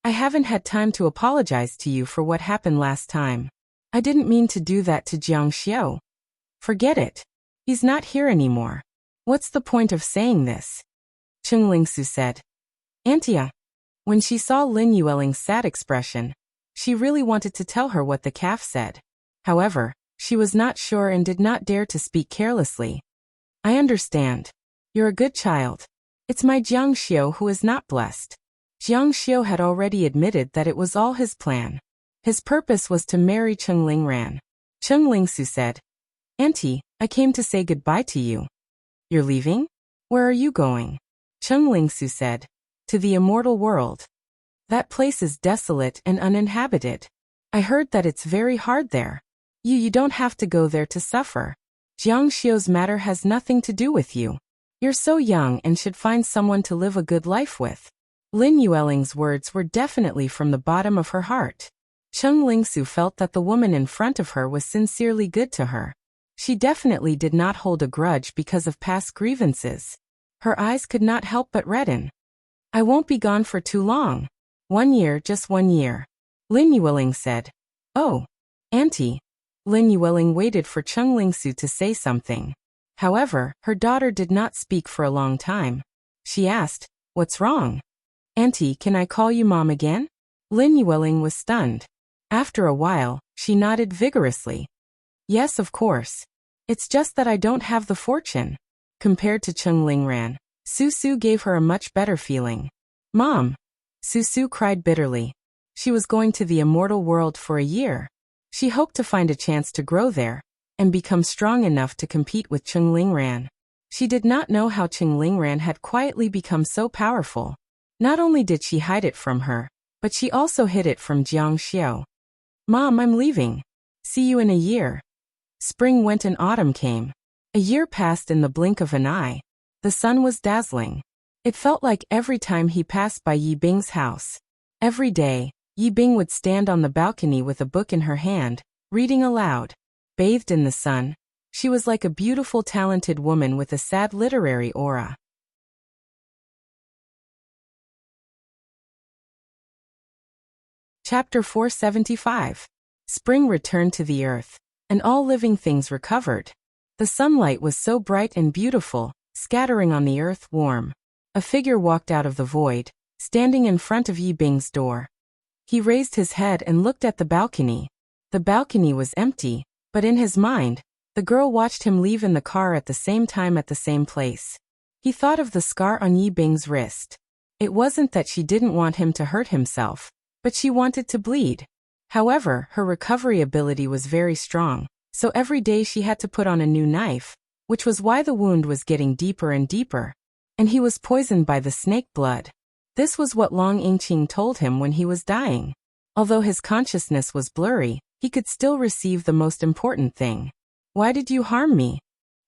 I haven't had time to apologize to you for what happened last time. I didn't mean to do that to Jiangxiu. Forget it. He's not here anymore. What's the point of saying this? Cheng Lingsu said. Auntie. When she saw Lin Yueling's sad expression, she really wanted to tell her what the calf said. However, she was not sure and did not dare to speak carelessly. I understand. You're a good child. It's my Jiangxiu who is not blessed. Jiangxiu had already admitted that it was all his plan. His purpose was to marry Cheng Lingran. Cheng Lingsu said. Auntie, I came to say goodbye to you. You're leaving? Where are you going? Cheng Lingsu said. To the immortal world. That place is desolate and uninhabited. I heard that it's very hard there. You don't have to go there to suffer. Jiangxiu's matter has nothing to do with you. You're so young and should find someone to live a good life with. Lin Yueling's words were definitely from the bottom of her heart. Cheng Lingsu felt that the woman in front of her was sincerely good to her. She definitely did not hold a grudge because of past grievances. Her eyes could not help but redden. I won't be gone for too long. 1 year, just 1 year. Lin Yueling said. Oh, Auntie. Lin Yueling waited for Cheng Lingsu to say something. However, her daughter did not speak for a long time. She asked, What's wrong? Auntie, can I call you Mom again? Lin Yueling was stunned. After a while, she nodded vigorously. Yes, of course. It's just that I don't have the fortune. Compared to Cheng Lingran, Su gave her a much better feeling. Mom. Su cried bitterly. She was going to the immortal world for a year. She hoped to find a chance to grow there and become strong enough to compete with Cheng Lingran. She did not know how Cheng Lingran had quietly become so powerful. Not only did she hide it from her, but she also hid it from Jiangxiu. Mom, I'm leaving. See you in a year. Spring went and autumn came. A year passed in the blink of an eye. The sun was dazzling. It felt like every time he passed by Yi Bing's house. Every day, Yi Bing would stand on the balcony with a book in her hand, reading aloud. Bathed in the sun, she was like a beautiful, talented woman with a sad literary aura. Chapter 475. Spring returned to the earth, and all living things recovered. The sunlight was so bright and beautiful, scattering on the earth warm. A figure walked out of the void, standing in front of Yi Bing's door. He raised his head and looked at the balcony. The balcony was empty, but in his mind, the girl watched him leave in the car at the same time at the same place. He thought of the scar on Yi Bing's wrist. It wasn't that she didn't want him to hurt himself, but she wanted to bleed. However, her recovery ability was very strong, so every day she had to put on a new knife, which was why the wound was getting deeper and deeper. And he was poisoned by the snake blood. This was what Long Yingqing told him when he was dying. Although his consciousness was blurry, he could still receive the most important thing. Why did you harm me?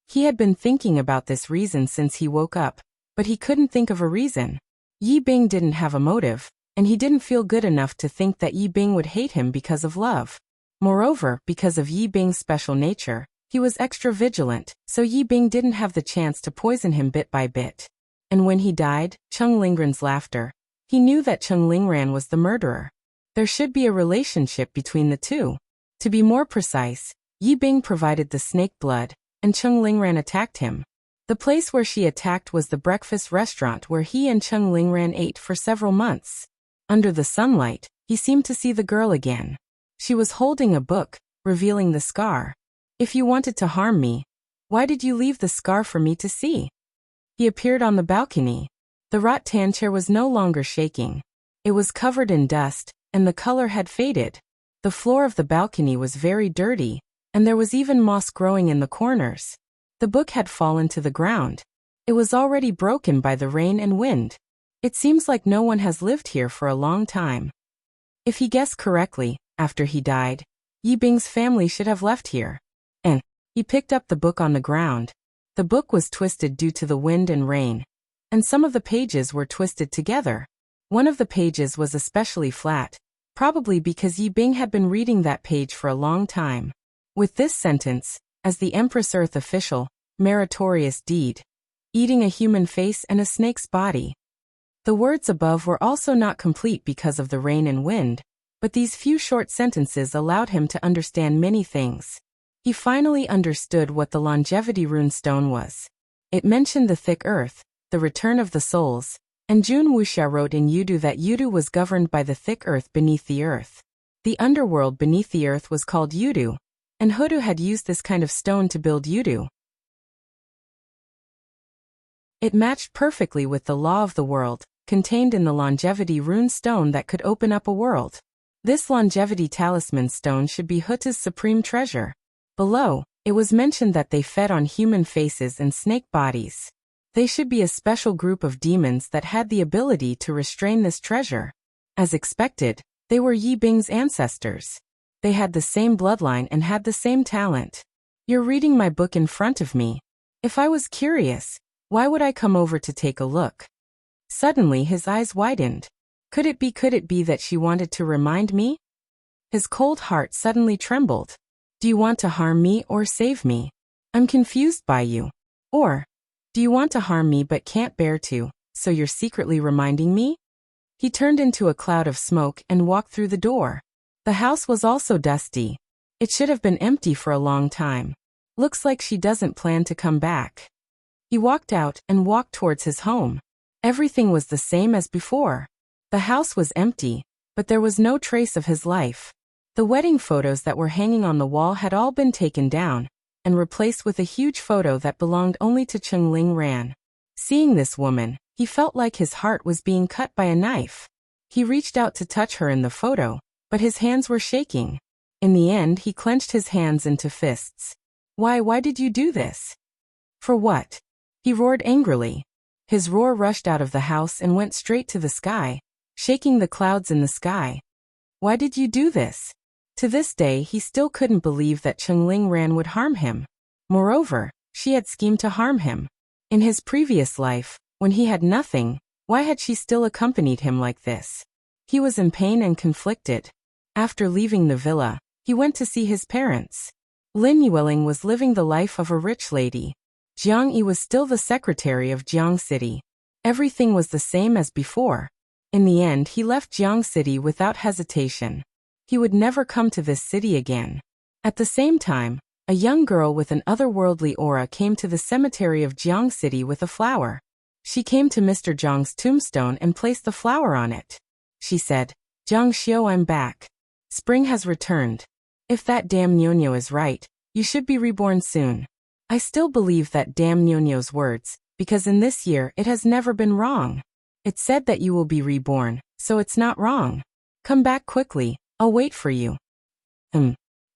He had been thinking about this reason since he woke up, but he couldn't think of a reason. Yi Bing didn't have a motive, and he didn't feel good enough to think that Yi Bing would hate him because of love. Moreover, because of Yi Bing's special nature, he was extra vigilant, so Yi Bing didn't have the chance to poison him bit by bit. And when he died, Cheng Lingran's laughter. He knew that Cheng Lingran was the murderer. There should be a relationship between the two. To be more precise, Yi Bing provided the snake blood, and Cheng Lingran attacked him. The place where she attacked was the breakfast restaurant where he and Cheng Lingran ate for several months. Under the sunlight, he seemed to see the girl again. She was holding a book, revealing the scar. If you wanted to harm me, why did you leave the scar for me to see? He appeared on the balcony. The rattan chair was no longer shaking. It was covered in dust, and the color had faded. The floor of the balcony was very dirty, and there was even moss growing in the corners. The book had fallen to the ground. It was already broken by the rain and wind. It seems like no one has lived here for a long time. If he guessed correctly, after he died, Yi Bing's family should have left here. And he picked up the book on the ground. The book was twisted due to the wind and rain, and some of the pages were twisted together. One of the pages was especially flat, probably because Yi Bing had been reading that page for a long time. With this sentence, as the Empress Earth official, meritorious deed, eating a human face and a snake's body. The words above were also not complete because of the rain and wind, but these few short sentences allowed him to understand many things. He finally understood what the longevity rune stone was. It mentioned the thick earth, the return of the souls, and Jun Wuxia wrote in Yudu that Yudu was governed by the thick earth beneath the earth. The underworld beneath the earth was called Yudu, and Hoodoo had used this kind of stone to build Yudu. It matched perfectly with the law of the world, contained in the longevity rune stone that could open up a world. This longevity talisman stone should be Huta's supreme treasure. Below, it was mentioned that they fed on human faces and snake bodies. They should be a special group of demons that had the ability to restrain this treasure. As expected, they were Yi Bing's ancestors. They had the same bloodline and had the same talent. You're reading my book in front of me. If I was curious, why would I come over to take a look? Suddenly his eyes widened. Could it be that she wanted to remind me? His cold heart suddenly trembled. Do you want to harm me or save me? I'm confused by you. Or, do you want to harm me but can't bear to, so you're secretly reminding me? He turned into a cloud of smoke and walked through the door. The house was also dusty. It should have been empty for a long time. Looks like she doesn't plan to come back. He walked out and walked towards his home. Everything was the same as before. The house was empty, but there was no trace of his life. The wedding photos that were hanging on the wall had all been taken down, and replaced with a huge photo that belonged only to Cheng Lingran. Seeing this woman, he felt like his heart was being cut by a knife. He reached out to touch her in the photo, but his hands were shaking. In the end, he clenched his hands into fists. Why did you do this? For what? He roared angrily. His roar rushed out of the house and went straight to the sky, shaking the clouds in the sky. Why did you do this? To this day he still couldn't believe that Cheng Lingran would harm him. Moreover, she had schemed to harm him. In his previous life, when he had nothing, why had she still accompanied him like this? He was in pain and conflicted. After leaving the villa, he went to see his parents. Lin Yueling was living the life of a rich lady. Jiang Yi was still the secretary of Jiang City. Everything was the same as before. In the end, he left Jiang City without hesitation. He would never come to this city again. At the same time, a young girl with an otherworldly aura came to the cemetery of Jiang City with a flower. She came to Mr. Zhang's tombstone and placed the flower on it. She said, "Zhang Xiu, I'm back. Spring has returned. If that damn Nyonyo is right, you should be reborn soon." I still believe that damn Nyonyo's words, because in this year it has never been wrong. It said that you will be reborn, so it's not wrong. Come back quickly, I'll wait for you.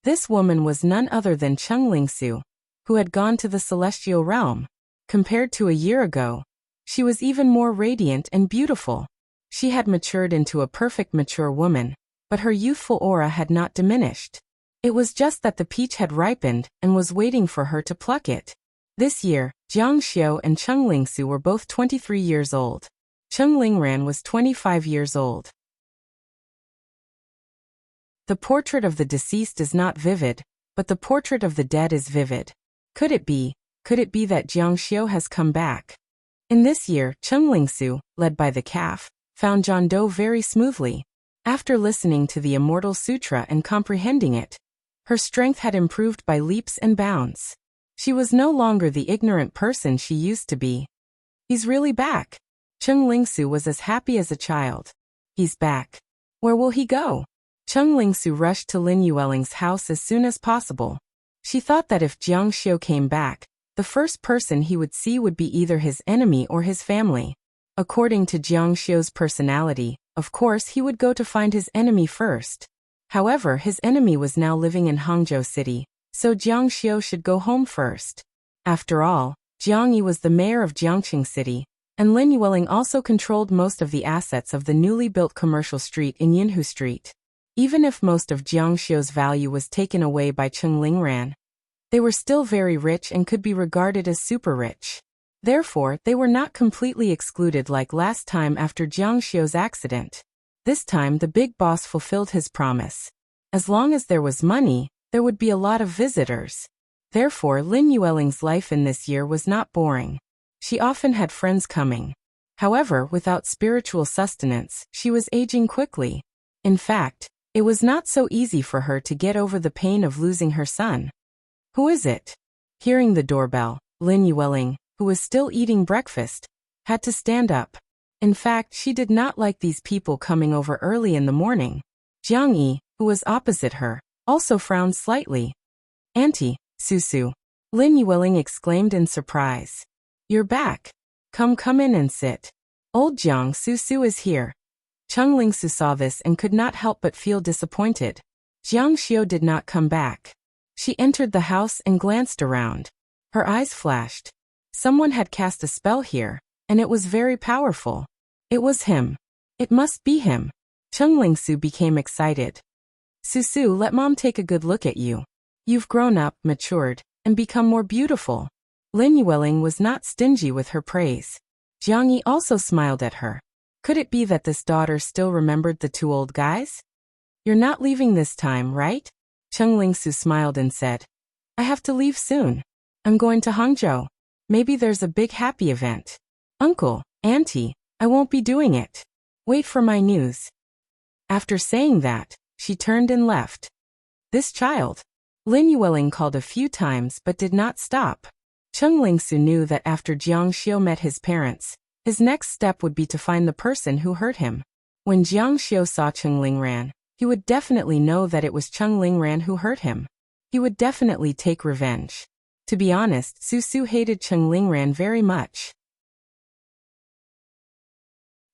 This woman was none other than Cheng Lingsu, who had gone to the celestial realm. Compared to a year ago, she was even more radiant and beautiful. She had matured into a perfect mature woman, but her youthful aura had not diminished. It was just that the peach had ripened and was waiting for her to pluck it. This year, Jiang Xiu and Cheng Lingsu were both 23 years old. Cheng Lingran was 25 years old. The portrait of the deceased is not vivid, but the portrait of the dead is vivid. Could it be that Jiang Xiu has come back? In this year, Cheng Lingsu, led by the calf, found John Doe very smoothly. After listening to the Immortal Sutra and comprehending it, her strength had improved by leaps and bounds. She was no longer the ignorant person she used to be. He's really back. Cheng Lingsu was as happy as a child. He's back. Where will he go? Cheng Lingsu rushed to Lin Yueling's house as soon as possible. She thought that if Jiang Xiu came back, the first person he would see would be either his enemy or his family. According to Jiang Xiu's personality, of course he would go to find his enemy first. However, his enemy was now living in Hangzhou City, so Jiang Xiu should go home first. After all, Jiang Yi was the mayor of Jiangqing City, and Lin Yueling also controlled most of the assets of the newly built commercial street in Yinhu Street. Even if most of Jiang Xiu's value was taken away by Cheng Lingran, they were still very rich and could be regarded as super rich. Therefore, they were not completely excluded like last time after Jiang Xiu's accident. This time the big boss fulfilled his promise. As long as there was money, there would be a lot of visitors. Therefore, Lin Yueling's life in this year was not boring. She often had friends coming. However, without spiritual sustenance, she was aging quickly. In fact, it was not so easy for her to get over the pain of losing her son. Who is it? Hearing the doorbell, Lin Yueling, who was still eating breakfast, had to stand up. In fact, she did not like these people coming over early in the morning. Jiang Yi, who was opposite her, also frowned slightly. Auntie, Susu, Lin Yueling exclaimed in surprise. You're back. Come in and sit. Old Jiang Susu is here. Cheng Lingsu saw this and could not help but feel disappointed. Jiang Xiu did not come back. She entered the house and glanced around. Her eyes flashed. Someone had cast a spell here, and it was very powerful. It was him. It must be him. Cheng Lingsu became excited. Susu, let mom take a good look at you. You've grown up, matured, and become more beautiful. Lin Yueling was not stingy with her praise. Jiang Yi also smiled at her. Could it be that this daughter still remembered the two old guys? You're not leaving this time, right? Cheng Lingsu smiled and said. I have to leave soon. I'm going to Hangzhou. Maybe there's a big happy event. Uncle, Auntie, I won't be doing it. Wait for my news. After saying that, she turned and left. This child. Lin Yueling called a few times but did not stop. Cheng Lingsu knew that after Jiang Xiu met his parents, his next step would be to find the person who hurt him. When Jiang Xiu saw Cheng Lingran, he would definitely know that it was Cheng Lingran who hurt him. He would definitely take revenge. To be honest, Susu hated Cheng Lingran very much.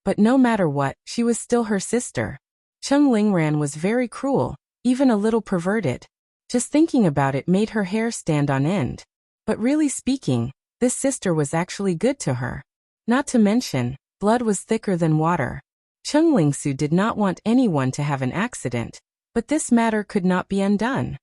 But no matter what, she was still her sister. Cheng Lingran was very cruel, even a little perverted. Just thinking about it made her hair stand on end. But really speaking, this sister was actually good to her. Not to mention, blood was thicker than water. Cheng Lingsu did not want anyone to have an accident, but this matter could not be undone.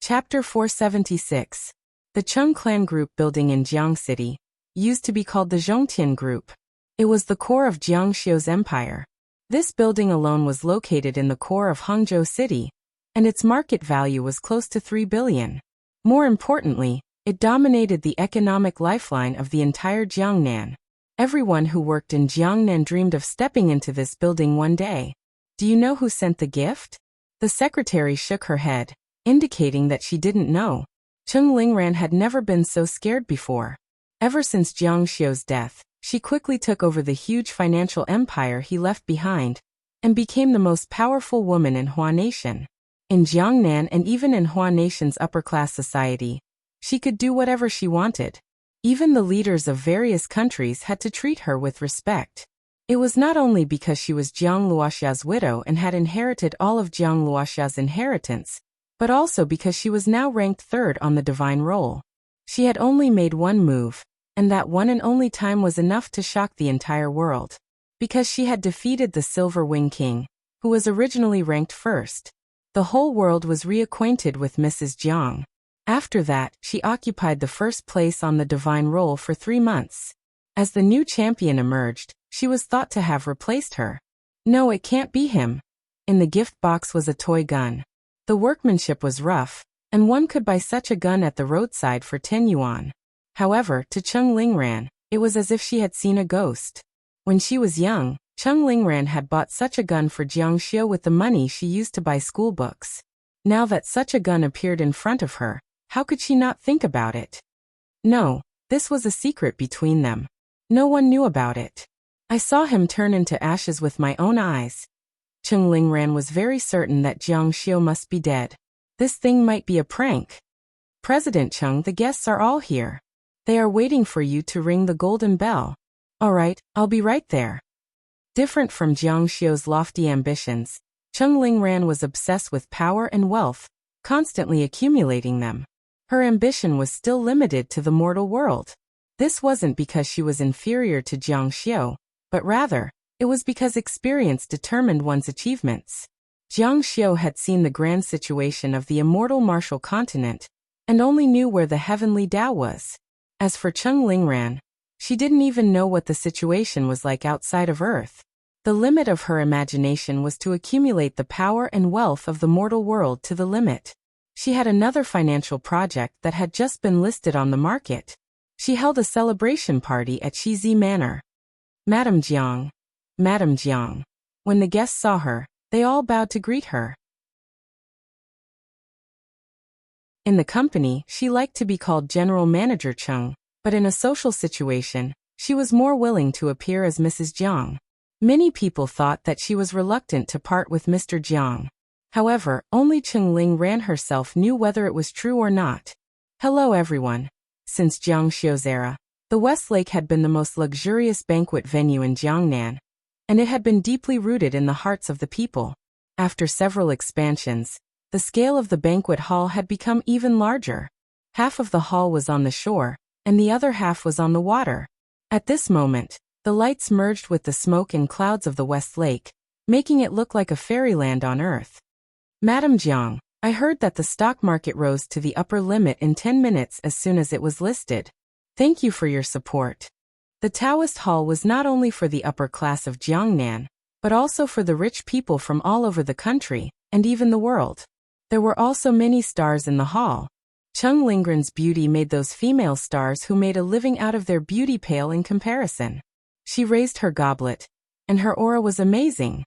Chapter 476. The Cheng Clan Group building in Jiang City used to be called the Zhongtian Group. It was the core of Jiang Xiu's empire. This building alone was located in the core of Hangzhou City, and its market value was close to 3 billion. More importantly, it dominated the economic lifeline of the entire Jiangnan. Everyone who worked in Jiangnan dreamed of stepping into this building one day. Do you know who sent the gift? The secretary shook her head, indicating that she didn't know. Cheng Lingran had never been so scared before. Ever since Jiang Xiu's death, she quickly took over the huge financial empire he left behind, and became the most powerful woman in Hua Nation. In Jiangnan and even in Hua Nation's upper-class society, she could do whatever she wanted. Even the leaders of various countries had to treat her with respect. It was not only because she was Jiang Luoxia's widow and had inherited all of Jiang Luoxia's inheritance, but also because she was now ranked third on the divine roll. She had only made one move, and that one and only time was enough to shock the entire world. Because she had defeated the Silver Wing King, who was originally ranked first. The whole world was reacquainted with Mrs. Jiang. After that, she occupied the first place on the divine roll for 3 months. As the new champion emerged, she was thought to have replaced her. No, it can't be him. In the gift box was a toy gun. The workmanship was rough, and one could buy such a gun at the roadside for 10 yuan. However, to Cheng Lingran, it was as if she had seen a ghost. When she was young, Cheng Lingran had bought such a gun for Jiang Xiu with the money she used to buy school books. Now that such a gun appeared in front of her, how could she not think about it? No, this was a secret between them. No one knew about it. I saw him turn into ashes with my own eyes. Cheng Lingran was very certain that Jiang Xiu must be dead. This thing might be a prank. President Cheng, the guests are all here. They are waiting for you to ring the golden bell. All right, I'll be right there. Different from Jiang Xiu's lofty ambitions, Cheng Lingran was obsessed with power and wealth, constantly accumulating them. Her ambition was still limited to the mortal world. This wasn't because she was inferior to Jiang Xiu, but rather, it was because experience determined one's achievements. Jiang Xiu had seen the grand situation of the immortal martial continent, and only knew where the heavenly Tao was. As for Cheng Lingran, she didn't even know what the situation was like outside of Earth. The limit of her imagination was to accumulate the power and wealth of the mortal world to the limit. She had another financial project that had just been listed on the market. She held a celebration party at Shizi Manor. Madame Jiang. Madame Jiang. When the guests saw her, they all bowed to greet her. In the company, she liked to be called General Manager Cheng, but in a social situation, she was more willing to appear as Mrs. Jiang. Many people thought that she was reluctant to part with Mr. Jiang. However, only Cheng Lingran herself knew whether it was true or not. Hello everyone. Since Jiang Xiu's era, the Westlake had been the most luxurious banquet venue in Jiangnan, and it had been deeply rooted in the hearts of the people. After several expansions, the scale of the banquet hall had become even larger. Half of the hall was on the shore, and the other half was on the water. At this moment, the lights merged with the smoke and clouds of the Westlake, making it look like a fairyland on Earth. Madame Jiang, I heard that the stock market rose to the upper limit in 10 minutes as soon as it was listed. Thank you for your support. The Taoist Hall was not only for the upper class of Jiangnan, but also for the rich people from all over the country, and even the world. There were also many stars in the hall. Cheng Lingran's beauty made those female stars who made a living out of their beauty pale in comparison. She raised her goblet, and her aura was amazing.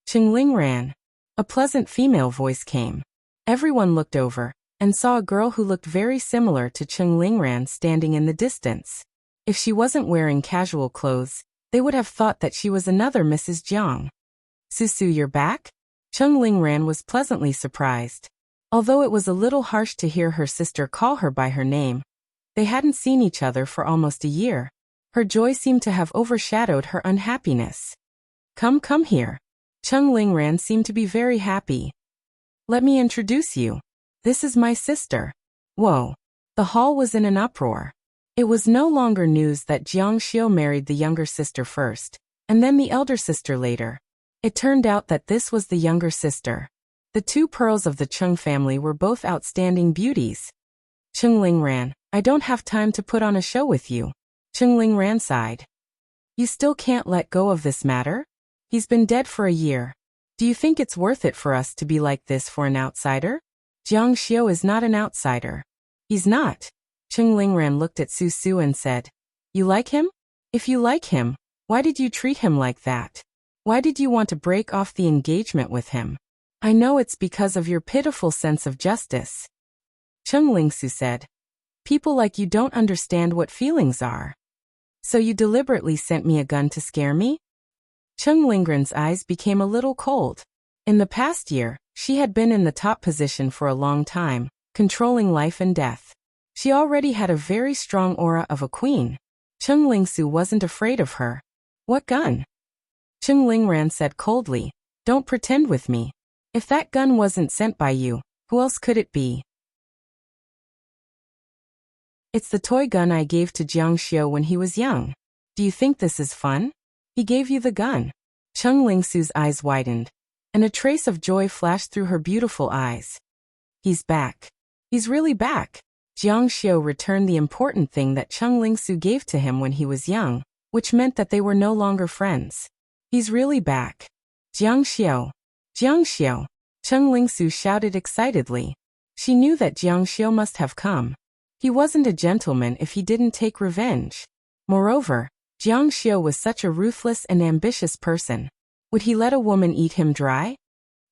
Cheng Lingran. A pleasant female voice came. Everyone looked over, and saw a girl who looked very similar to Cheng Lingran standing in the distance. If she wasn't wearing casual clothes, they would have thought that she was another Mrs. Jiang. Susu, you're back? Cheng Lingran was pleasantly surprised. Although it was a little harsh to hear her sister call her by her name, they hadn't seen each other for almost a year. Her joy seemed to have overshadowed her unhappiness. Come here. Cheng Lingran seemed to be very happy. Let me introduce you. This is my sister. Whoa. The hall was in an uproar. It was no longer news that Jiang Xiu married the younger sister first, and then the elder sister later. It turned out that this was the younger sister. The two pearls of the Cheng family were both outstanding beauties. Cheng Lingran, I don't have time to put on a show with you. Cheng Lingran sighed. You still can't let go of this matter? He's been dead for a year. Do you think it's worth it for us to be like this for an outsider? Jiang Xiu is not an outsider. He's not. Cheng Lingran looked at Su Su and said, You like him? If you like him, why did you treat him like that? Why did you want to break off the engagement with him? I know it's because of your pitiful sense of justice. Cheng Lingsu said, People like you don't understand what feelings are. So you deliberately sent me a gun to scare me? Cheng Lingran's eyes became a little cold. In the past year, she had been in the top position for a long time, controlling life and death. She already had a very strong aura of a queen. Cheng Lingsu wasn't afraid of her. What gun? Cheng Lingran said coldly. Don't pretend with me. If that gun wasn't sent by you, who else could it be? It's the toy gun I gave to Jiang Xiu when he was young. Do you think this is fun? He gave you the gun. Cheng Lingsu's eyes widened, and a trace of joy flashed through her beautiful eyes. He's back. He's really back. Jiang Xiu returned the important thing that Cheng Lingsu gave to him when he was young, which meant that they were no longer friends. He's really back. Jiang Xiu. Jiang Xiu. Cheng Lingsu shouted excitedly. She knew that Jiang Xiu must have come. He wasn't a gentleman if he didn't take revenge. Moreover, Jiang Xiu was such a ruthless and ambitious person. Would he let a woman eat him dry?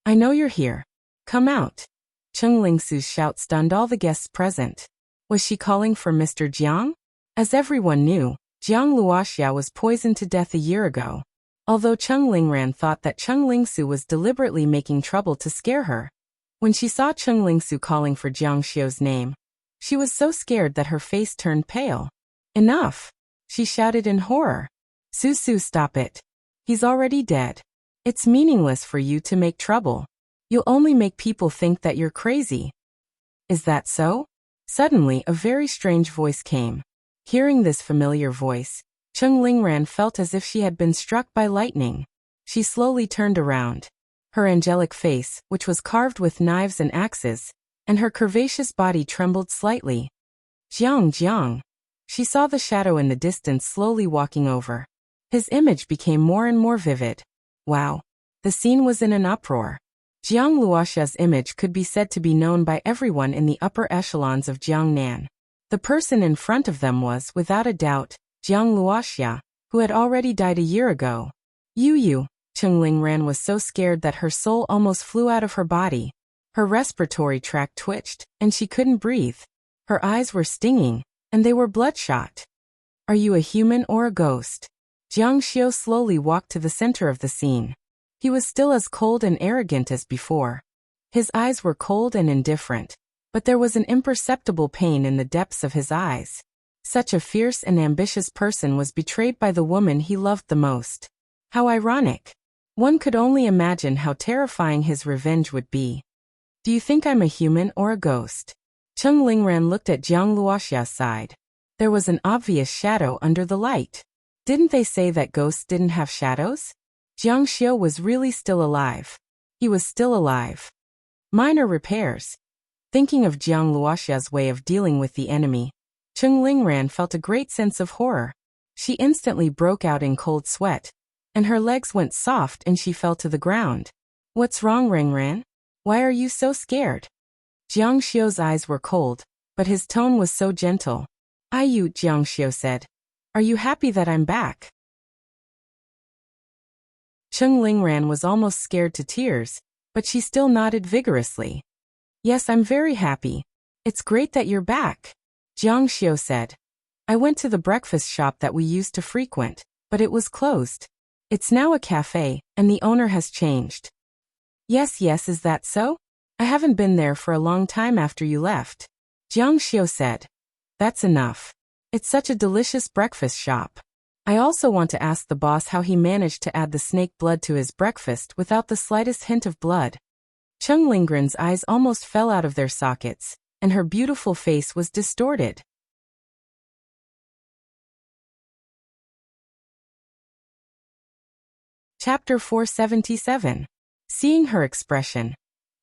I know you're here. Come out. Cheng Lingsu's shout stunned all the guests present. Was she calling for Mr. Jiang? As everyone knew, Jiang Luoxia was poisoned to death a year ago. Although Cheng Lingran thought that Cheng Lingsu was deliberately making trouble to scare her. When she saw Cheng Lingsu calling for Jiang Xiu's name, she was so scared that her face turned pale. Enough! She shouted in horror. Su, stop it. He's already dead. It's meaningless for you to make trouble. You'll only make people think that you're crazy. Is that so? Suddenly, a very strange voice came. Hearing this familiar voice, Cheng Lingran felt as if she had been struck by lightning. She slowly turned around. Her angelic face, which was carved with knives and axes, and her curvaceous body trembled slightly. Jiang. She saw the shadow in the distance slowly walking over. His image became more and more vivid. Wow. The scene was in an uproar. Jiang Luoxia's image could be said to be known by everyone in the upper echelons of Jiangnan. The person in front of them was, without a doubt, Jiang Luoxia, who had already died a year ago. Yu. Cheng Lingran was so scared that her soul almost flew out of her body. Her respiratory tract twitched, and she couldn't breathe. Her eyes were stinging, and they were bloodshot. Are you a human or a ghost? Jiang Xiu slowly walked to the center of the scene. He was still as cold and arrogant as before. His eyes were cold and indifferent, but there was an imperceptible pain in the depths of his eyes. Such a fierce and ambitious person was betrayed by the woman he loved the most. How ironic. One could only imagine how terrifying his revenge would be. Do you think I'm a human or a ghost? Cheng Lingran looked at Jiang Luoxia's side. There was an obvious shadow under the light. Didn't they say that ghosts didn't have shadows? Jiang Xiu was really still alive. He was still alive. Minor repairs. Thinking of Jiang Luoxia's way of dealing with the enemy, Cheng Lingran felt a great sense of horror. She instantly broke out in cold sweat, and her legs went soft and she fell to the ground. What's wrong, Ringran? Why are you so scared? Jiang Xiu's eyes were cold, but his tone was so gentle. Ayu, Jiang Xiu said. Are you happy that I'm back? Cheng Lingran was almost scared to tears, but she still nodded vigorously. Yes, I'm very happy. It's great that you're back. Jiang Xiu said. I went to the breakfast shop that we used to frequent, but it was closed. It's now a cafe, and the owner has changed. Yes, is that so? I haven't been there for a long time after you left. Jiang Xiu said. That's enough. It's such a delicious breakfast shop. I also want to ask the boss how he managed to add the snake blood to his breakfast without the slightest hint of blood. Cheng Lingran's eyes almost fell out of their sockets, and her beautiful face was distorted. Chapter 477. Seeing her expression,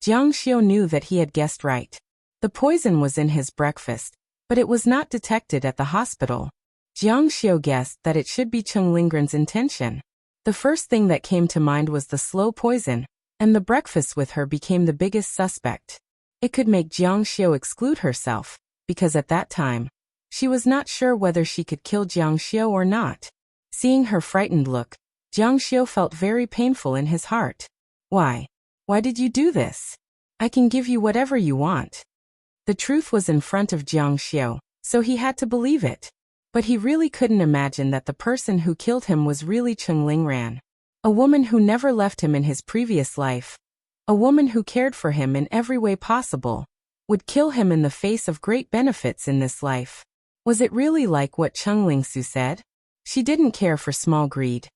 Jiang Xiu knew that he had guessed right. The poison was in his breakfast, but it was not detected at the hospital. Jiang Xiu guessed that it should be Cheng Lingran's intention. The first thing that came to mind was the slow poison, and the breakfast with her became the biggest suspect. It could make Jiang Xiu exclude herself, because at that time, she was not sure whether she could kill Jiang Xiu or not. Seeing her frightened look, Jiang Xiu felt very painful in his heart. Why? Why did you do this? I can give you whatever you want. The truth was in front of Jiang Xiu, so he had to believe it. But he really couldn't imagine that the person who killed him was really Cheng Lingran. A woman who never left him in his previous life. A woman who cared for him in every way possible. would kill him in the face of great benefits in this life. Was it really like what Cheng Lingsu said? She didn't care for small greed,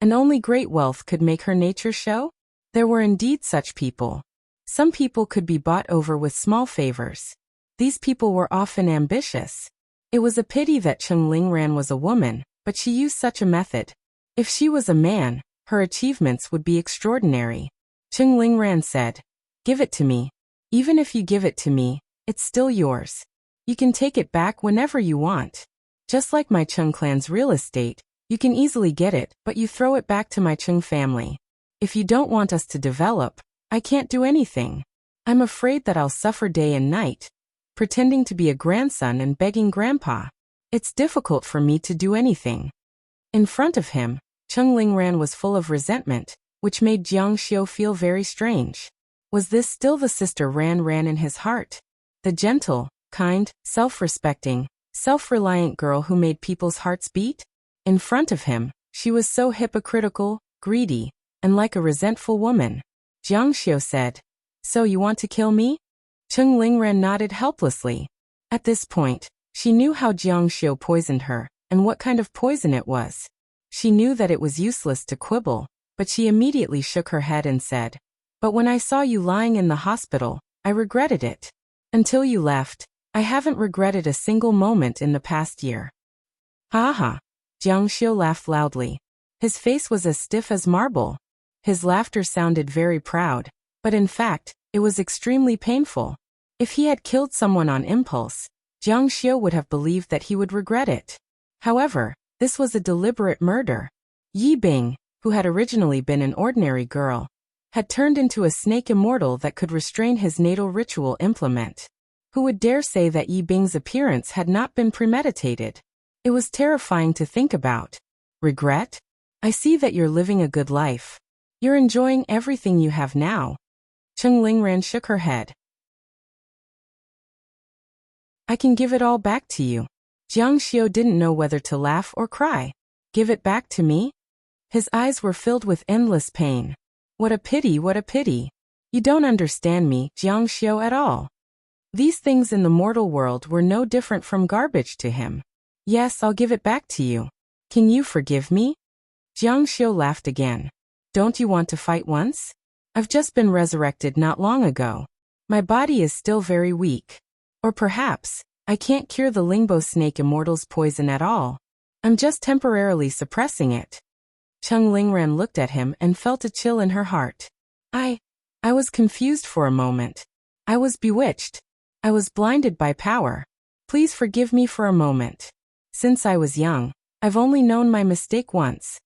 and only great wealth could make her nature show? There were indeed such people. Some people could be bought over with small favors. These people were often ambitious. It was a pity that Cheng Lingran was a woman, but she used such a method. If she was a man, her achievements would be extraordinary. Cheng Lingran said, "Give it to me. Even if you give it to me, it's still yours. You can take it back whenever you want. Just like my Cheng clan's real estate, you can easily get it, but you throw it back to my Cheng family. If you don't want us to develop, I can't do anything. I'm afraid that I'll suffer day and night, pretending to be a grandson and begging grandpa. It's difficult for me to do anything." In front of him, Cheng Lingran was full of resentment, which made Jiang Xiu feel very strange. Was this still the sister Ran in his heart? The gentle, kind, self-respecting, self-reliant girl who made people's hearts beat? In front of him, she was so hypocritical, greedy, and like a resentful woman. Jiang Xiu said, "So you want to kill me?" Cheng Lingran nodded helplessly. At this point, she knew how Jiang Xiu poisoned her, and what kind of poison it was. She knew that it was useless to quibble, but she immediately shook her head and said, "But when I saw you lying in the hospital, I regretted it. Until you left, I haven't regretted a single moment in the past year." "Ha ha." Jiang Xiu laughed loudly. His face was as stiff as marble. His laughter sounded very proud, but in fact, it was extremely painful. If he had killed someone on impulse, Jiang Xiu would have believed that he would regret it. However, this was a deliberate murder. Yi Bing, who had originally been an ordinary girl, had turned into a snake immortal that could restrain his natal ritual implement. Who would dare say that Yi Bing's appearance had not been premeditated? It was terrifying to think about. Regret? I see that you're living a good life. You're enjoying everything you have now. Cheng Lingran shook her head. I can give it all back to you. Jiang Xiu didn't know whether to laugh or cry. Give it back to me? His eyes were filled with endless pain. What a pity, what a pity. You don't understand me, Jiang Xiu, at all. These things in the mortal world were no different from garbage to him. Yes, I'll give it back to you. Can you forgive me? Jiang Xiu laughed again. Don't you want to fight once? I've just been resurrected not long ago. My body is still very weak. Or perhaps, I can't cure the Lingbo snake immortal's poison at all. I'm just temporarily suppressing it. Cheng Lingran looked at him and felt a chill in her heart. I was confused for a moment. I was bewitched. I was blinded by power. Please forgive me for a moment. Since I was young, I've only known my mistake once.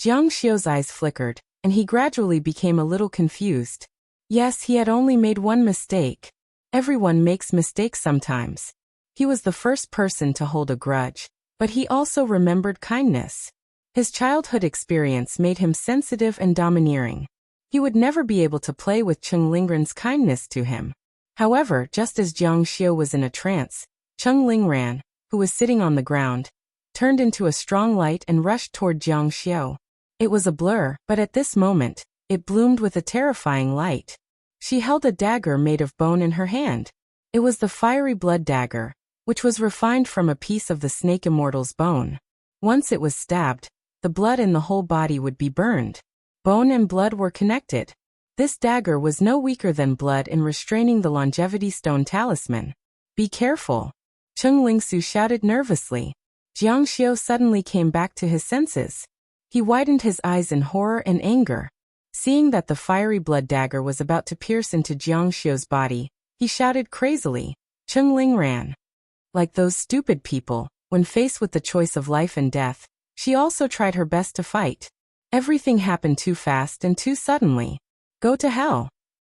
Jiang Xiu's eyes flickered, and he gradually became a little confused. Yes, he had only made one mistake. Everyone makes mistakes sometimes. He was the first person to hold a grudge, but he also remembered kindness. His childhood experience made him sensitive and domineering. He would never be able to play with Cheng Lingran's kindness to him. However, just as Jiang Xiu was in a trance, Cheng Lingran, who was sitting on the ground, turned into a strong light and rushed toward Jiang Xiu. It was a blur, but at this moment, it bloomed with a terrifying light. She held a dagger made of bone in her hand. It was the fiery blood dagger, which was refined from a piece of the snake immortal's bone. Once it was stabbed, the blood in the whole body would be burned. Bone and blood were connected. This dagger was no weaker than blood in restraining the longevity stone talisman. Be careful. Cheng Lingsu shouted nervously. Jiang Xiu suddenly came back to his senses. He widened his eyes in horror and anger. Seeing that the fiery blood dagger was about to pierce into Jiang Xiu's body, he shouted crazily, Cheng Lingran. Like those stupid people, when faced with the choice of life and death, she also tried her best to fight. Everything happened too fast and too suddenly. Go to hell.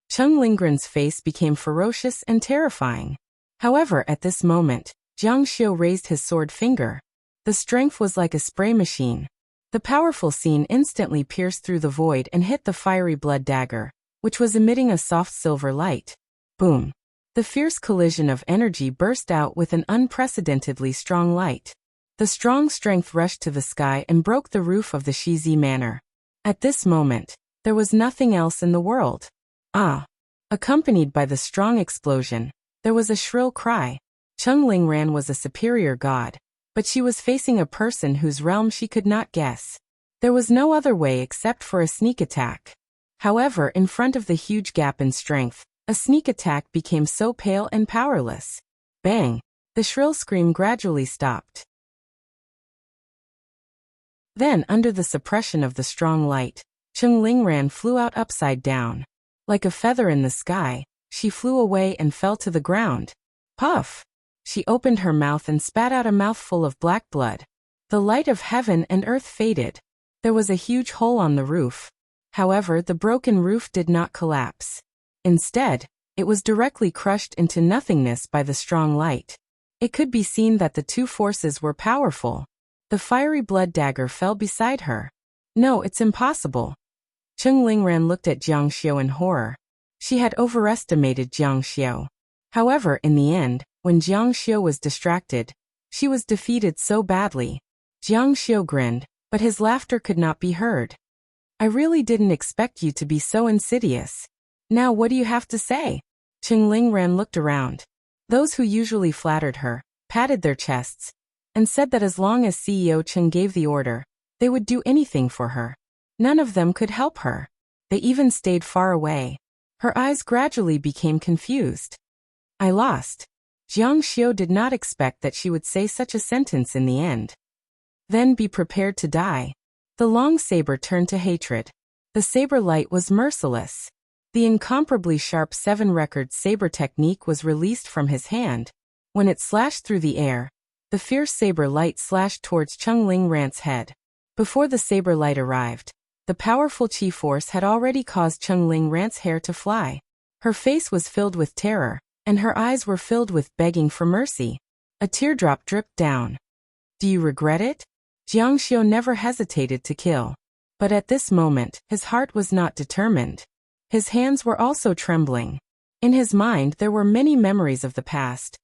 Cheng Lingran's face became ferocious and terrifying. However, at this moment, Jiang Xiu raised his sword finger. The strength was like a spray machine. The powerful scene instantly pierced through the void and hit the fiery blood dagger, which was emitting a soft silver light. Boom. The fierce collision of energy burst out with an unprecedentedly strong light. The strong strength rushed to the sky and broke the roof of the Shizi Manor. At this moment, there was nothing else in the world. Ah! Accompanied by the strong explosion, There was a shrill cry. Cheng Lingran was a superior god, but she was facing a person whose realm she could not guess. There was no other way except for a sneak attack. However, in front of the huge gap in strength, a sneak attack became so pale and powerless. Bang! The shrill scream gradually stopped. Then, under the suppression of the strong light, Cheng Lingran flew out upside down. Like a feather in the sky, she flew away and fell to the ground. Puff! She opened her mouth and spat out a mouthful of black blood. The light of heaven and earth faded. There was a huge hole on the roof. However, the broken roof did not collapse. Instead, it was directly crushed into nothingness by the strong light. It could be seen that the two forces were powerful. The fiery blood dagger fell beside her. No, it's impossible. Cheng Lingran looked at Jiang Xiu in horror. She had overestimated Jiang Xiu. However, in the end, when Jiang Xiu was distracted, she was defeated so badly. Jiang Xiu grinned, but his laughter could not be heard. I really didn't expect you to be so insidious. Now what do you have to say? Cheng Lingran looked around. Those who usually flattered her, patted their chests, and said that as long as CEO Cheng gave the order, they would do anything for her. None of them could help her. They even stayed far away. Her eyes gradually became confused. I lost. Jiang Xiu did not expect that she would say such a sentence in the end. Then be prepared to die. The long saber turned to hatred. The saber light was merciless. The incomparably sharp 7-record saber technique was released from his hand. When it slashed through the air, the fierce saber light slashed towards Cheng Lingran's head. Before the saber light arrived, the powerful chi force had already caused Cheng Lingran's hair to fly. Her face was filled with terror, and her eyes were filled with begging for mercy. A teardrop dripped down. Do you regret it? Jiang Xiu never hesitated to kill. But at this moment, his heart was not determined. His hands were also trembling. In his mind there were many memories of the past.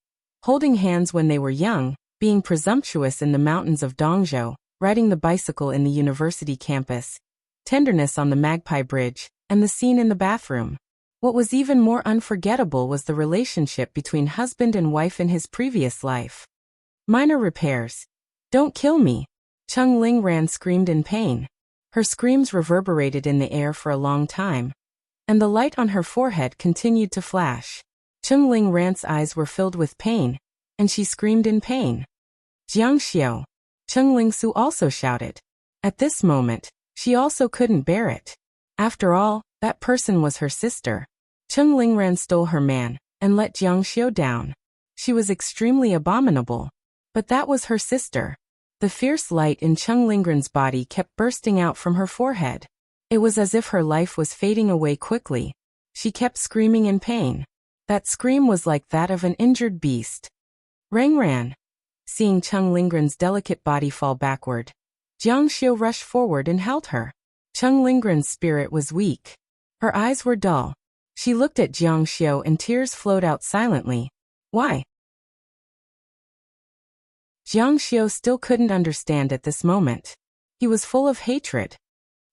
Holding hands when they were young, being presumptuous in the mountains of Dongzhou, riding the bicycle in the university campus, tenderness on the Magpie Bridge, and the scene in the bathroom. What was even more unforgettable was the relationship between husband and wife in his previous life. Minor repairs. Don't kill me. Cheng Lingran screamed in pain. Her screams reverberated in the air for a long time, and the light on her forehead continued to flash. Cheng Lingran's eyes were filled with pain, and she screamed in pain. Jiang Xiu. Cheng Lingsu also shouted. At this moment, she also couldn't bear it. After all, that person was her sister. Cheng Lingran stole her man, and let Jiang Xiu down. She was extremely abominable. But that was her sister. The fierce light in Cheng Lingran's body kept bursting out from her forehead. It was as if her life was fading away quickly. She kept screaming in pain. That scream was like that of an injured beast. Rang ran. Seeing Cheng Lingran's delicate body fall backward, Jiang Xiu rushed forward and held her. Cheng Lingran's spirit was weak. Her eyes were dull. She looked at Jiang Xiu and tears flowed out silently. Why? Jiang Xiu still couldn't understand at this moment. He was full of hatred.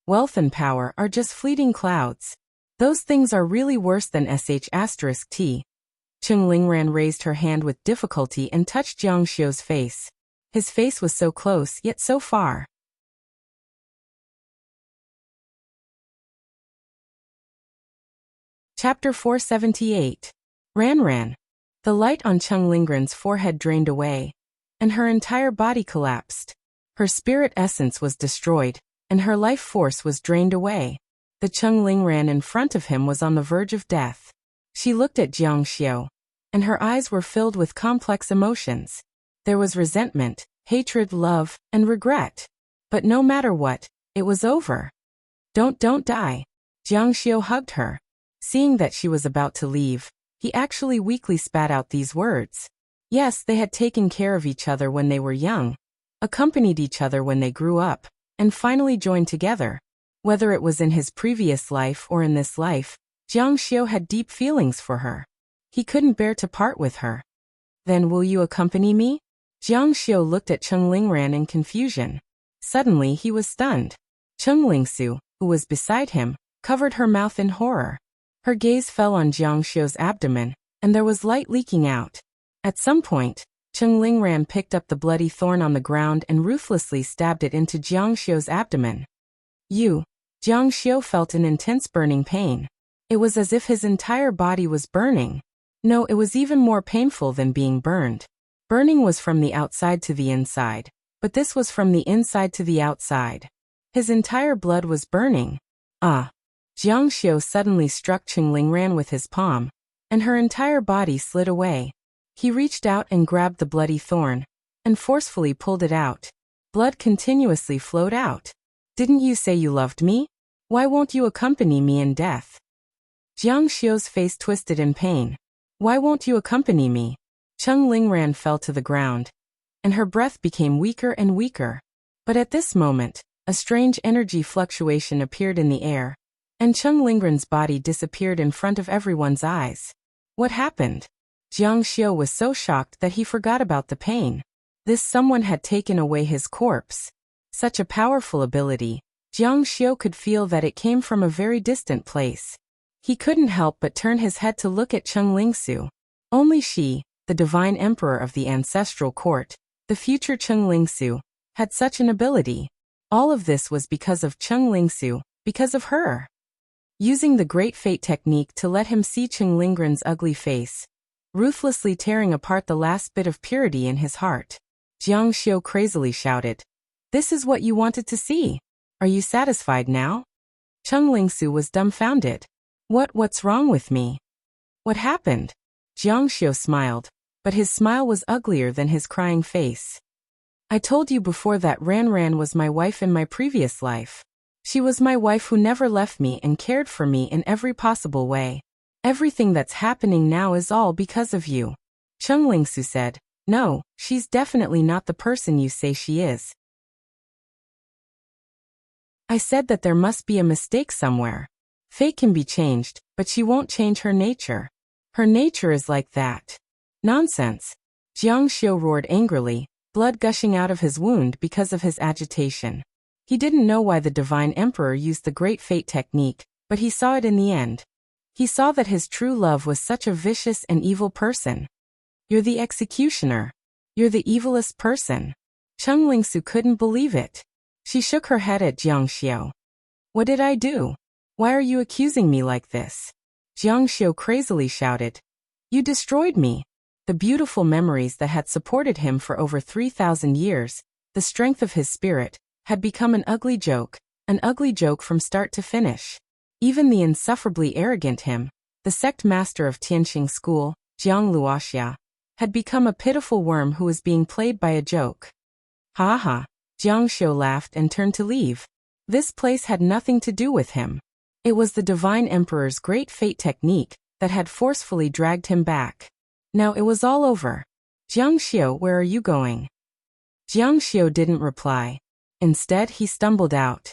Wealth and power are just fleeting clouds. Those things are really worse than **T. Cheng Lingran raised her hand with difficulty and touched Jiang Xiu's face. His face was so close yet so far. Chapter 478. Ran. The light on Cheng Lingran's forehead drained away, and her entire body collapsed. Her spirit essence was destroyed, and her life force was drained away. The Cheng Lingran in front of him was on the verge of death. She looked at Jiang Xiu, and her eyes were filled with complex emotions. There was resentment, hatred, love, and regret. But no matter what, it was over. Don't die. Jiang Xiu hugged her. Seeing that she was about to leave, he actually weakly spat out these words. Yes, they had taken care of each other when they were young, accompanied each other when they grew up, and finally joined together. Whether it was in his previous life or in this life, Jiang Xiu had deep feelings for her. He couldn't bear to part with her. Then will you accompany me? Jiang Xiu looked at Cheng Lingran in confusion. Suddenly he was stunned. Cheng Lingsu, who was beside him, covered her mouth in horror. Her gaze fell on Jiang Xiu's abdomen, and there was light leaking out. At some point, Cheng Lingran picked up the bloody thorn on the ground and ruthlessly stabbed it into Jiang Xiu's abdomen. Jiang Xiu felt an intense burning pain. It was as if his entire body was burning. No, it was even more painful than being burned. Burning was from the outside to the inside, but this was from the inside to the outside. His entire blood was burning. Ah! Jiang Xiu suddenly struck Cheng Lingran with his palm, and her entire body slid away. He reached out and grabbed the bloody thorn, and forcefully pulled it out. Blood continuously flowed out. Didn't you say you loved me? Why won't you accompany me in death? Jiang Xiu's face twisted in pain. Why won't you accompany me? Cheng Lingran fell to the ground, and her breath became weaker and weaker. But at this moment, a strange energy fluctuation appeared in the air, and Cheng Lingran's body disappeared in front of everyone's eyes. What happened? Jiang Xiu was so shocked that he forgot about the pain. This someone had taken away his corpse. Such a powerful ability, Jiang Xiu could feel that it came from a very distant place. He couldn't help but turn his head to look at Cheng Lingsu. Only she, the divine emperor of the ancestral court, the future Cheng Lingsu, had such an ability. All of this was because of Cheng Lingsu, because of her. Using the Great Fate technique to let him see Cheng Lingran's ugly face, ruthlessly tearing apart the last bit of purity in his heart, Jiang Xiu crazily shouted, "This is what you wanted to see. Are you satisfied now?" Cheng Lingsu was dumbfounded. What's wrong with me? What happened? Jiang Xiu smiled, but his smile was uglier than his crying face. I told you before that Ran was my wife in my previous life. She was my wife who never left me and cared for me in every possible way. Everything that's happening now is all because of you. Cheng Lingsu said, "No, she's definitely not the person you say she is. I said that there must be a mistake somewhere. Fate can be changed, but she won't change her nature. Her nature is like that." Nonsense! Jiang Xiu roared angrily, blood gushing out of his wound because of his agitation. He didn't know why the divine emperor used the Great Fate technique, but he saw it in the end. He saw that his true love was such a vicious and evil person. "You're the executioner. You're the evilest person." Cheng Lingsu couldn't believe it. She shook her head at Jiang Xiu. "What did I do? Why are you accusing me like this?" Jiang Xiu crazily shouted. "You destroyed me." The beautiful memories that had supported him for over 3,000 years, the strength of his spirit, had become an ugly joke from start to finish. Even the insufferably arrogant him, the sect master of Tianqing school, Jiang Luoxia, had become a pitiful worm who was being played by a joke. Ha ha! Jiang Xiu laughed and turned to leave. This place had nothing to do with him. It was the divine emperor's Great Fate technique that had forcefully dragged him back. Now it was all over. "Jiang Xiu, where are you going?" Jiang Xiu didn't reply. Instead, he stumbled out.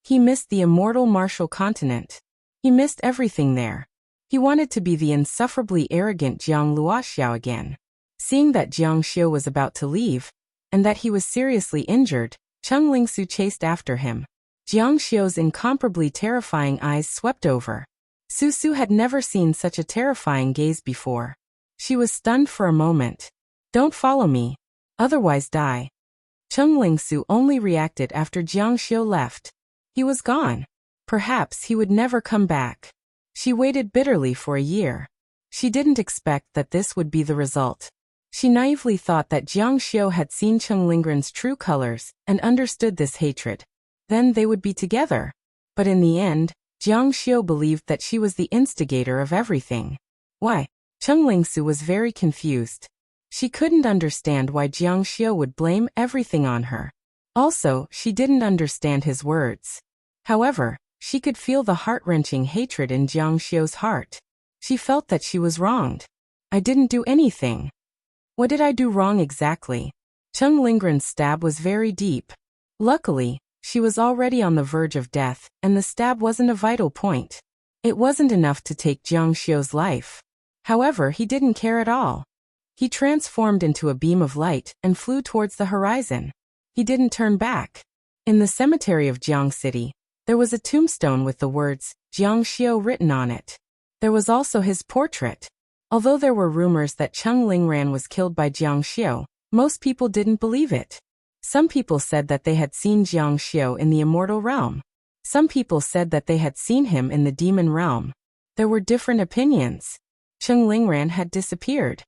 He missed the immortal martial continent. He missed everything there. He wanted to be the insufferably arrogant Jiang Luoxiao again. Seeing that Jiang Xiu was about to leave, and that he was seriously injured, Cheng Lingsu chased after him. Jiang Xiu's incomparably terrifying eyes swept over. Su had never seen such a terrifying gaze before. She was stunned for a moment. "Don't follow me. Otherwise die." Cheng Lingsu only reacted after Jiang Xiu left. He was gone. Perhaps he would never come back. She waited bitterly for a year. She didn't expect that this would be the result. She naively thought that Jiang Xiu had seen Cheng Lingran's true colors and understood this hatred. Then they would be together. But in the end, Jiang Xiu believed that she was the instigator of everything. Why? Cheng Lingsu was very confused. She couldn't understand why Jiang Xiu would blame everything on her. Also, she didn't understand his words. However, she could feel the heart-wrenching hatred in Jiang Xiu's heart. She felt that she was wronged. "I didn't do anything." What did I do wrong exactly? Cheng Lingran's stab was very deep. Luckily, she was already on the verge of death, and the stab wasn't a vital point. It wasn't enough to take Jiang Xiu's life. However, he didn't care at all. He transformed into a beam of light and flew towards the horizon. He didn't turn back. In the cemetery of Jiang City, there was a tombstone with the words, "Jiang Xiu" written on it. There was also his portrait. Although there were rumors that Cheng Lingran was killed by Jiang Xiu, most people didn't believe it. Some people said that they had seen Jiang Xiu in the immortal realm. Some people said that they had seen him in the demon realm. There were different opinions. Cheng Lingran had disappeared.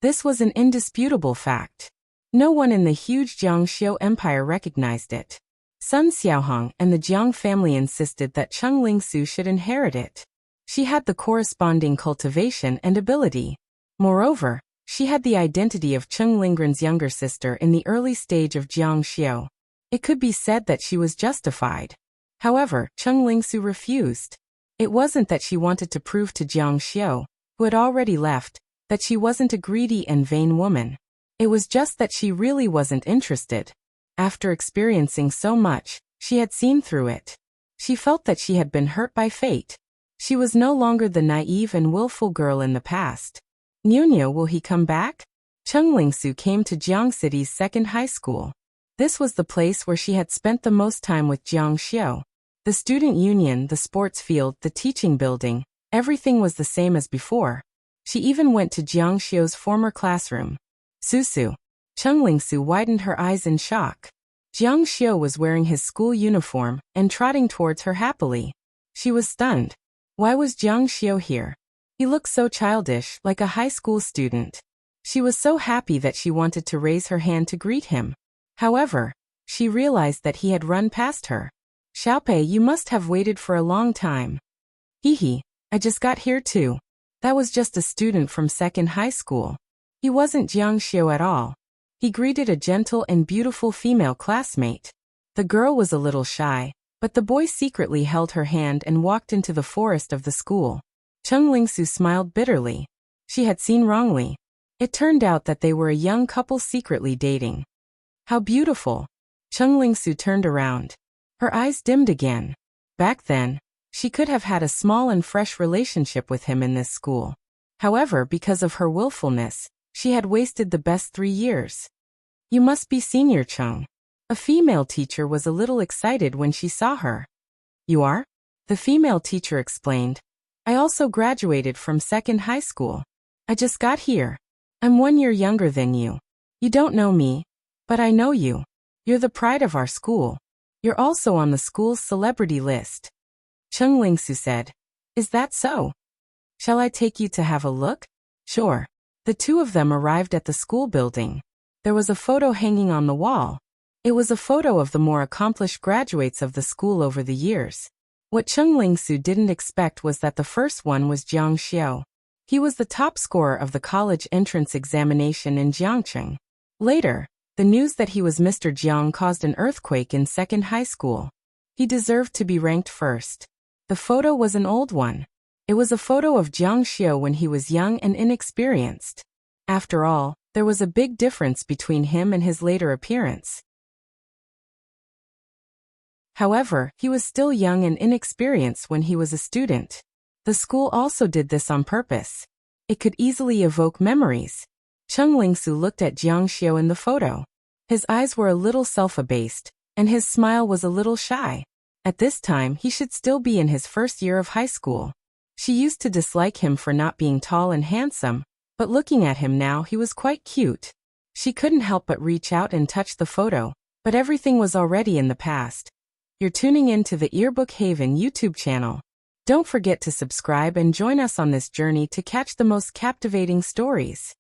This was an indisputable fact. No one in the huge Jiangxiu Empire recognized it. Sun Xiaohong and the Jiang family insisted that Cheng Lingsu should inherit it. She had the corresponding cultivation and ability. Moreover, she had the identity of Cheng Lingran's younger sister in the early stage of Jiangxiu. It could be said that she was justified. However, Cheng Lingsu refused. It wasn't that she wanted to prove to Jiangxiu, who had already left, that she wasn't a greedy and vain woman. It was just that she really wasn't interested. After experiencing so much, she had seen through it. She felt that she had been hurt by fate. She was no longer the naive and willful girl in the past. Nunya, will he come back? Cheng Lingsu came to Jiang City's second high school. This was the place where she had spent the most time with Jiang Xiu. The student union, the sports field, the teaching building, everything was the same as before. She even went to Jiang Xiu's former classroom. Susu. Cheng Lingsu widened her eyes in shock. Jiang Xiu was wearing his school uniform and trotting towards her happily. She was stunned. Why was Jiang Xiu here? He looked so childish, like a high school student. She was so happy that she wanted to raise her hand to greet him. However, she realized that he had run past her. Xiaopei, you must have waited for a long time. Hee, I just got here too. That was just a student from second high school. He wasn't Jiang Xiu at all. He greeted a gentle and beautiful female classmate. The girl was a little shy, but the boy secretly held her hand and walked into the forest of the school. Cheng Lingsu smiled bitterly. She had seen wrongly. It turned out that they were a young couple secretly dating. How beautiful! Cheng Lingsu turned around. Her eyes dimmed again. Back then, she could have had a small and fresh relationship with him in this school. However, because of her willfulness, she had wasted the best 3 years. You must be senior Cheng. A female teacher was a little excited when she saw her. You are? The female teacher explained. I also graduated from second high school. I just got here. I'm 1 year younger than you. You don't know me, but I know you. You're the pride of our school. You're also on the school's celebrity list. Cheng Lingsu said. Is that so? Shall I take you to have a look? Sure. The two of them arrived at the school building. There was a photo hanging on the wall. It was a photo of the more accomplished graduates of the school over the years. What Cheng Lingsu didn't expect was that the first one was Jiang Xiu. He was the top scorer of the college entrance examination in Jiangcheng. Later, the news that he was Mr. Jiang caused an earthquake in second high school. He deserved to be ranked first. The photo was an old one. It was a photo of Jiang Xiu when he was young and inexperienced. After all, there was a big difference between him and his later appearance. However, he was still young and inexperienced when he was a student. The school also did this on purpose. It could easily evoke memories. Cheng Lingsu looked at Jiang Xiu in the photo. His eyes were a little self-abased, and his smile was a little shy. At this time, he should still be in his first year of high school. She used to dislike him for not being tall and handsome, but looking at him now, he was quite cute. She couldn't help but reach out and touch the photo, but everything was already in the past. You're tuning in to the Earbook Haven YouTube channel. Don't forget to subscribe and join us on this journey to catch the most captivating stories.